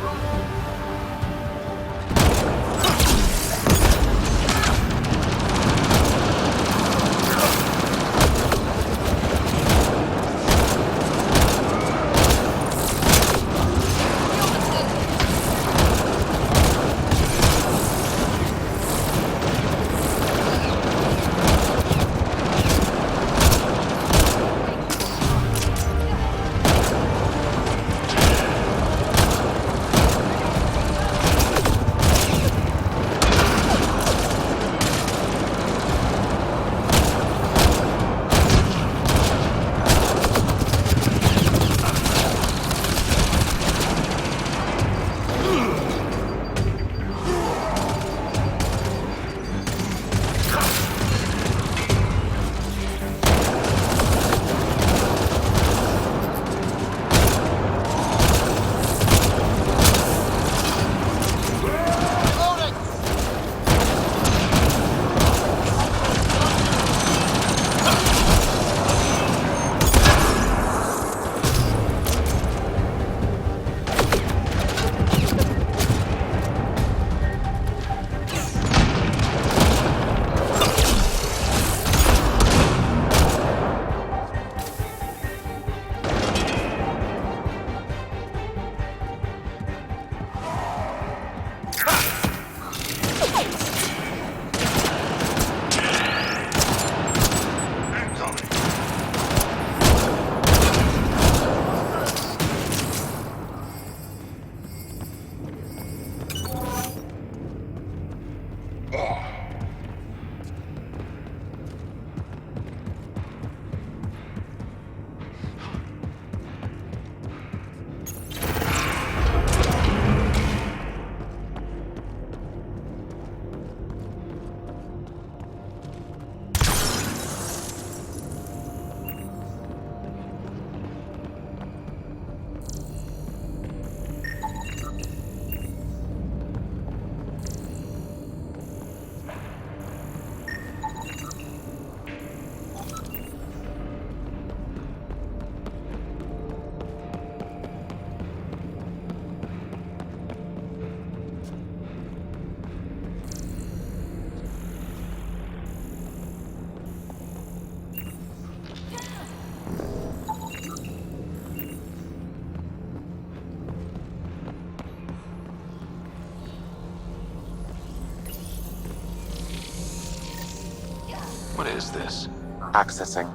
What is this? Accessing.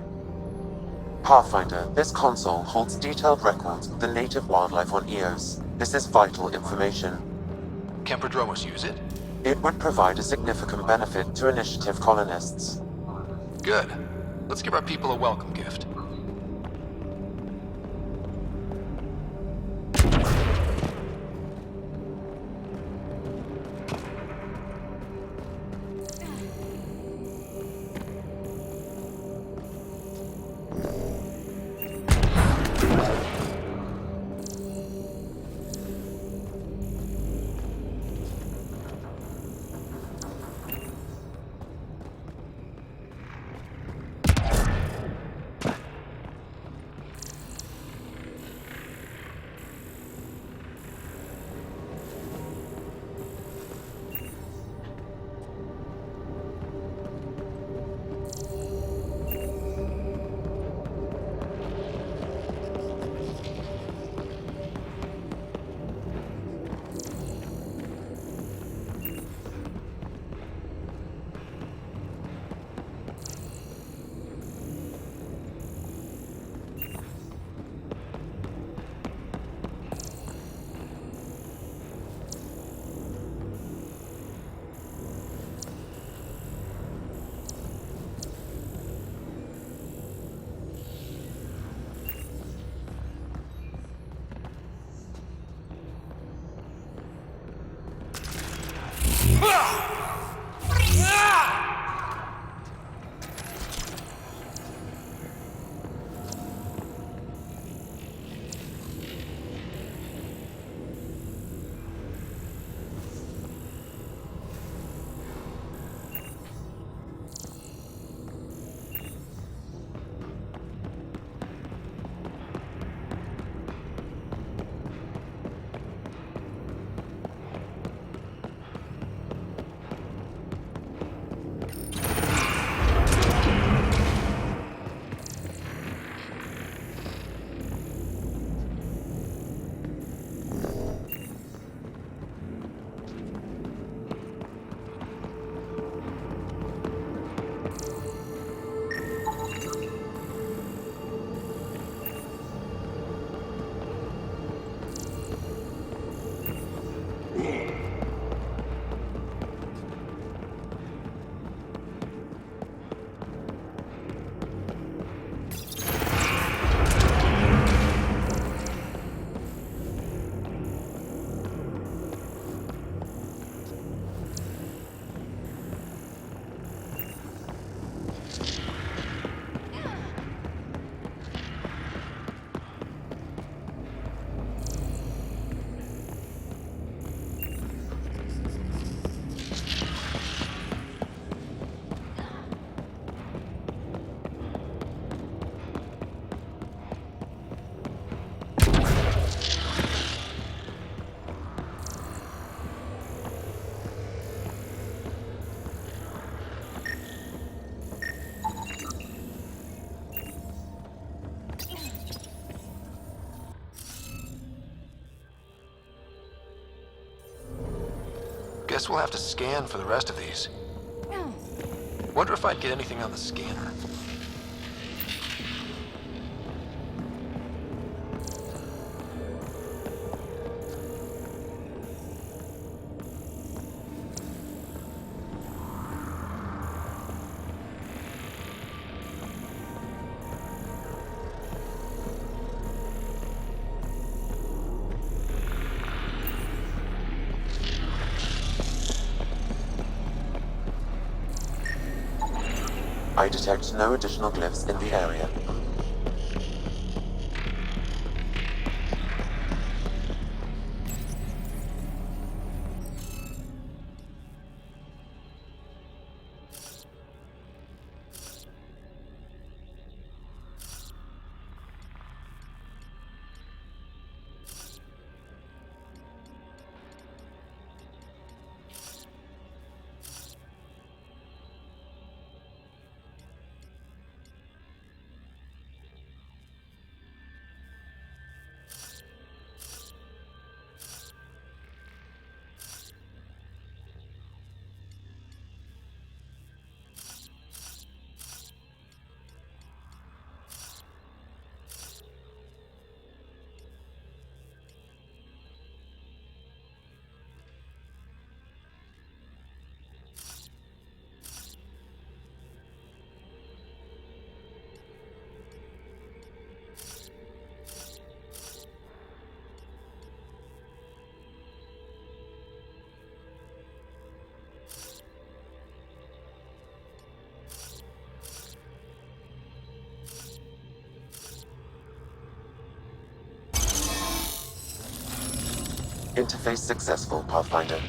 Pathfinder, this console holds detailed records of the native wildlife on Eos. This is vital information. Can Prodromos use it? It would provide a significant benefit to Initiative colonists. Good. Let's give our people a welcome gift. Guess we'll have to scan for the rest of these. Wonder if I'd get anything on the scanner. I detect no additional glyphs in the area. Interface successful, Pathfinder.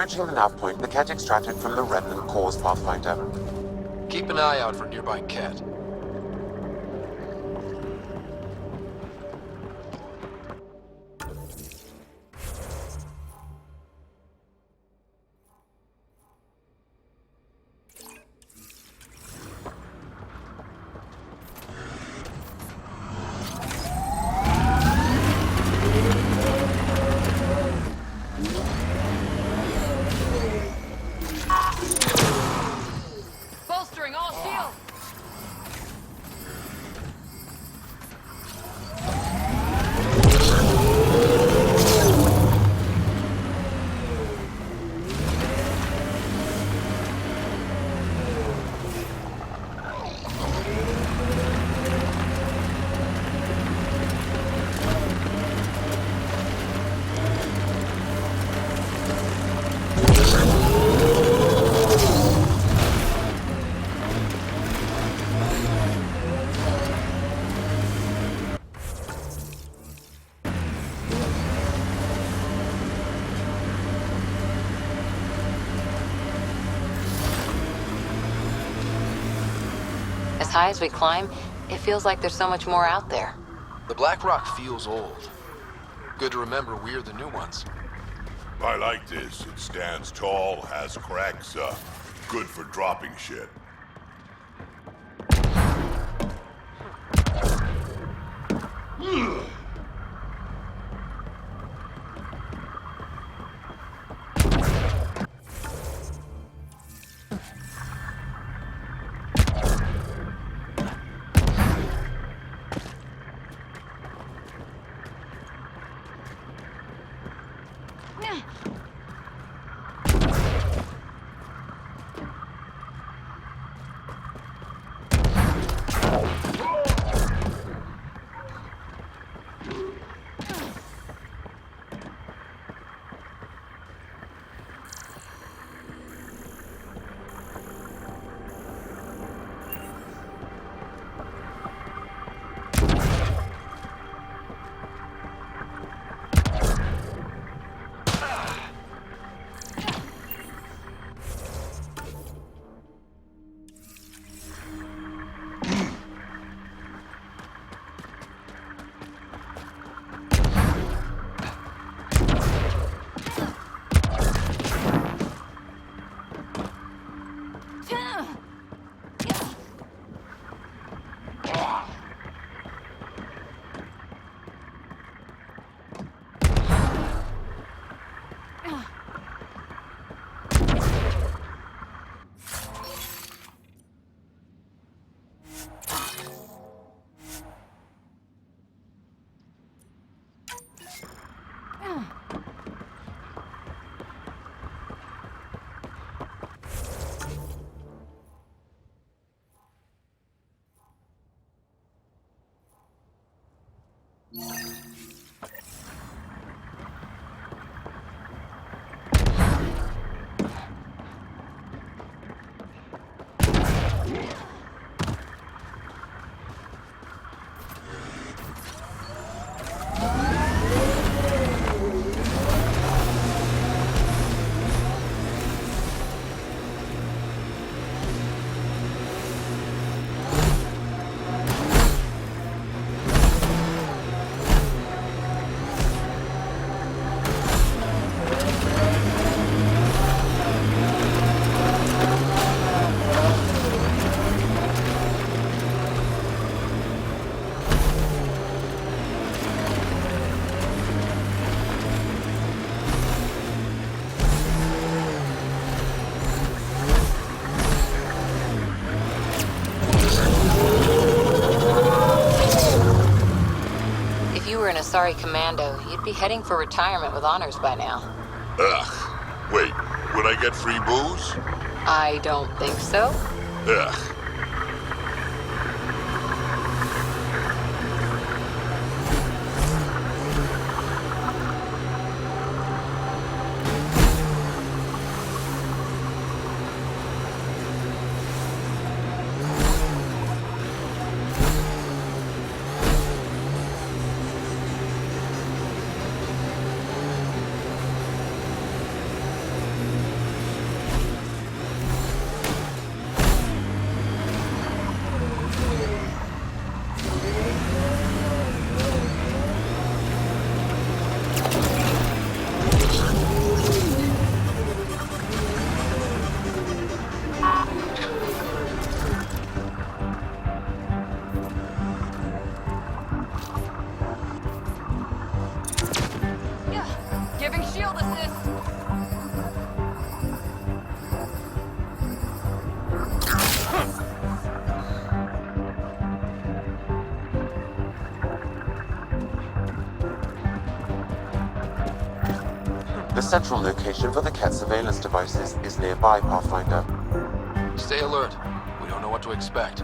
Approaching the nav point the Ket extracted from the remnant cores, Pathfinder. Keep an eye out for nearby Ket. Bolstering all shields! As high as we climb, it feels like there's so much more out there. The Black Rock feels old. Good to remember we're the new ones. I like this. It stands tall, has cracks, good for dropping shit. Sorry, Commando. You'd be heading for retirement with honors by now. Ugh. Wait, would I get free booze? I don't think so. Ugh. central location for the Ket surveillance devices is nearby, Pathfinder. Stay alert. We don't know what to expect.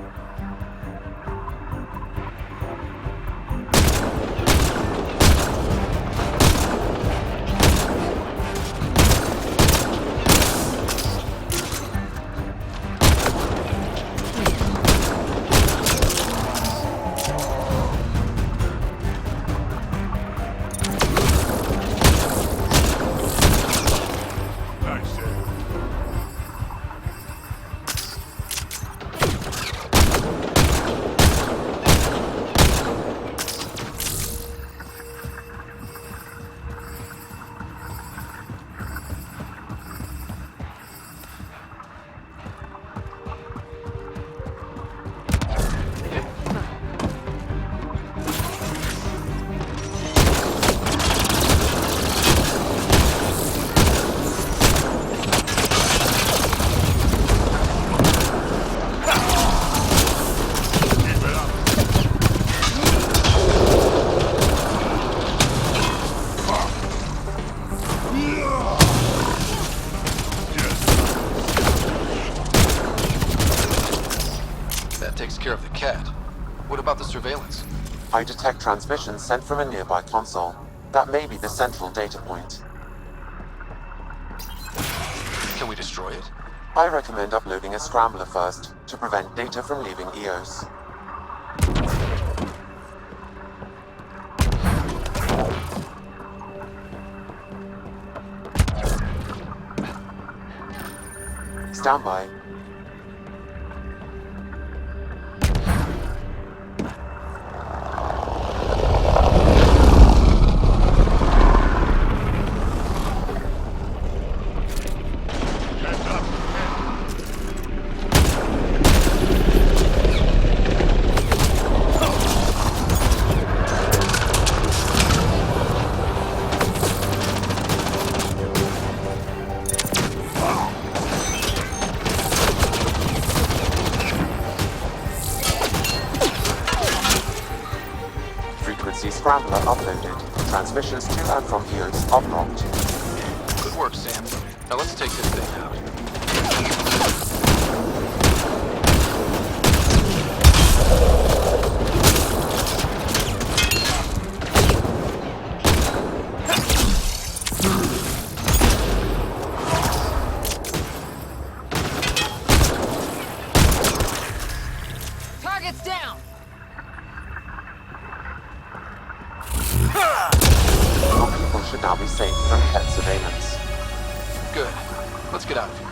Care of the cat. What about the surveillance? I detect transmissions sent from a nearby console. That may be the central data point. Can we destroy it? I recommend uploading a scrambler first, to prevent data from leaving EOS. Stand by. Scrambler uploaded. Transmissions to and from EOS are blocked. Good work, Sam. Now let's take this thing out. Target's down! Your people should now be safe from Ket surveillance. Good. Let's get out of here.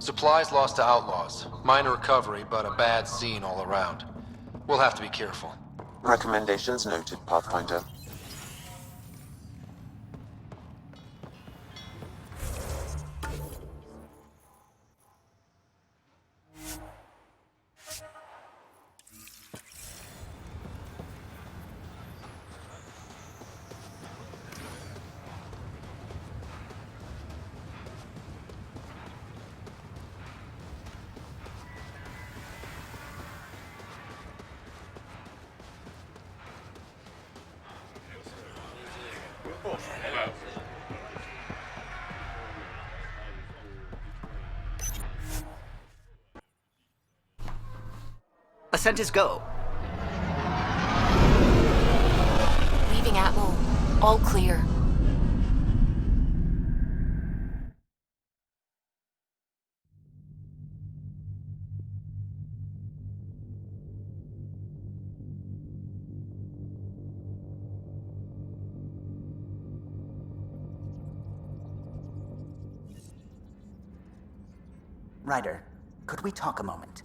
Supplies lost to outlaws. Minor recovery, but a bad scene all around. We'll have to be careful. Recommendations noted, Pathfinder. Ascent is go. Leaving Atwell. All clear. Ryder, could we talk a moment?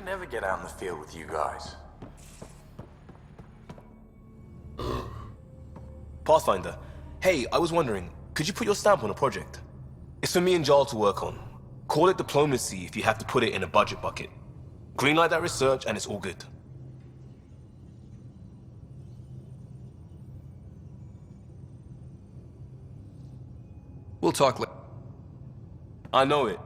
never get out in the field with you guys. Pathfinder, hey, I was wondering, could you put your stamp on a project? It's for me and Jarl to work on. Call it diplomacy if you have to put it in a budget bucket. Greenlight that research and it's all good. We'll talk later. I know it.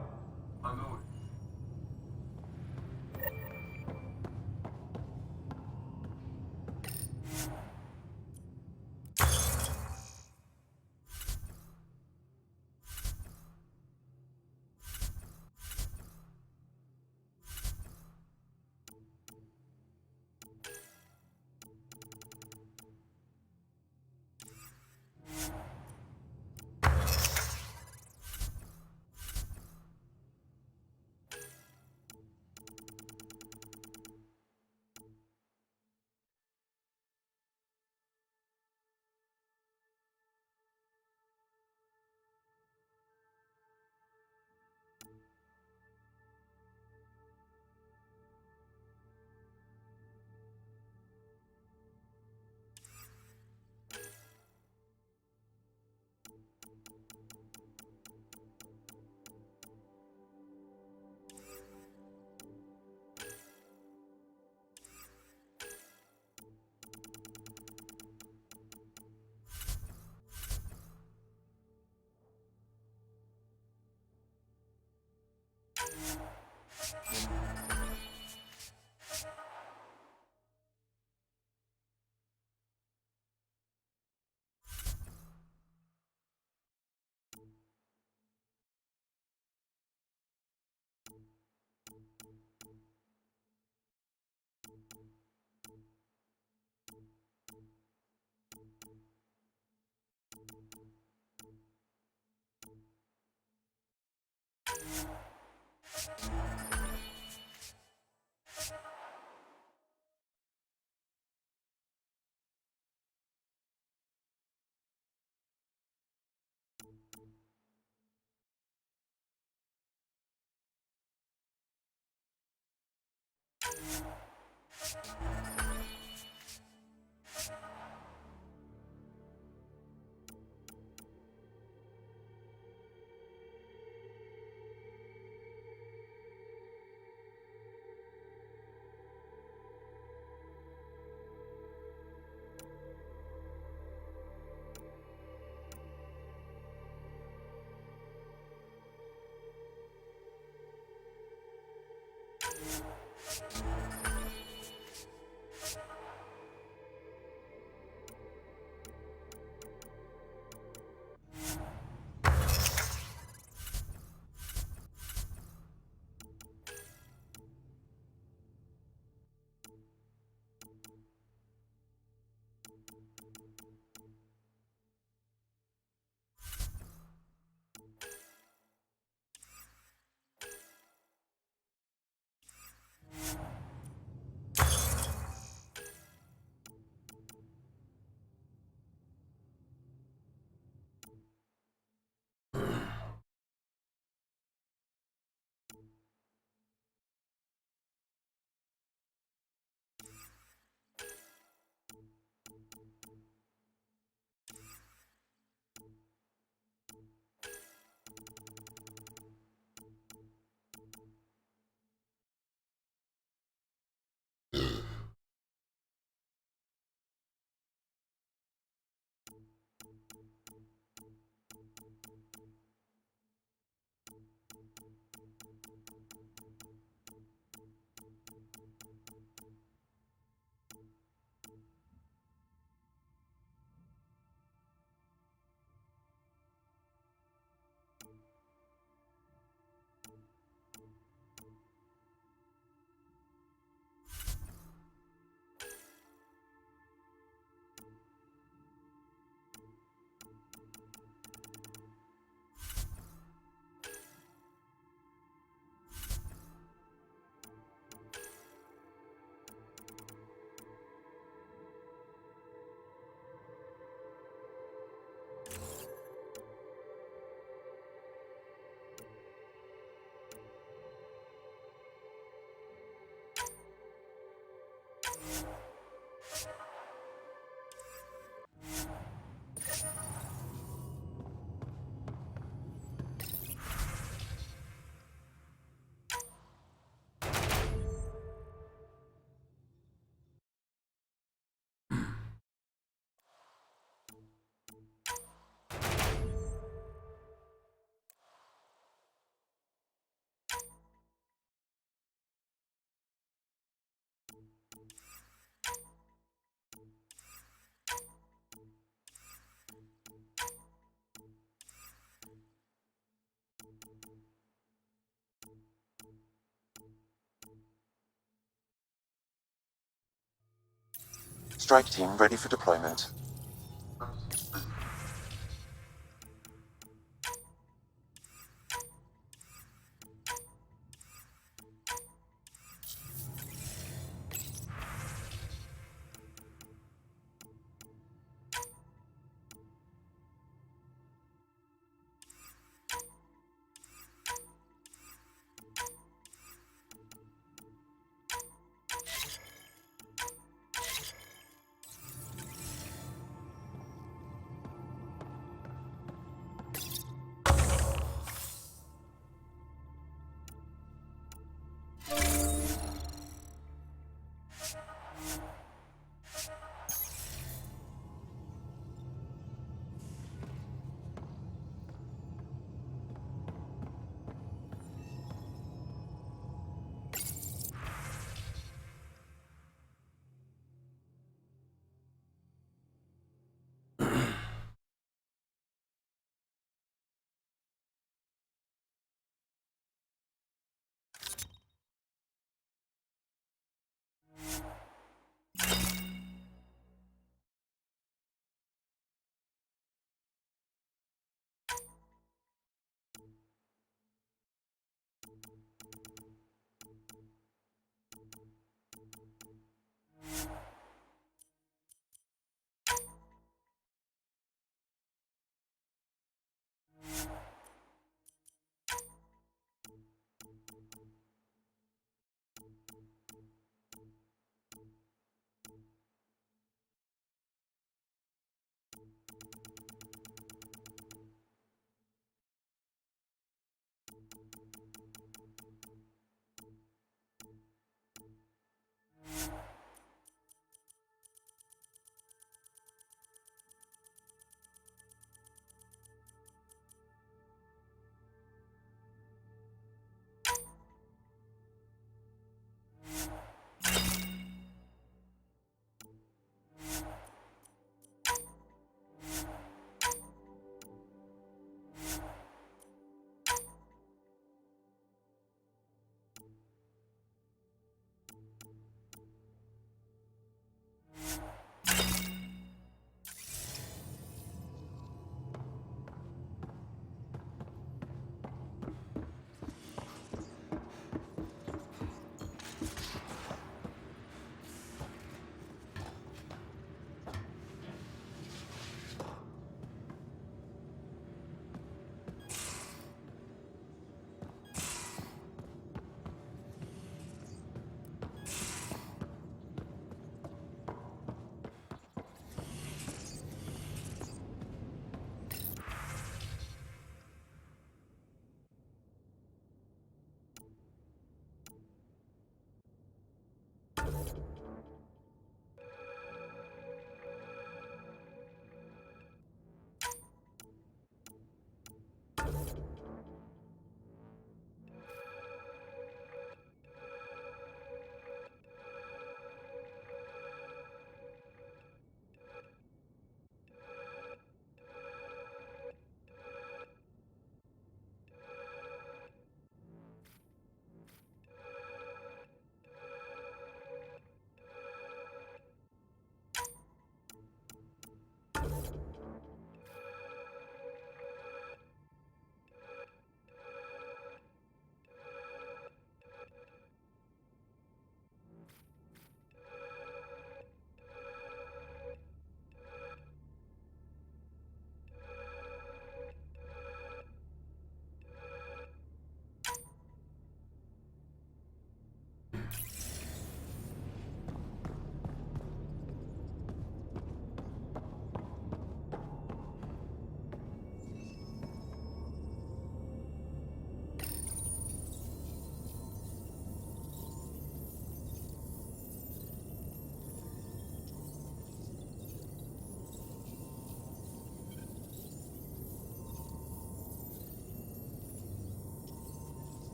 Strike team ready for deployment.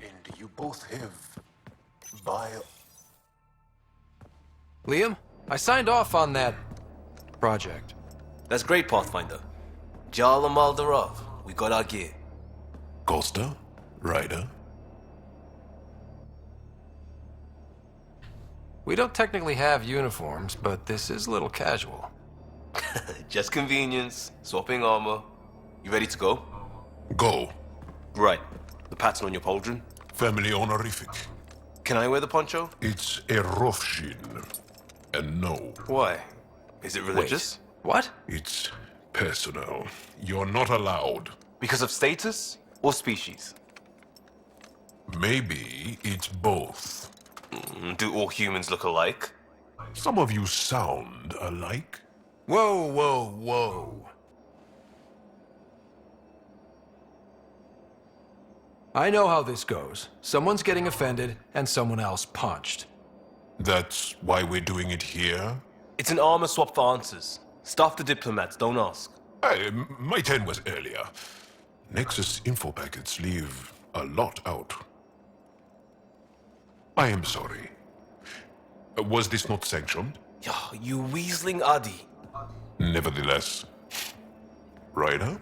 And you both have bio... Liam, I signed off on that project. That's great, Pathfinder. Jal and Maldarov, we got our gear. Costa? Ryder? We don't technically have uniforms, but this is a little casual. Just convenience, swapping armor. You ready to go? Go. Right. The pattern on your pauldron? Family honorific. Can I wear the poncho? It's a Rofshin. And no. Why? Is it religious? Wait. What? It's personal. You're not allowed. Because of status or species? Maybe it's both. Do all humans look alike? Some of you sound alike. Whoa, whoa, whoa. I know how this goes. Someone's getting offended, and someone else punched. That's why we're doing it here? It's an armor swap for answers. Stuff the diplomats, don't ask. Hey, my turn was earlier. Nexus info packets leave a lot out. I am sorry. Was this not sanctioned? You weaseling Adi. Nevertheless. Ryder?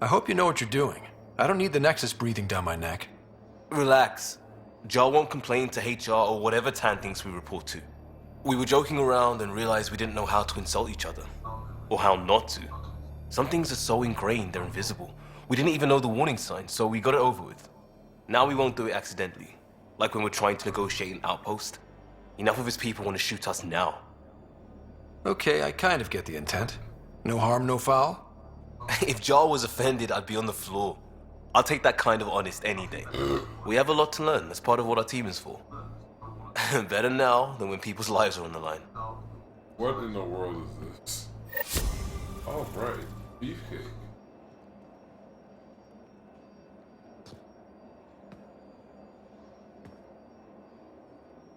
I hope you know what you're doing. I don't need the Nexus breathing down my neck. Relax. Jar won't complain to HR or whatever Tan thinks we report to. We were joking around and realized we didn't know how to insult each other. Or how not to. Some things are so ingrained they're invisible. We didn't even know the warning sign, so we got it over with. Now we won't do it accidentally. Like when we're trying to negotiate an outpost. Enough of his people want to shoot us now. Okay, I kind of get the intent. No harm, no foul? If Jar was offended, I'd be on the floor. I'll take that kind of honest any day. We have a lot to learn. That's part of what our team is for. Better now than when people's lives are on the line. What in the world is this? Oh, right. Beefcake.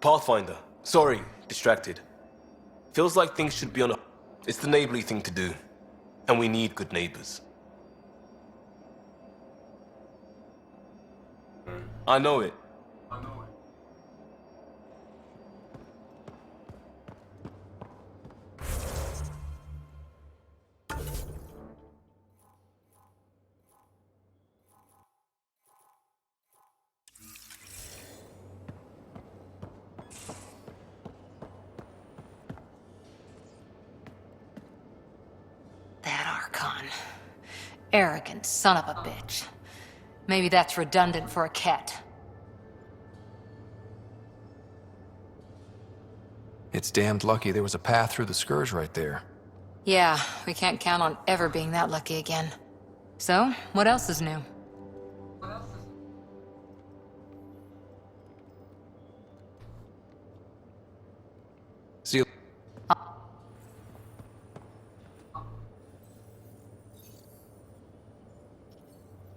Pathfinder. Sorry, distracted. Feels like things should be on a... It's the neighborly thing to do. And we need good neighbors. I know it. That Archon. Arrogant son of a bitch. Maybe that's redundant for a cat. It's damned lucky there was a path through the Scourge right there. Yeah, we can't count on ever being that lucky again. So, what else is new? See.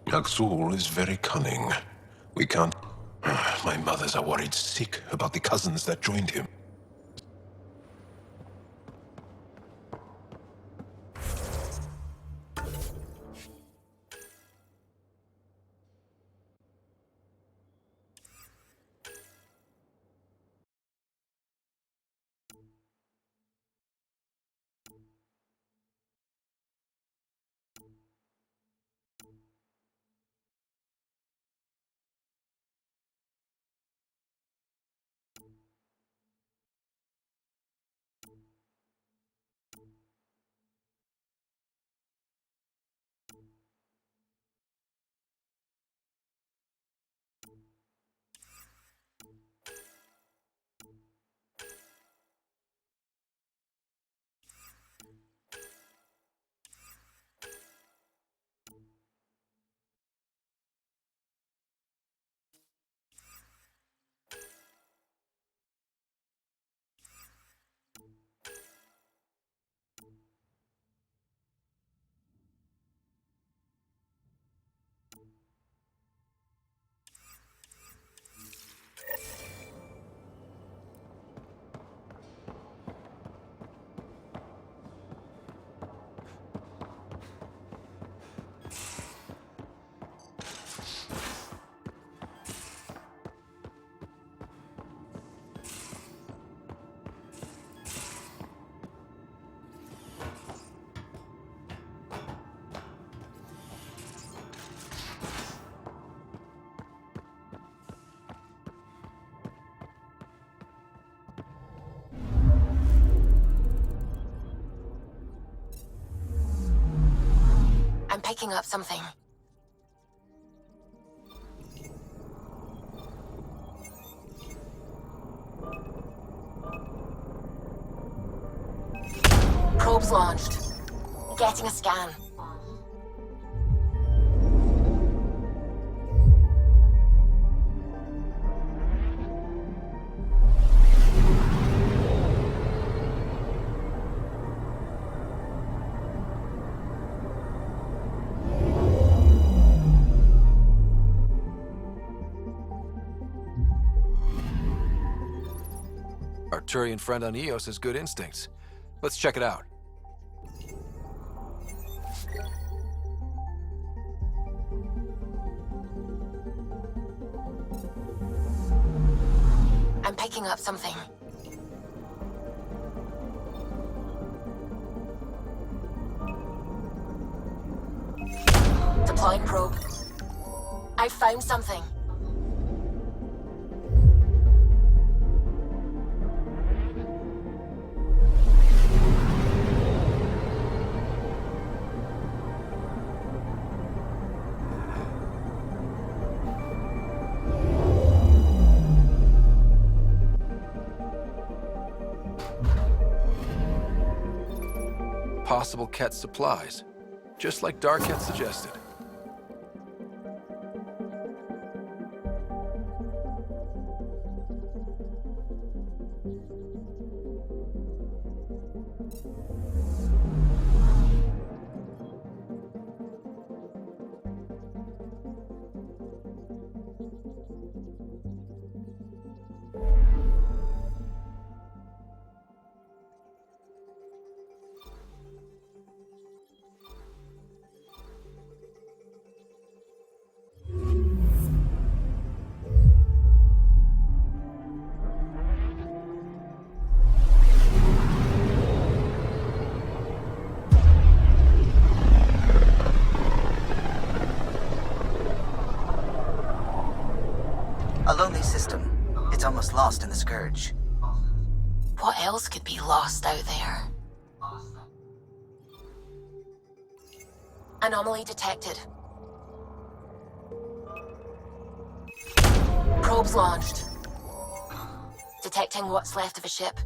Aksul is very cunning. We can't... My mothers are worried sick about the cousins that joined him. I'm picking up something. Probes launched. Getting a scan. Arturian friend on Eos has good instincts. Let's check it out. I'm picking up something. Deploying probe. I found something. possible Ket supplies, just like Dark had suggested. A lonely system. It's almost lost in the Scourge. What else could be lost out there? Anomaly detected. Probes launched. Detecting what's left of a ship.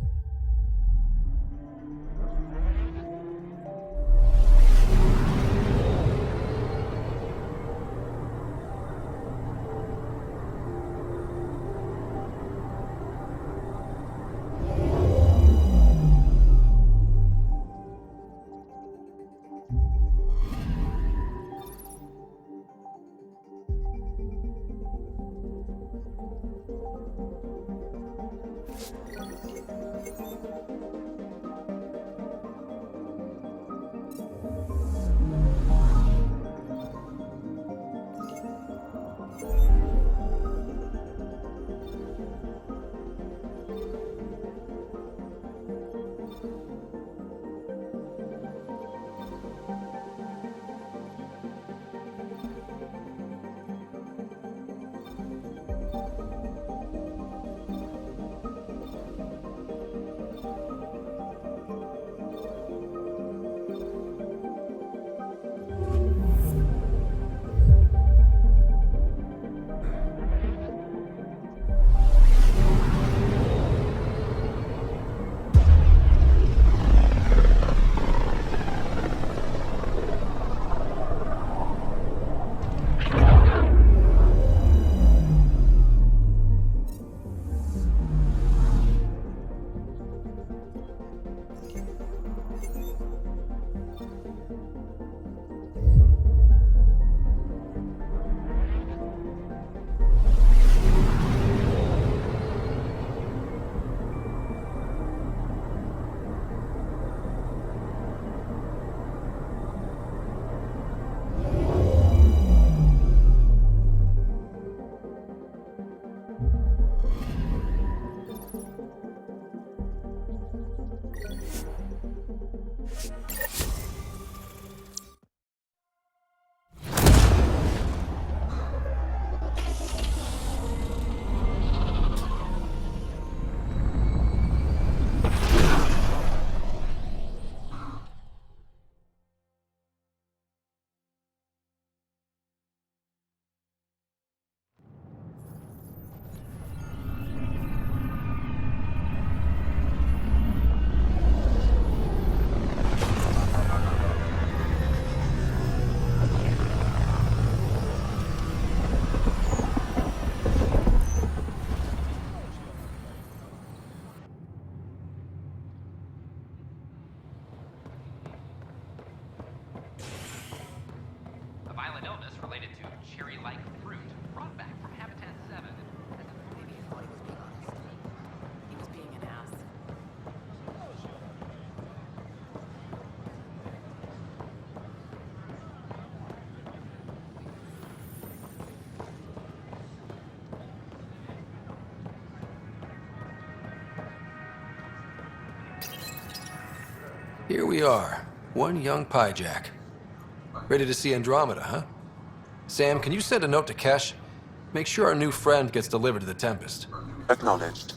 Here we are, one young Pyjack. Ready to see Andromeda, huh? Sam, can you send a note to Kesh? Make sure our new friend gets delivered to the Tempest. Acknowledged.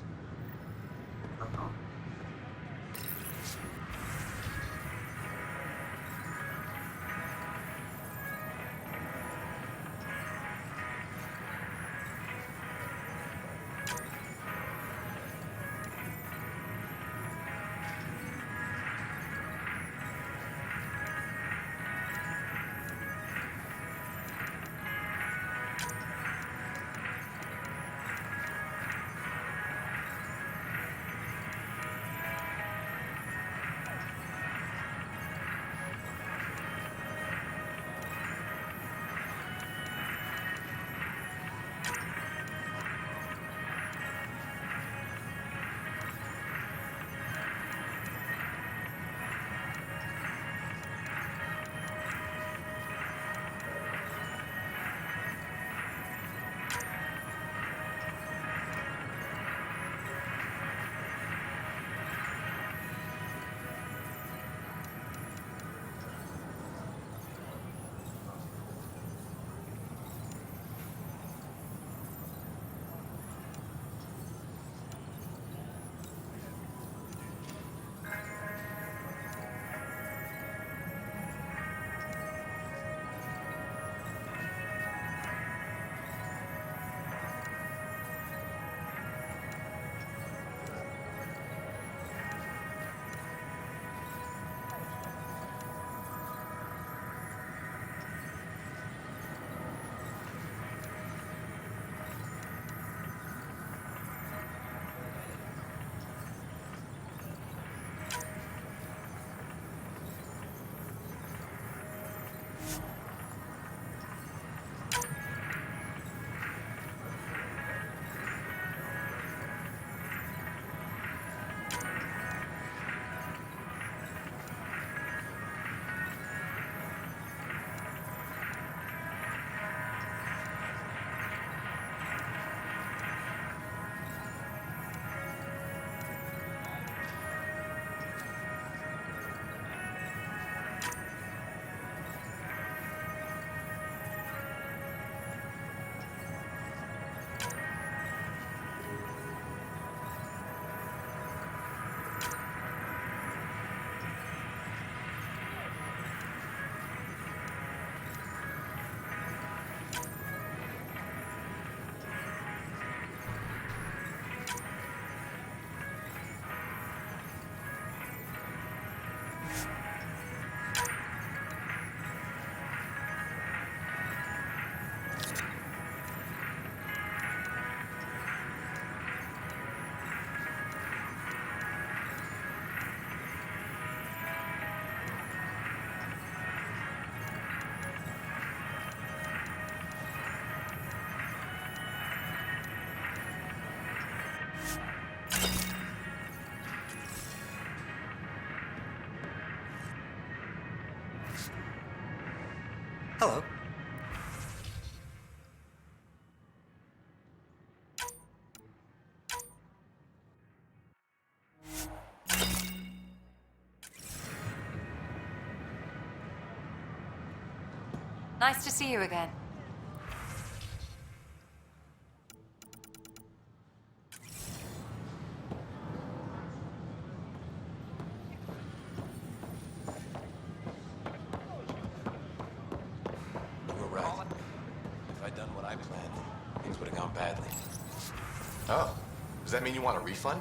Hello. Nice to see you again. You were right. If I'd done what I planned, things would have gone badly. Oh, does that mean you want a refund?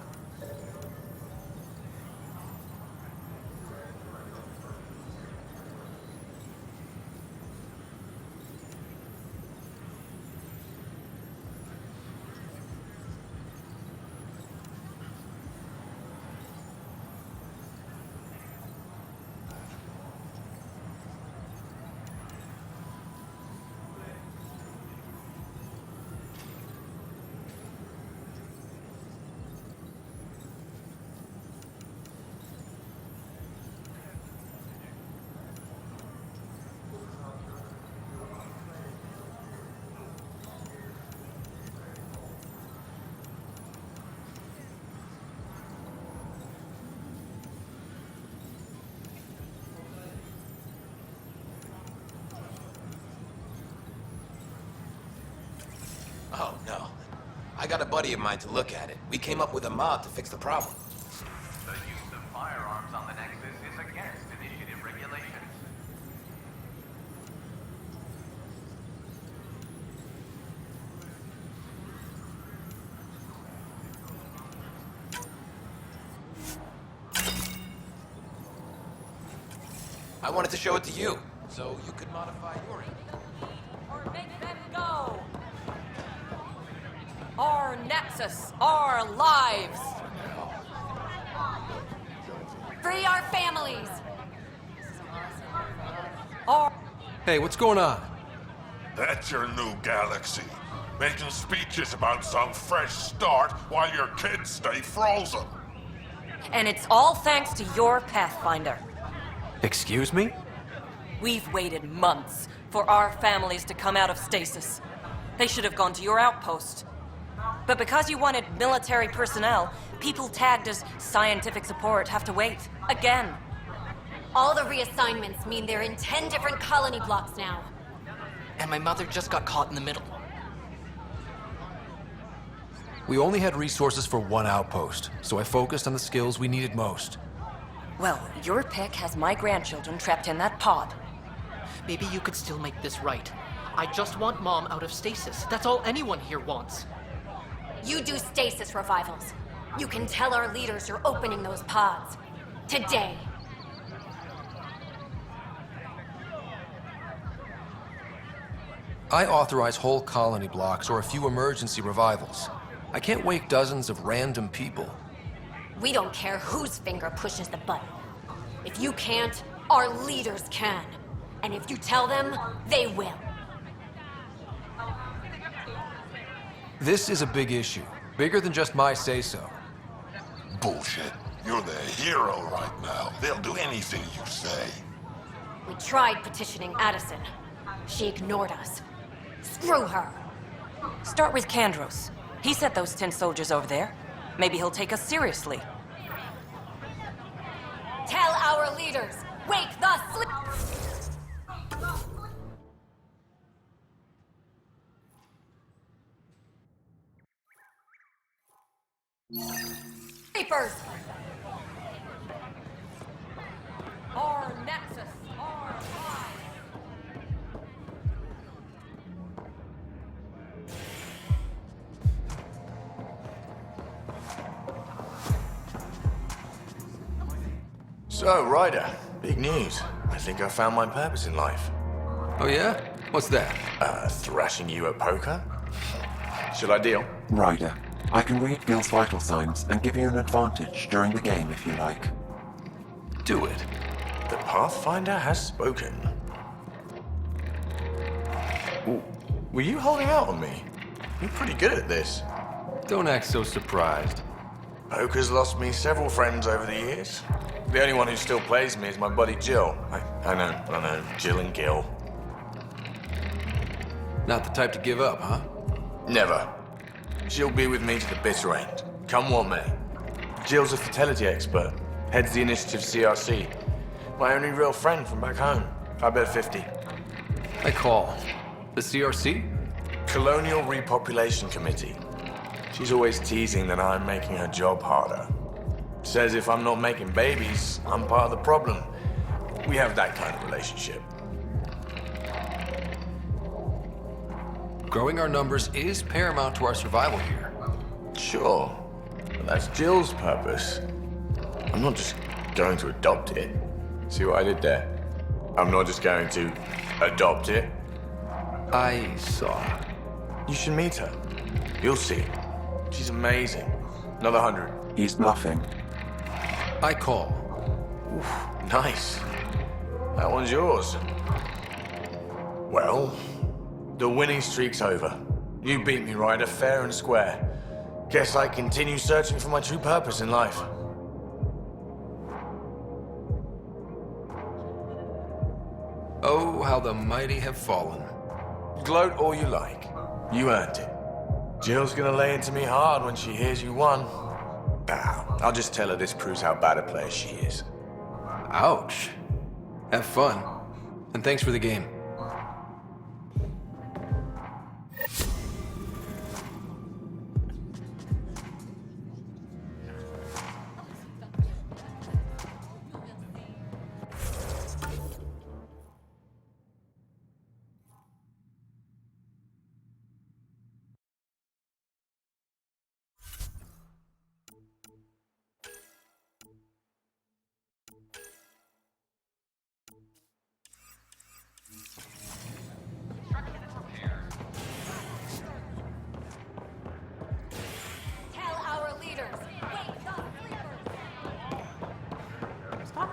Oh, no. I got a buddy of mine to look at it. We came up with a mod to fix the problem. The use of firearms on the Nexus is against initiative regulations. I wanted to show it to you, so you could modify your end. Or make them go! Our Nexus, our lives! Free our families! Our... Hey, what's going on? That's your new galaxy. Making speeches about some fresh start while your kids stay frozen. And it's all thanks to your Pathfinder. Excuse me? We've waited months for our families to come out of stasis. They should have gone to your outpost. But because you wanted military personnel, people tagged as scientific support have to wait. Again. All the reassignments mean they're in 10 different colony blocks now. And my mother just got caught in the middle. We only had resources for one outpost, so I focused on the skills we needed most. Well, your pick has my grandchildren trapped in that pod. Maybe you could still make this right. I just want Mom out of stasis. That's all anyone here wants. You do stasis revivals. You can tell our leaders you're opening those pods. Today. I authorize whole colony blocks or a few emergency revivals. I can't wake dozens of random people. We don't care whose finger pushes the button. If you can't, our leaders can. And if you tell them, they will. This is a big issue. Bigger than just my say-so. Bullshit. You're the hero right now. They'll do anything you say. We tried petitioning Addison. She ignored us. Screw her. Start with Kandros. He sent those 10 soldiers over there. Maybe he'll take us seriously. Tell our leaders, wake the sleep. Sleepers. Our Nexus, our lives. So, Ryder, big news. I think I found my purpose in life. Oh yeah? What's that? Thrashing you at poker? Should I deal? Ryder, I can read Gil's vital signs and give you an advantage during the game if you like. Do it. The Pathfinder has spoken. Ooh, were you holding out on me? You're pretty good at this. Don't act so surprised. Poker's lost me several friends over the years. The only one who still plays me is my buddy Jill. I know, Jill and Gil. Not the type to give up, huh? Never. She'll be with me to the bitter end. Come what may. Jill's a fertility expert. Heads the initiative CRC. My only real friend from back home. I bet 50. I call. The CRC? Colonial Repopulation Committee. She's always teasing that I'm making her job harder. Says if I'm not making babies, I'm part of the problem. We have that kind of relationship. Growing our numbers is paramount to our survival here. Sure, but that's Jill's purpose. I'm not just going to adopt it. See what I did there? I'm not just going to adopt it. I saw. You should meet her. You'll see. She's amazing. Another 100. He's bluffing. I call. Oof, nice. That one's yours. Well, the winning streak's over. You beat me, Ryder, fair and square. Guess I continue searching for my true purpose in life. Oh, how the mighty have fallen. Gloat all you like. You earned it. Jill's gonna lay into me hard when she hears you won. I'll just tell her this proves how bad a player she is. Ouch. Have fun. And thanks for the game.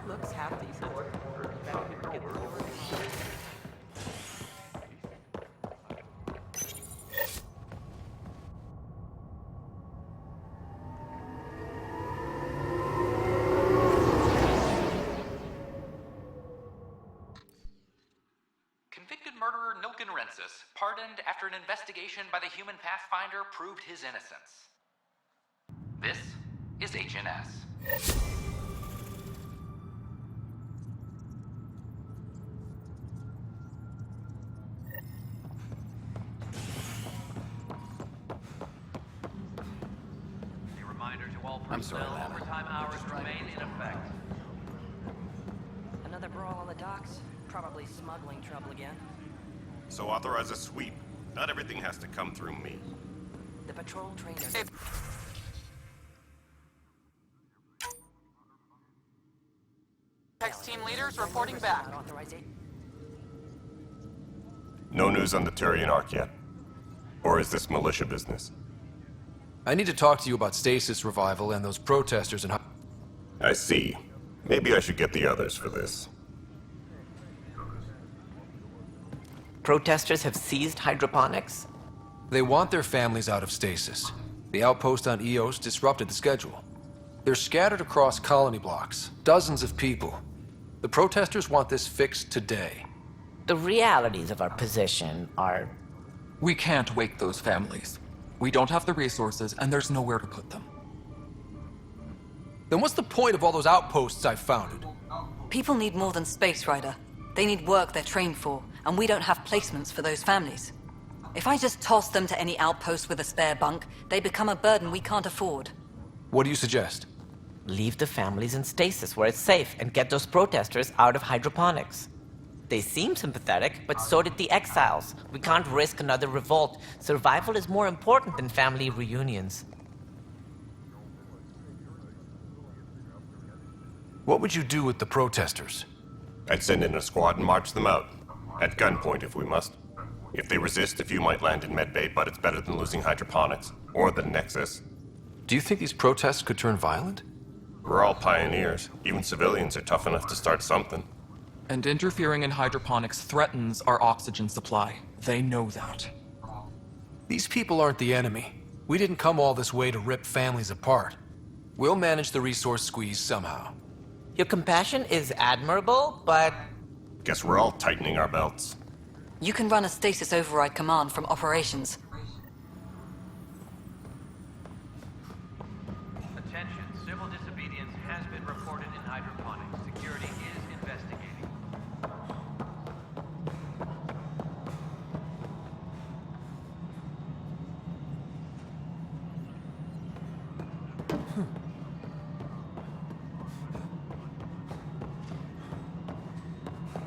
Looks half decent. Convicted murderer Nilken Rensis, pardoned after an investigation by the human Pathfinder proved his innocence. This is HNS. I'm sorry, Lana. Overtime hours remain in effect. Another brawl on the docks? Probably smuggling trouble again. So authorize a sweep. Not everything has to come through me. The patrol trainer. Text team leaders reporting back. No news on the Turian Ark yet. Or is this militia business? I need to talk to you about stasis revival and those protesters and how... I see. Maybe I should get the others for this. Protesters have seized hydroponics? They want their families out of stasis. The outpost on Eos disrupted the schedule. They're scattered across colony blocks, dozens of people. The protesters want this fixed today. The realities of our position are... We can't wake those families. We don't have the resources, and there's nowhere to put them. Then what's the point of all those outposts I've founded? People need more than space, Ryder. They need work they're trained for, and we don't have placements for those families. If I just toss them to any outpost with a spare bunk, they become a burden we can't afford. What do you suggest? Leave the families in stasis where it's safe and get those protesters out of hydroponics. They seem sympathetic, but so did the exiles. We can't risk another revolt. Survival is more important than family reunions. What would you do with the protesters? I'd send in a squad and march them out. At gunpoint if we must. If they resist, a few might land in medbay, but it's better than losing hydroponics. Or the Nexus. Do you think these protests could turn violent? We're all pioneers. Even civilians are tough enough to start something. And interfering in hydroponics threatens our oxygen supply. They know that. These people aren't the enemy. We didn't come all this way to rip families apart. We'll manage the resource squeeze somehow. Your compassion is admirable, but... Guess we're all tightening our belts. You can run a stasis override command from operations. Attention, civil disobedience has been reported in hydroponics. Security is investigating.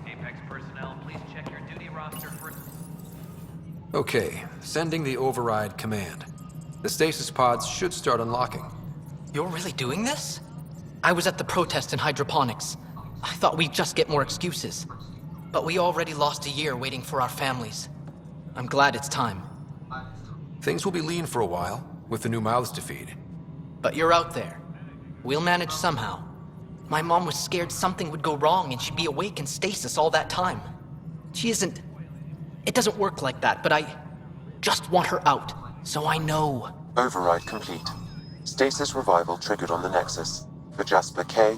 Apex personnel, please check your duty roster for... Okay, sending the override command. The stasis pods should start unlocking. You're really doing this? I was at the protest in hydroponics. I thought we'd just get more excuses. But we already lost a year waiting for our families. I'm glad it's time. Things will be lean for a while, with the new mouths to feed. But you're out there. We'll manage somehow. My mom was scared something would go wrong and she'd be awake in stasis all that time. She isn't... It doesn't work like that, but I just want her out, so I know. Override complete. Stasis revival triggered on the Nexus. For Jasper K,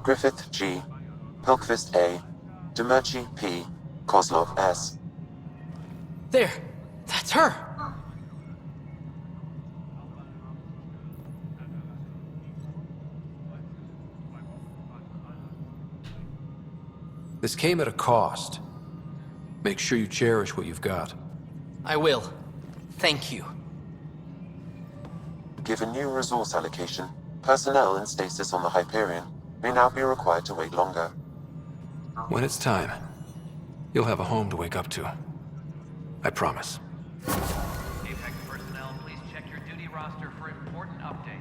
Griffith G, Pelkvist A, Demerchi P, Kozlov S. There! That's her! This came at a cost. Make sure you cherish what you've got. I will. Thank you. Given new resource allocation, personnel in stasis on the Hyperion may now be required to wait longer. When it's time, you'll have a home to wake up to. I promise. Apex personnel, please check your duty roster for important updates.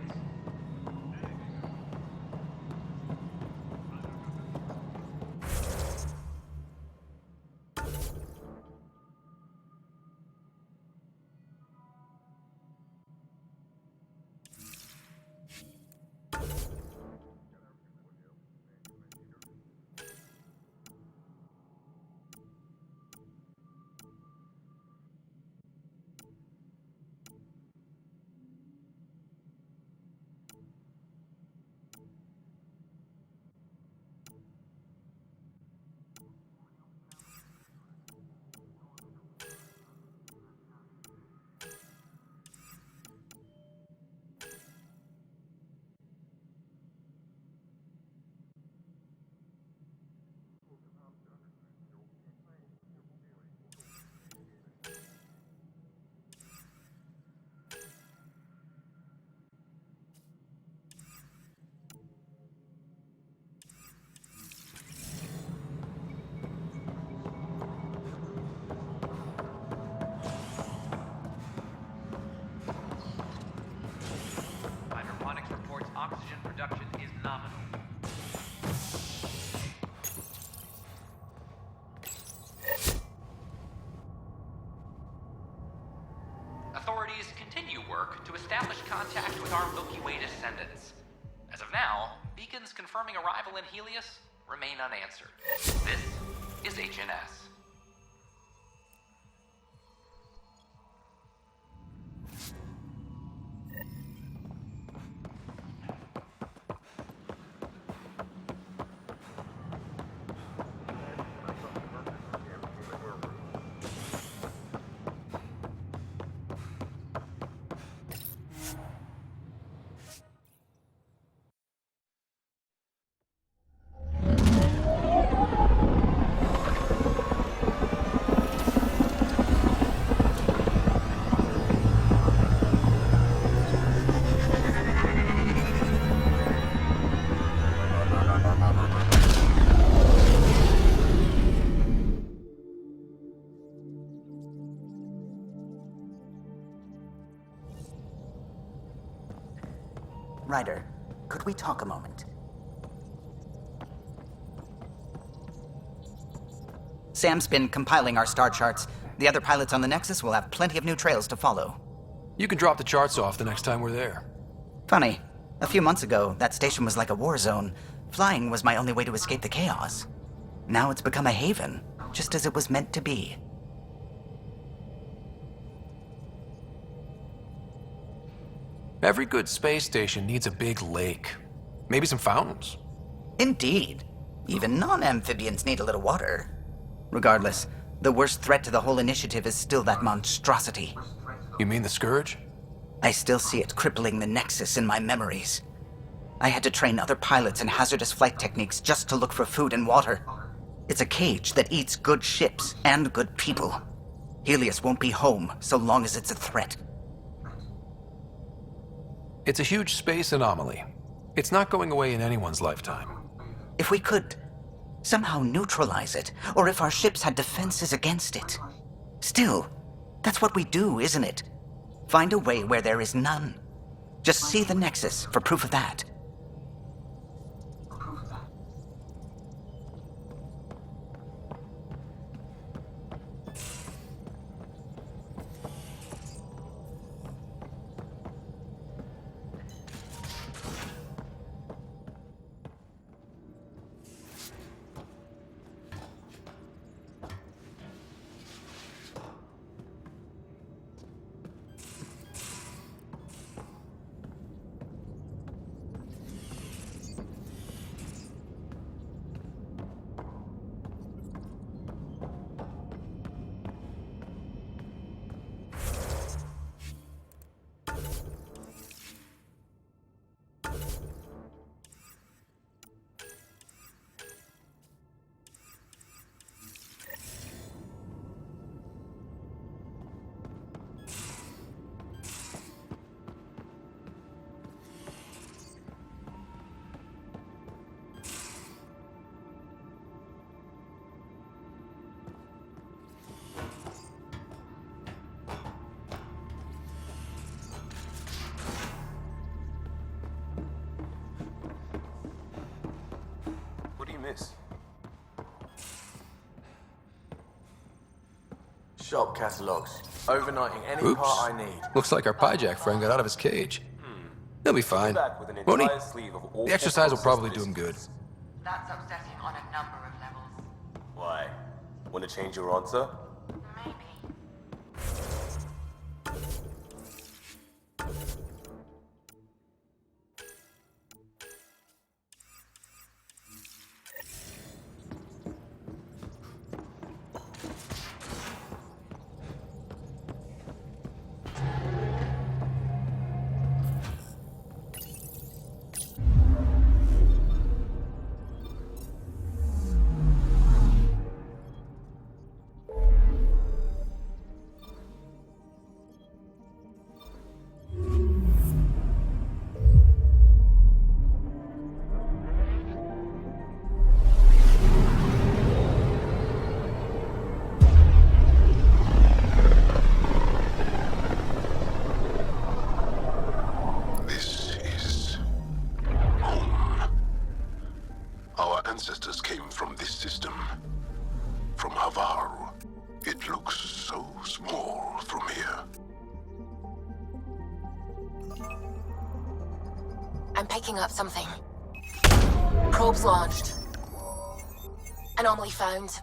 Hydroponics reports oxygen production is nominal. Authorities continue work to establish contact with our Milky Way descendants. As of now, beacons confirming arrival in Helios remain unanswered. This is HNS. Ryder, could we talk a moment? Sam's been compiling our star charts. The other pilots on the Nexus will have plenty of new trails to follow. You can drop the charts off the next time we're there. Funny, a few months ago, that station was like a war zone. Flying was my only way to escape the chaos. Now it's become a haven, just as it was meant to be. Every good space station needs a big lake. Maybe some fountains. Indeed. Even non-amphibians need a little water. Regardless, The worst threat to the whole initiative is still that monstrosity. You mean the Scourge? I still see it crippling the Nexus in my memories. I had to train other pilots in hazardous flight techniques just to look for food and water. It's a cage that eats good ships and good people. Helios won't be home so long as it's a threat. It's a huge space anomaly. It's not going away in anyone's lifetime. If we could somehow neutralize it, or if our ships had defenses against it. Still, that's what we do, isn't it? Find a way where there is none. Just see the Nexus for proof of that. Miss. Shop catalogs. Overnighting any part I need. Looks like our Pyjack friend got out of his cage. He'll be fine. Won't he? The exercise will probably do him good. That's upsetting on a number of levels. Why? Want to change your answer? Maybe. ancestors came from this system. From Havaru. It looks so small from here. I'm picking up something. Probes launched. Anomaly found.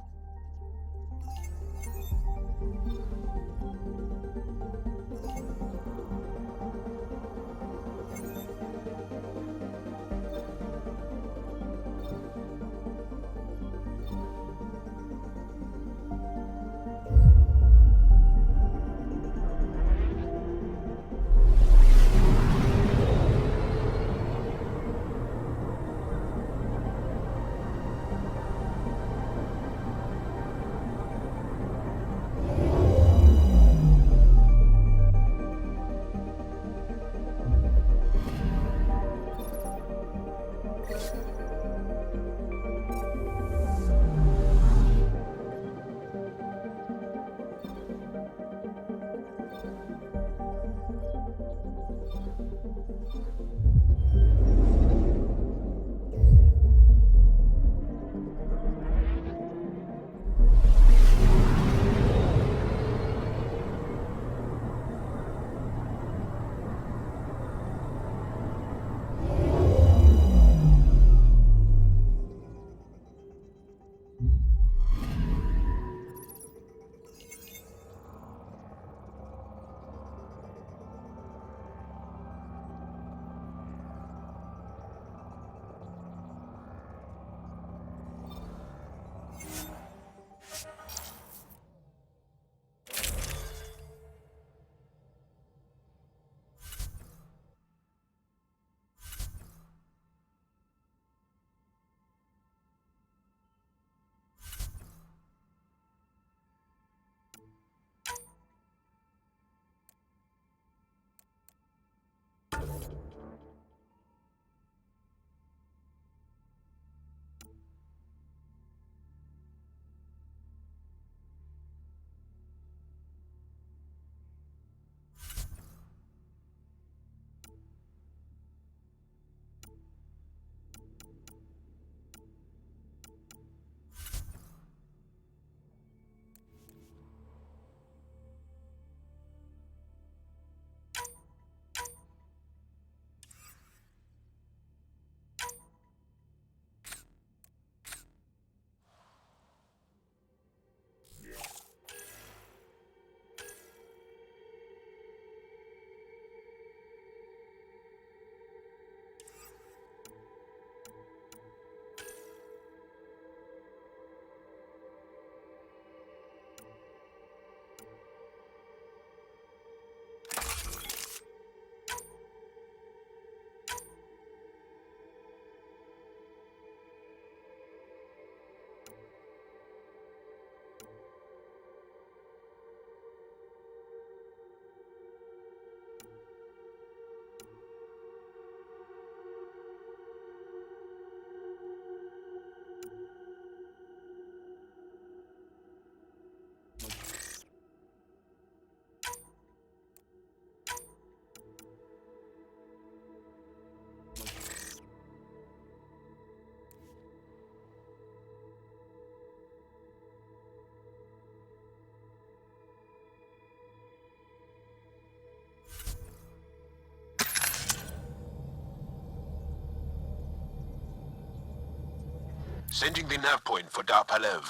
Sending the nav point for Dar Palev.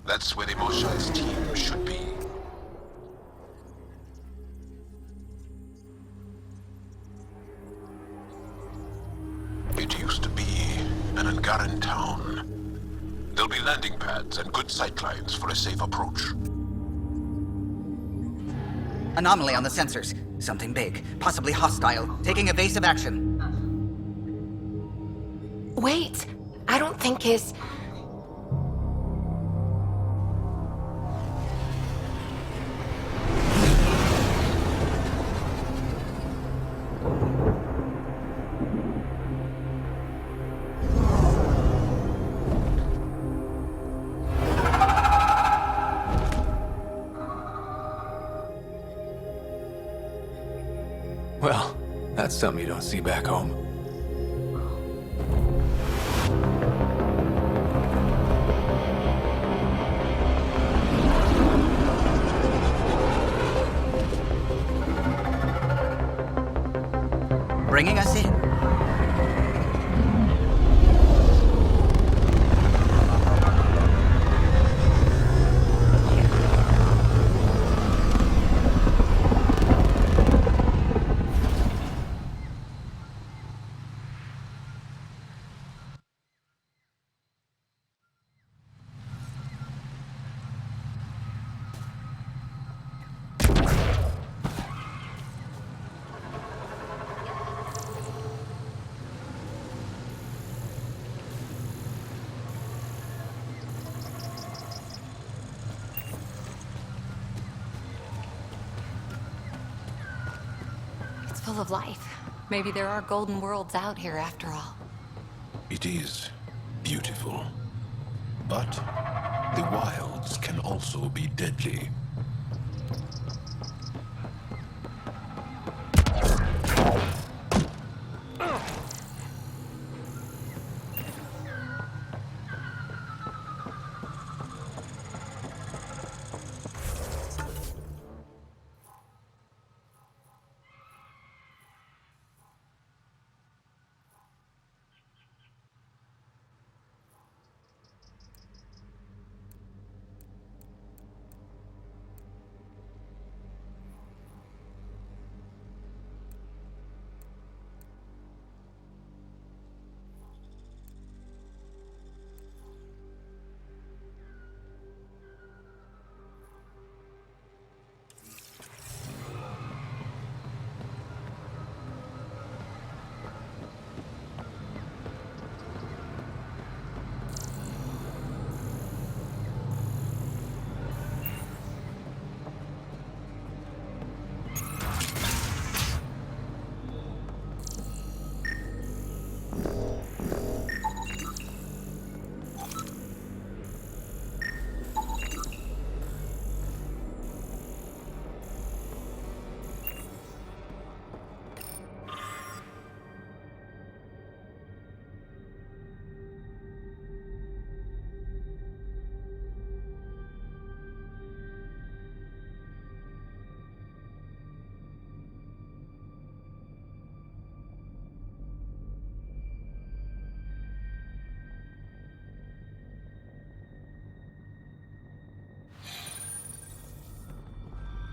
That's where the Mosha's team should be. It used to be an Angaran town. There'll be landing pads and good sightlines for a safe approach. Anomaly on the sensors. Something big, possibly hostile, taking evasive action. Wait, I don't think his... Well, that's something you don't see back home. Bringing us in. It's full of life. Maybe there are golden worlds out here after all. It is beautiful. But the wilds can also be deadly.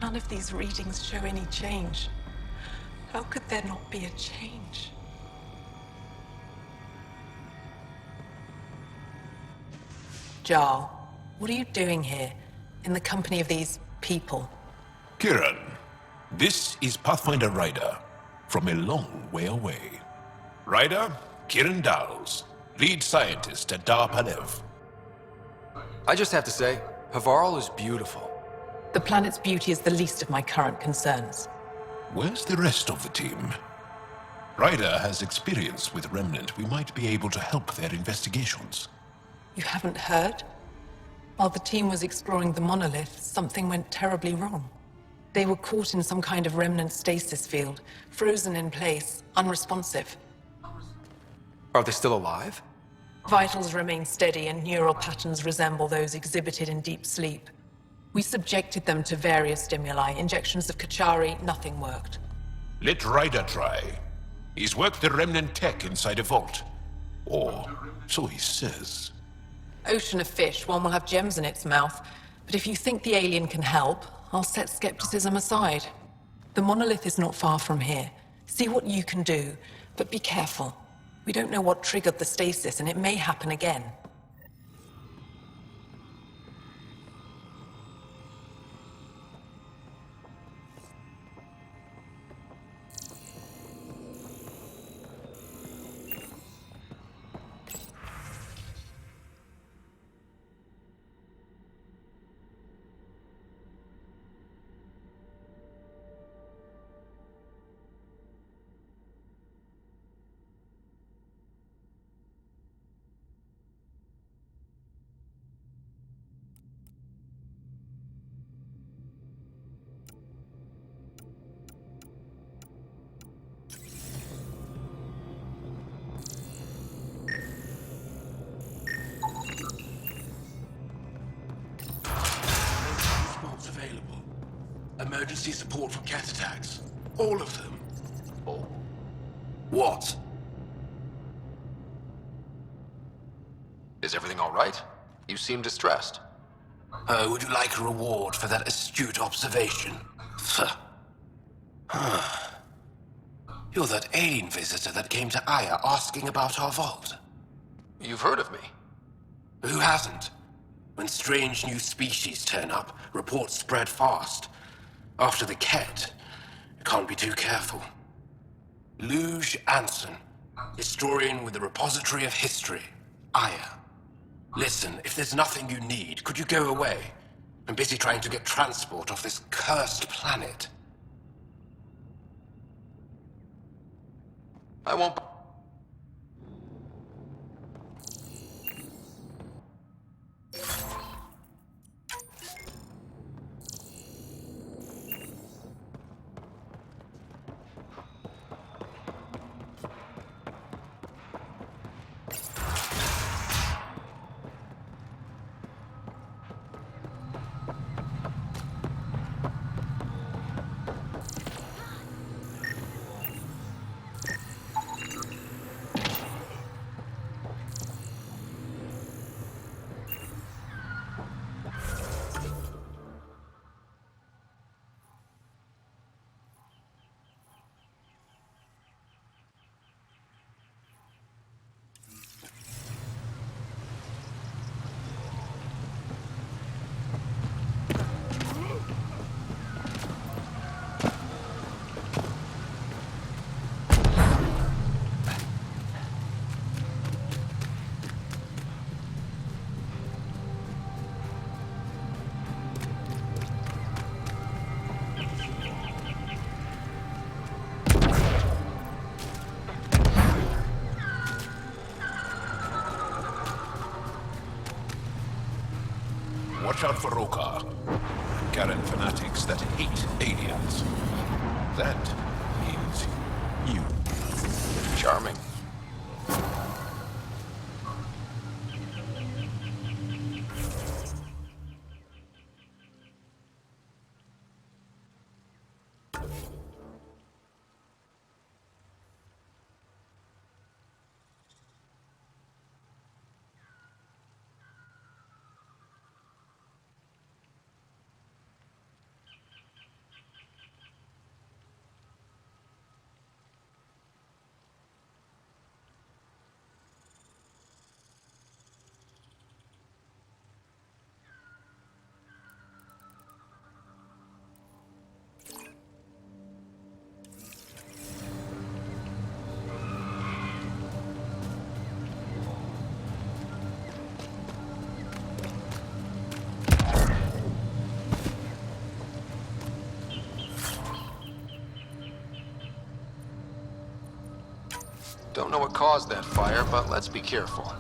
None of these readings show any change. How could there not be a change? Jarl, what are you doing here, in the company of these people? Kiran, this is Pathfinder Ryder, from a long way away. Ryder, Kiran Dals, lead scientist at Dar Palev. I just have to say, Havarl is beautiful. The planet's beauty is the least of my current concerns. Where's the rest of the team? Ryder has experience with Remnant. We might be able to help their investigations. You haven't heard? While the team was exploring the monolith, something went terribly wrong. They were caught in some kind of remnant stasis field, frozen in place, unresponsive. Are they still alive? Vitals remain steady and neural patterns resemble those exhibited in deep sleep. We subjected them to various stimuli, injections of Kachari, nothing worked. Let Ryder try. He's worked the Remnant tech inside a vault. Or so he says. Ocean of fish, one will have gems in its mouth. But if you think the alien can help, I'll set skepticism aside. The monolith is not far from here. See what you can do, but be careful. We don't know what triggered the stasis, and it may happen again. Response available. Emergency support for cat attacks. All of them. Oh. What? Is everything all right? You seem distressed. Would you like a reward for that astute observation? You're that alien visitor that came to Aya asking about our vault. You've heard of me. Who hasn't? When strange new species turn up, reports spread fast. After the Ket, you can't be too careful. Luge Anson, historian with the Repository of History, Aya. Listen, if there's nothing you need, could you go away? I'm busy trying to get transport off this cursed planet. I won't... Watch out for Roka. Karen fanatics that hate aliens. That means you. Charming. Don't know what caused that fire, but let's be careful.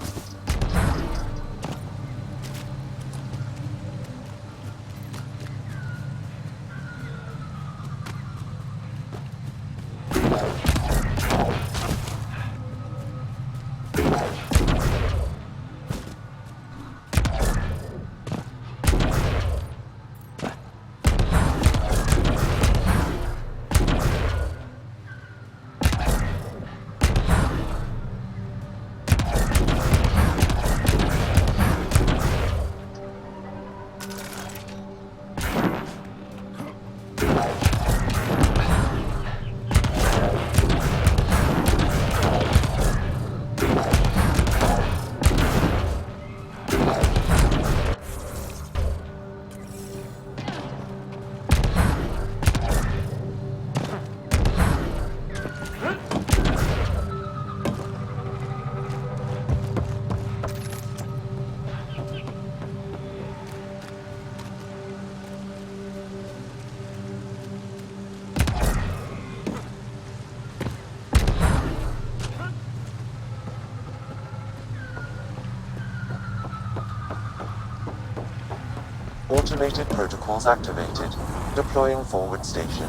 Automated protocols activated. Deploying forward station.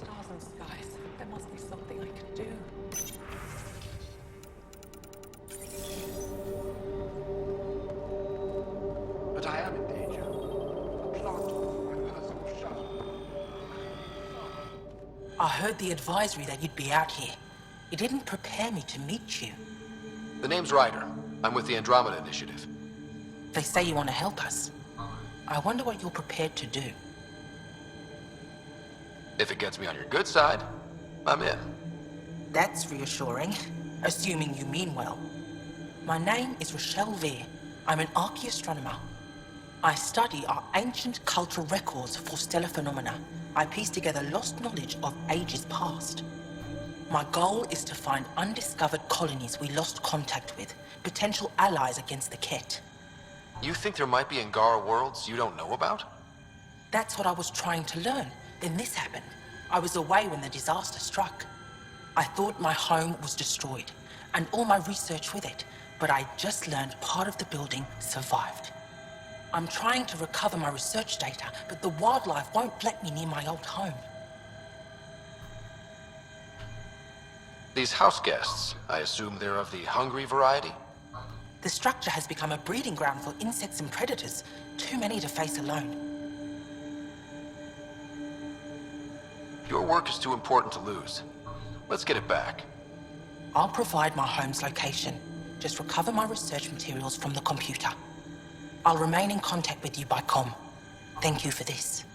Stars and skies. There must be something I can do. But I am in danger. A plant on my personal shuttle. I heard the advisory that you'd be out here. It didn't prepare me to meet you. The name's Ryder. I'm with the Andromeda Initiative. They say you want to help us. I wonder what you're prepared to do. If it gets me on your good side, I'm in. That's reassuring, assuming you mean well. My name is Rochelle Veer. I'm an archaeoastronomer. I study our ancient cultural records for stellar phenomena. I piece together lost knowledge of ages past. My goal is to find undiscovered colonies we lost contact with, potential allies against the Ket. You think there might be Angara worlds you don't know about? That's what I was trying to learn. Then this happened. I was away when the disaster struck. I thought my home was destroyed, and all my research with it, but I just learned part of the building survived. I'm trying to recover my research data, but the wildlife won't let me near my old home. These house guests, I assume they're of the hungry variety? The structure has become a breeding ground for insects and predators, too many to face alone. Your work is too important to lose. Let's get it back. I'll provide my home's location. Just recover my research materials from the computer. I'll remain in contact with you by comm. Thank you for this.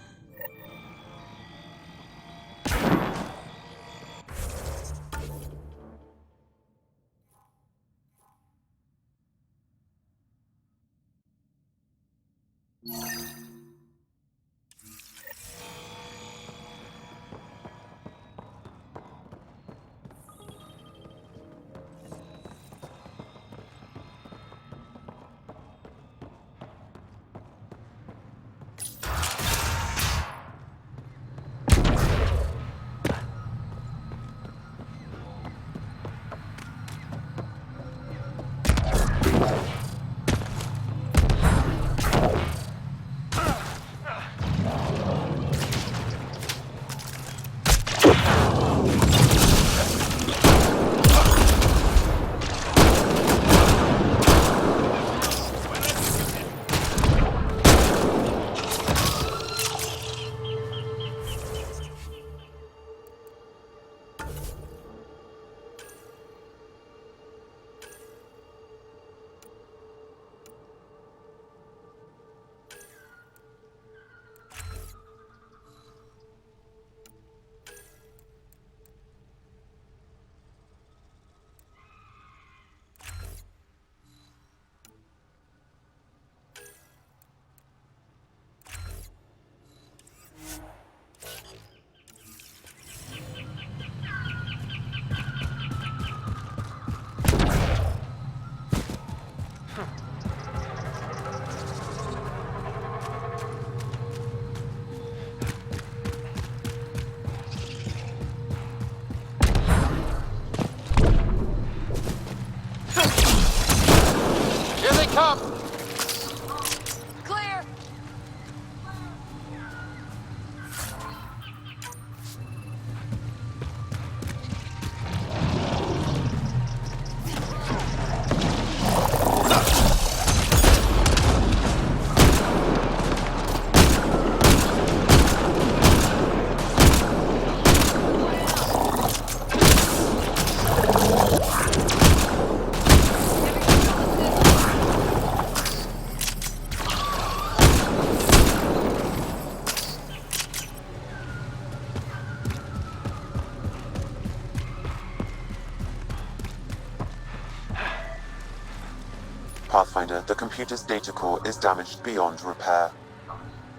Pathfinder, the computer's data core is damaged beyond repair.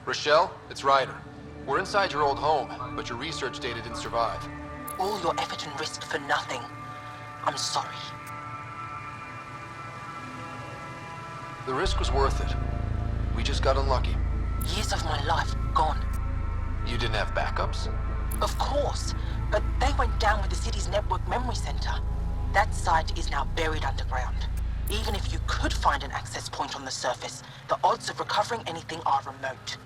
Rochelle, it's Ryder. We're inside your old home, but your research data didn't survive. All your effort and risk for nothing. I'm sorry. The risk was worth it. We just got unlucky. Years of my life gone. You didn't have backups? Of course, but they went down with the city's network memory center. That site is now buried underground. Even if you could find an access point on the surface, the odds of recovering anything are remote.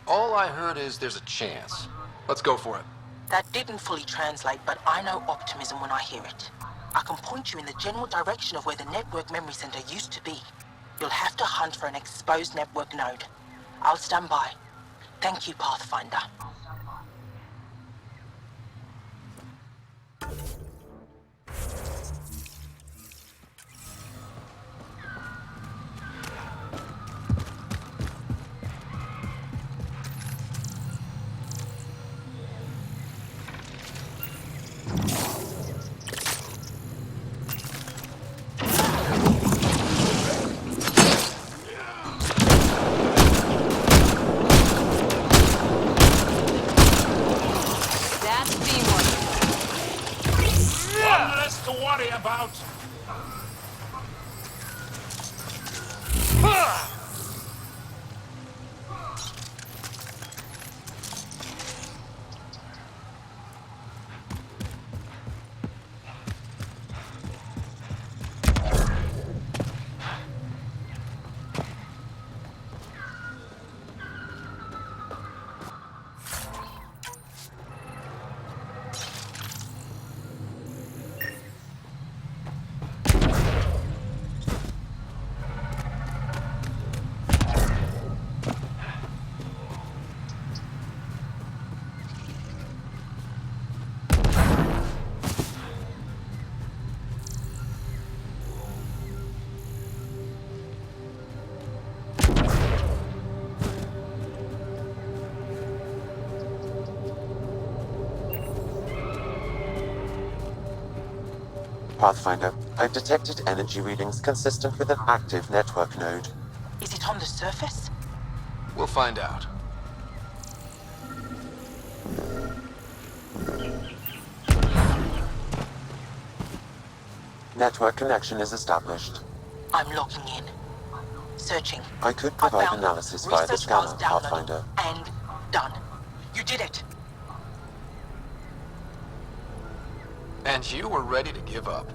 All I heard is there's a chance. Let's go for it. That didn't fully translate, but I know optimism when I hear it. I can point you in the general direction of where the network memory center used to be. You'll have to hunt for an exposed network node. I'll stand by. Thank you, Pathfinder. One less to worry about. Pathfinder, I've detected energy readings consistent with an active network node. Is it on the surface? We'll find out. Network connection is established. I'm logging in. Searching. I could provide found analysis via the research scanner, files downloaded Pathfinder. and done. You did it. And you were ready to give up.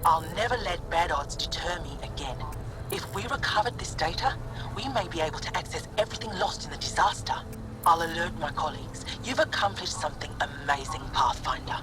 I'll never let bad odds deter me again. If we recovered this data, we may be able to access everything lost in the disaster. I'll alert my colleagues. You've accomplished something amazing, Pathfinder.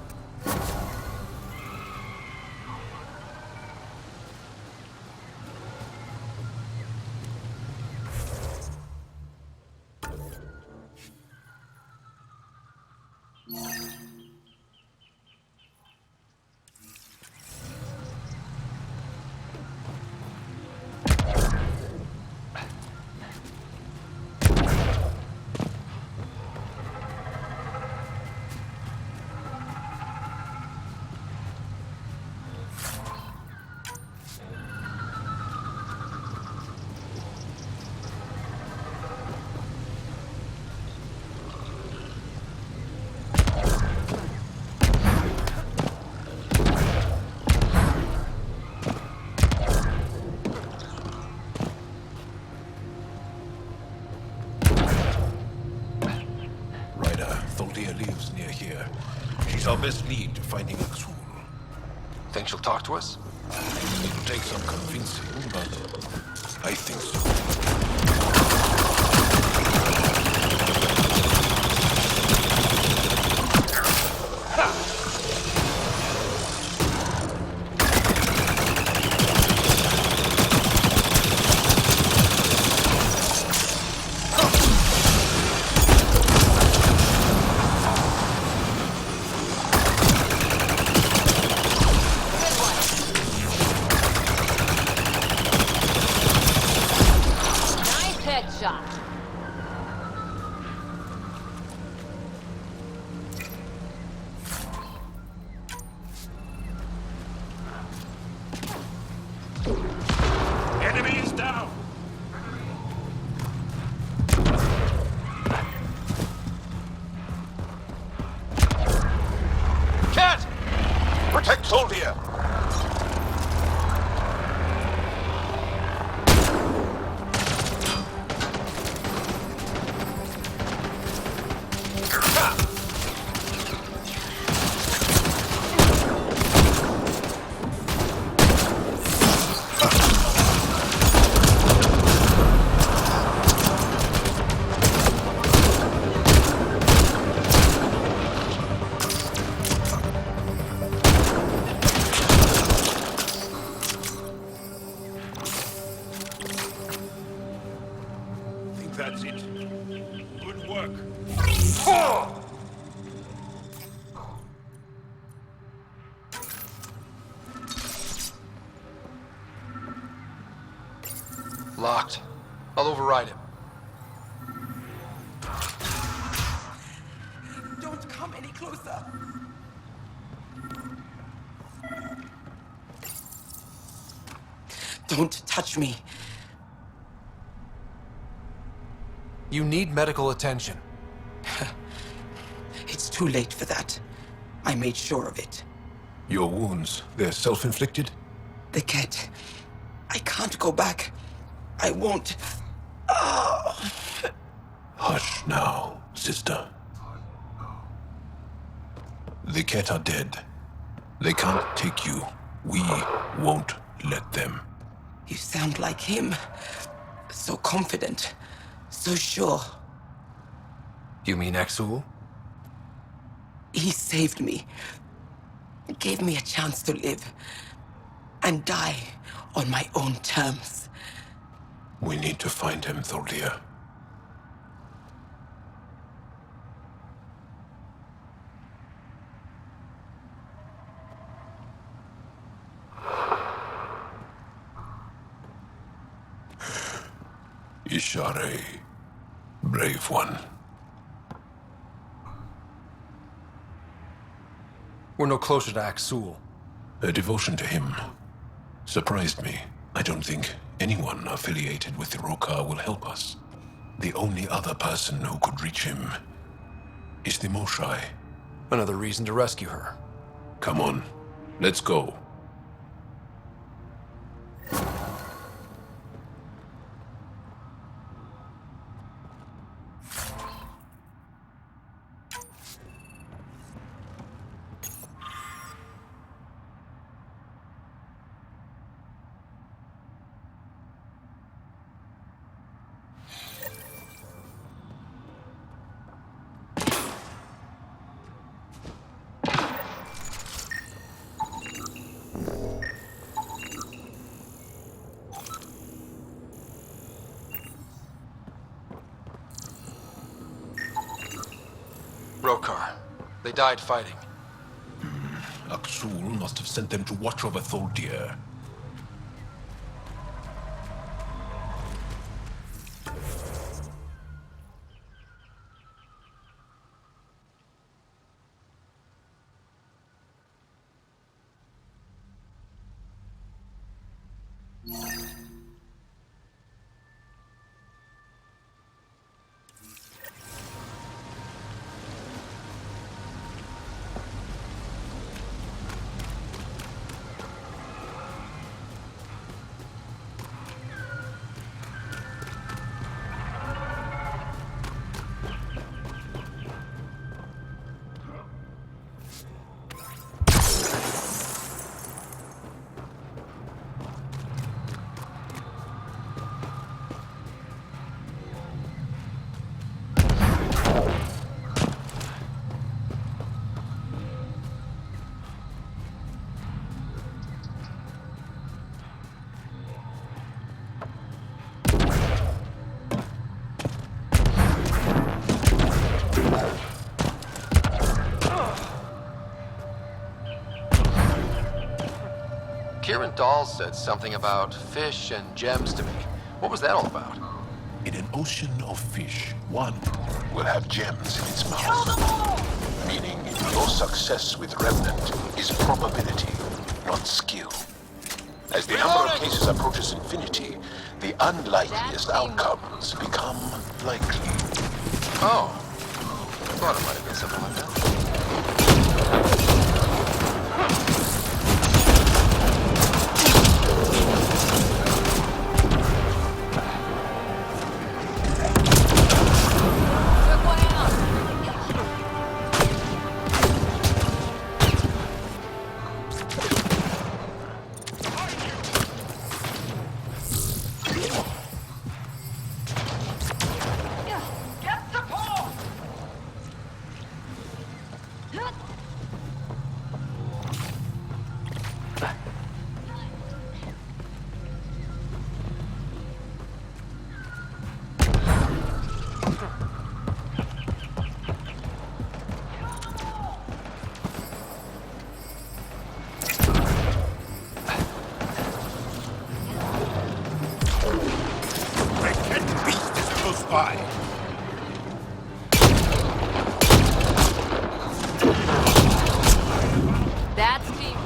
Thultia lives near here. She's our best lead to finding Aksul. Think she'll talk to us? It'll take some convincing, but I think so. Enemy is down! Cat! Protect Soldier! That's it. Good work. Locked. I'll override him. Don't come any closer. Don't touch me. You need medical attention. It's too late for that. I made sure of it. Your wounds, they're self-inflicted? The cat. I can't go back. I won't. Oh. Hush now, sister. The cat are dead. They can't take you. We won't let them. You sound like him. So confident. So sure. You mean Exul? He saved me. Gave me a chance to live. And die on my own terms. We need to find him, Thordia. Ishare, brave one. We're no closer to Axul. Her devotion to him surprised me. I don't think anyone affiliated with the Roka will help us. The only other person who could reach him is the Moshai. Another reason to rescue her. Come on, let's go. Rokar. They died fighting. Axul must have sent them to watch over Thordir. Kieran Dahl said something about fish and gems to me. What was that all about? In an ocean of fish, one will have gems in its mouth. Meaning your success with Remnant is probability, not skill. As the number of cases approaches infinity, the unlikeliest outcomes become likely. Oh. Thought it might have been something like that. That's teamwork.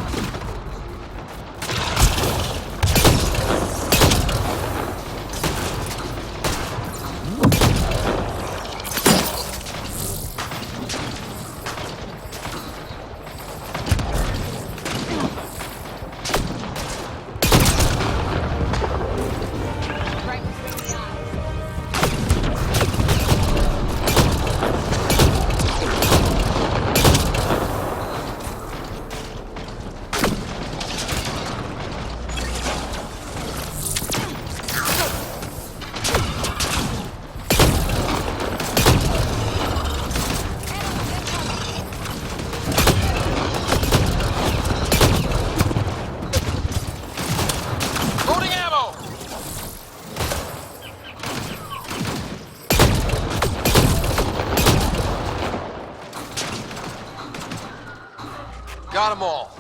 Got them all.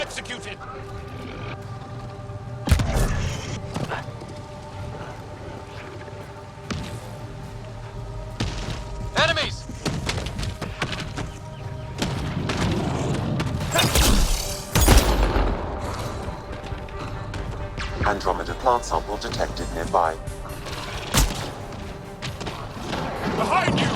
Executed! Enemies! Andromeda plant sample detected nearby. Behind you!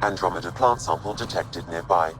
Andromeda plant sample detected nearby.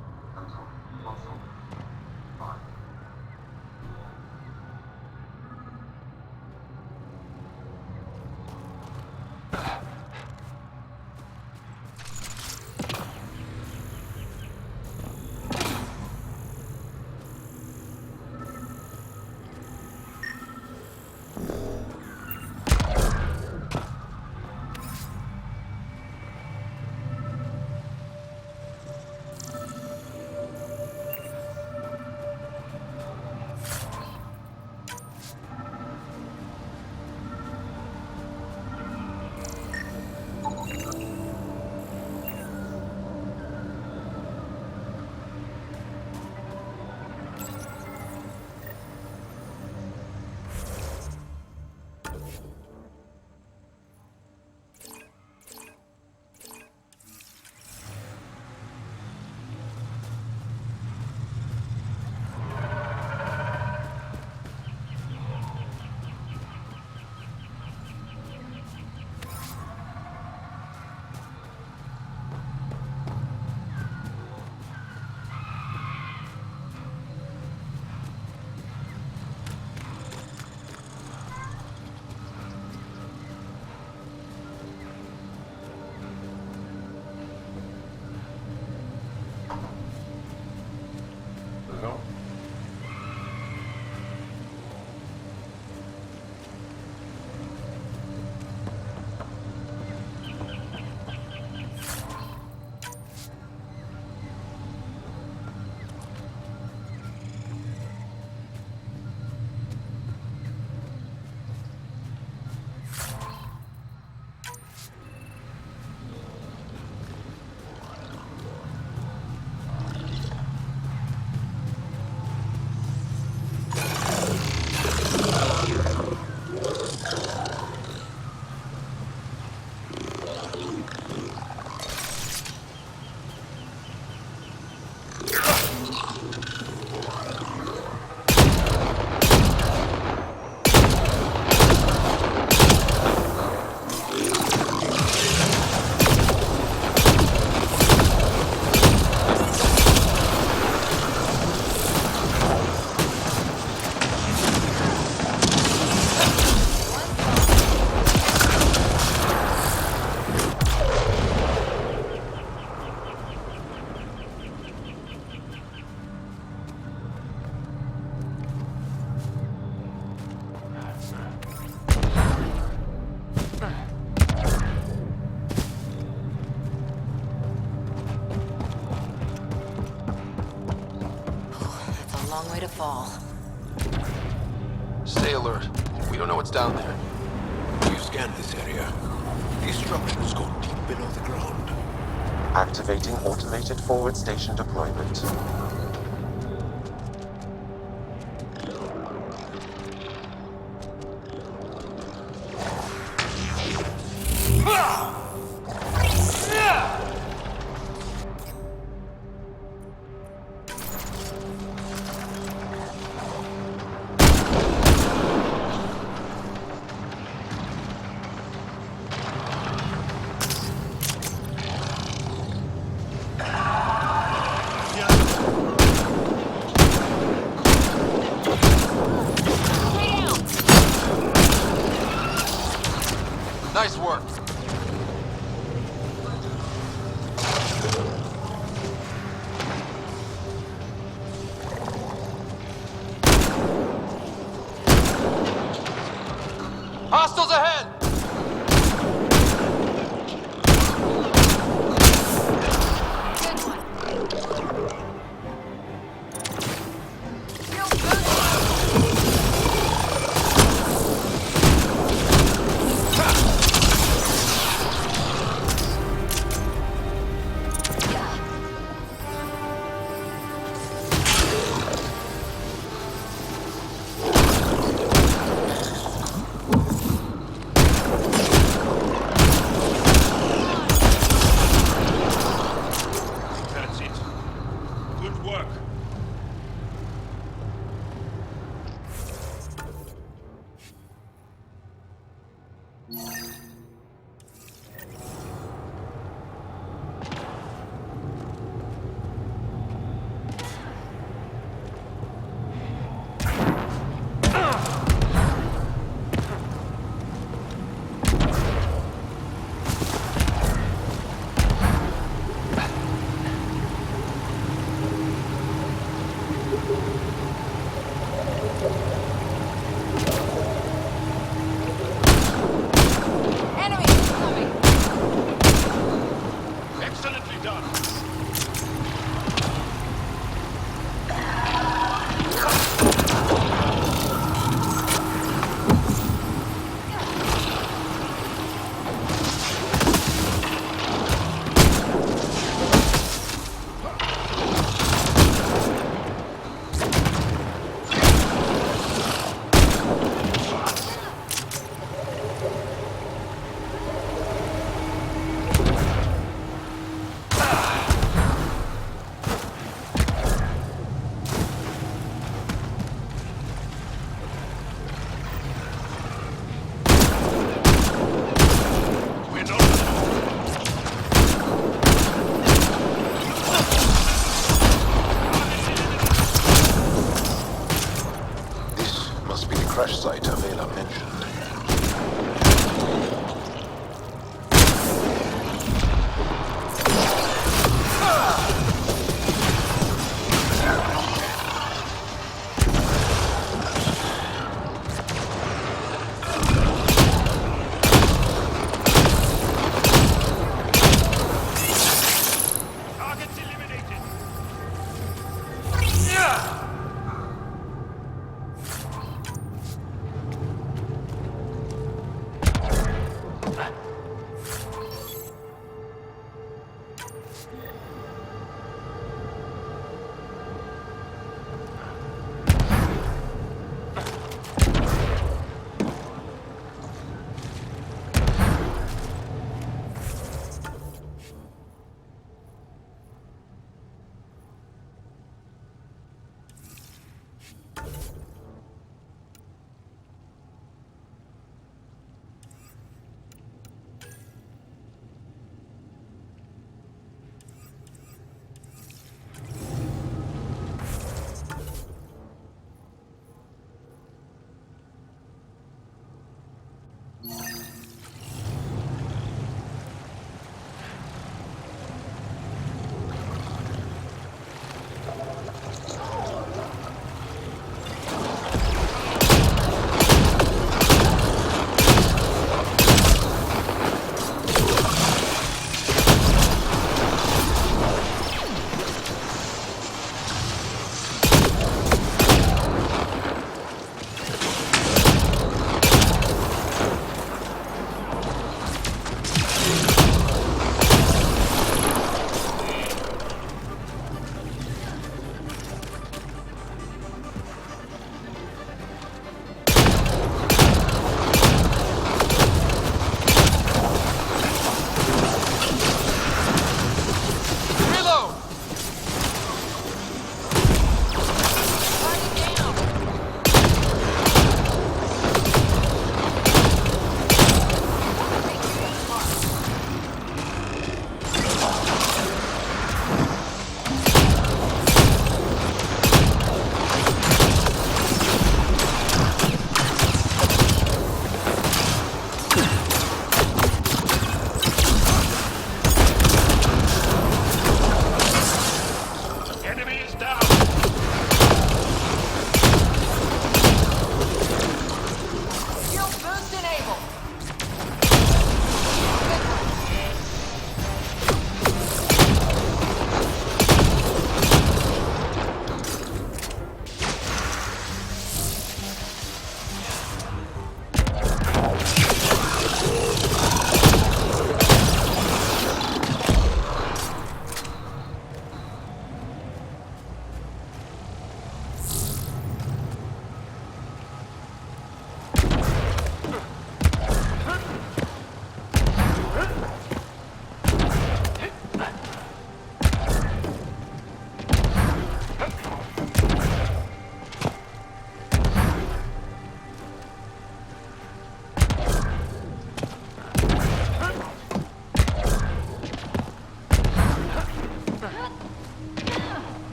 Long way to fall. Stay alert. We don't know what's down there. We've scanned this area. These structures go deep below the ground. Activating automated forward station deployment. Nice work. Hostiles ahead! That's it. Good work. crash site Avela mentioned.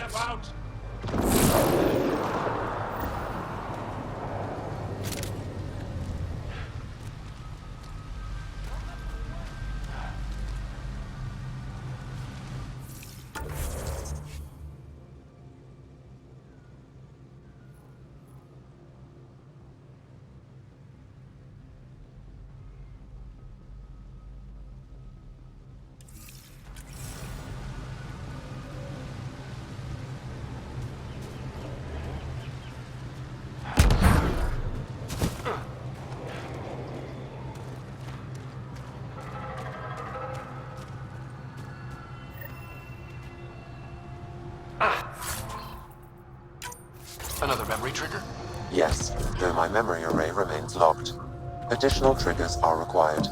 step out! Another memory trigger? Yes, though my memory array remains locked. Additional triggers are required.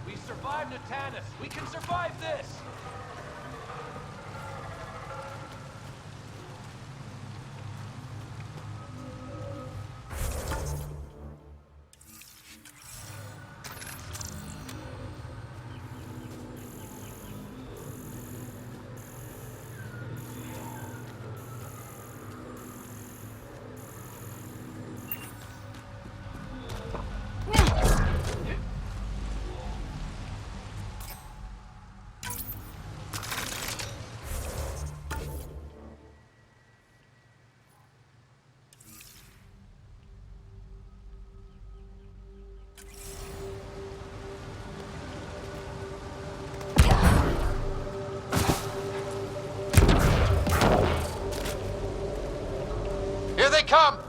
We survived Natanus. We can survive this. Here they come!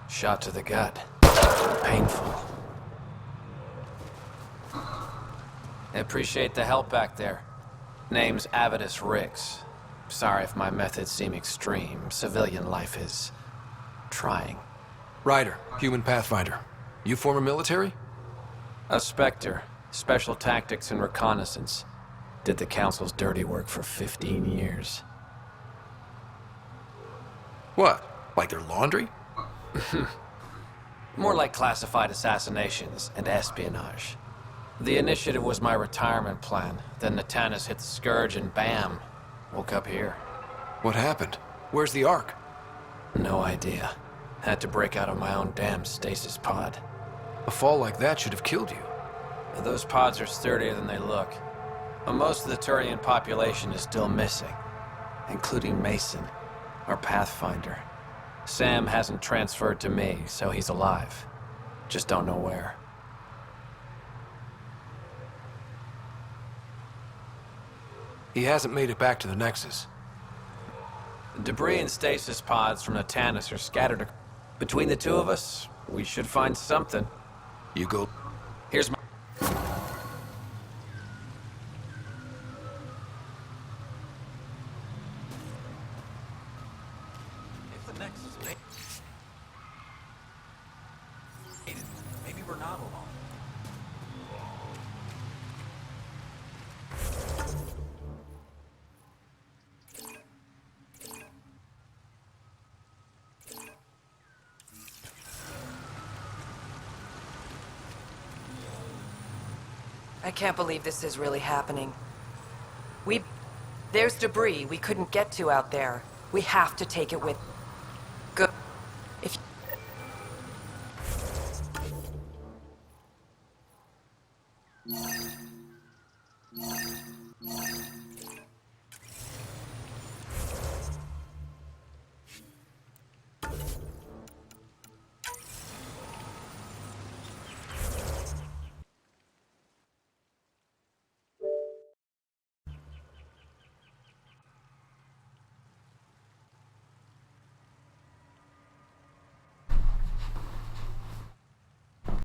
Shot to the gut. Painful. I appreciate the help back there. Name's Avidus Rix. Sorry if my methods seem extreme. Civilian life is trying. Ryder, human pathfinder. You former military? A Spectre. Special tactics and reconnaissance. Did the Council's dirty work for 15 years. What? Like their laundry? More like classified assassinations and espionage. The initiative was my retirement plan. Then Natanus hit the Scourge and bam, woke up here. What happened? Where's the Ark? No idea. Had to break out of my own damn stasis pod. A fall like that should have killed you. Those pods are sturdier than they look. But most of the Turian population is still missing, including Mason, our pathfinder. Sam hasn't transferred to me, so he's alive. Just don't know where. He hasn't made it back to the Nexus. Debris and stasis pods from the Tannis are scattered. Between the two of us, we should find something. You go. Here's my... If the Nexus made it, maybe we're not alone. I can't believe this is really happening. There's debris we couldn't get to out there. We have to take it with...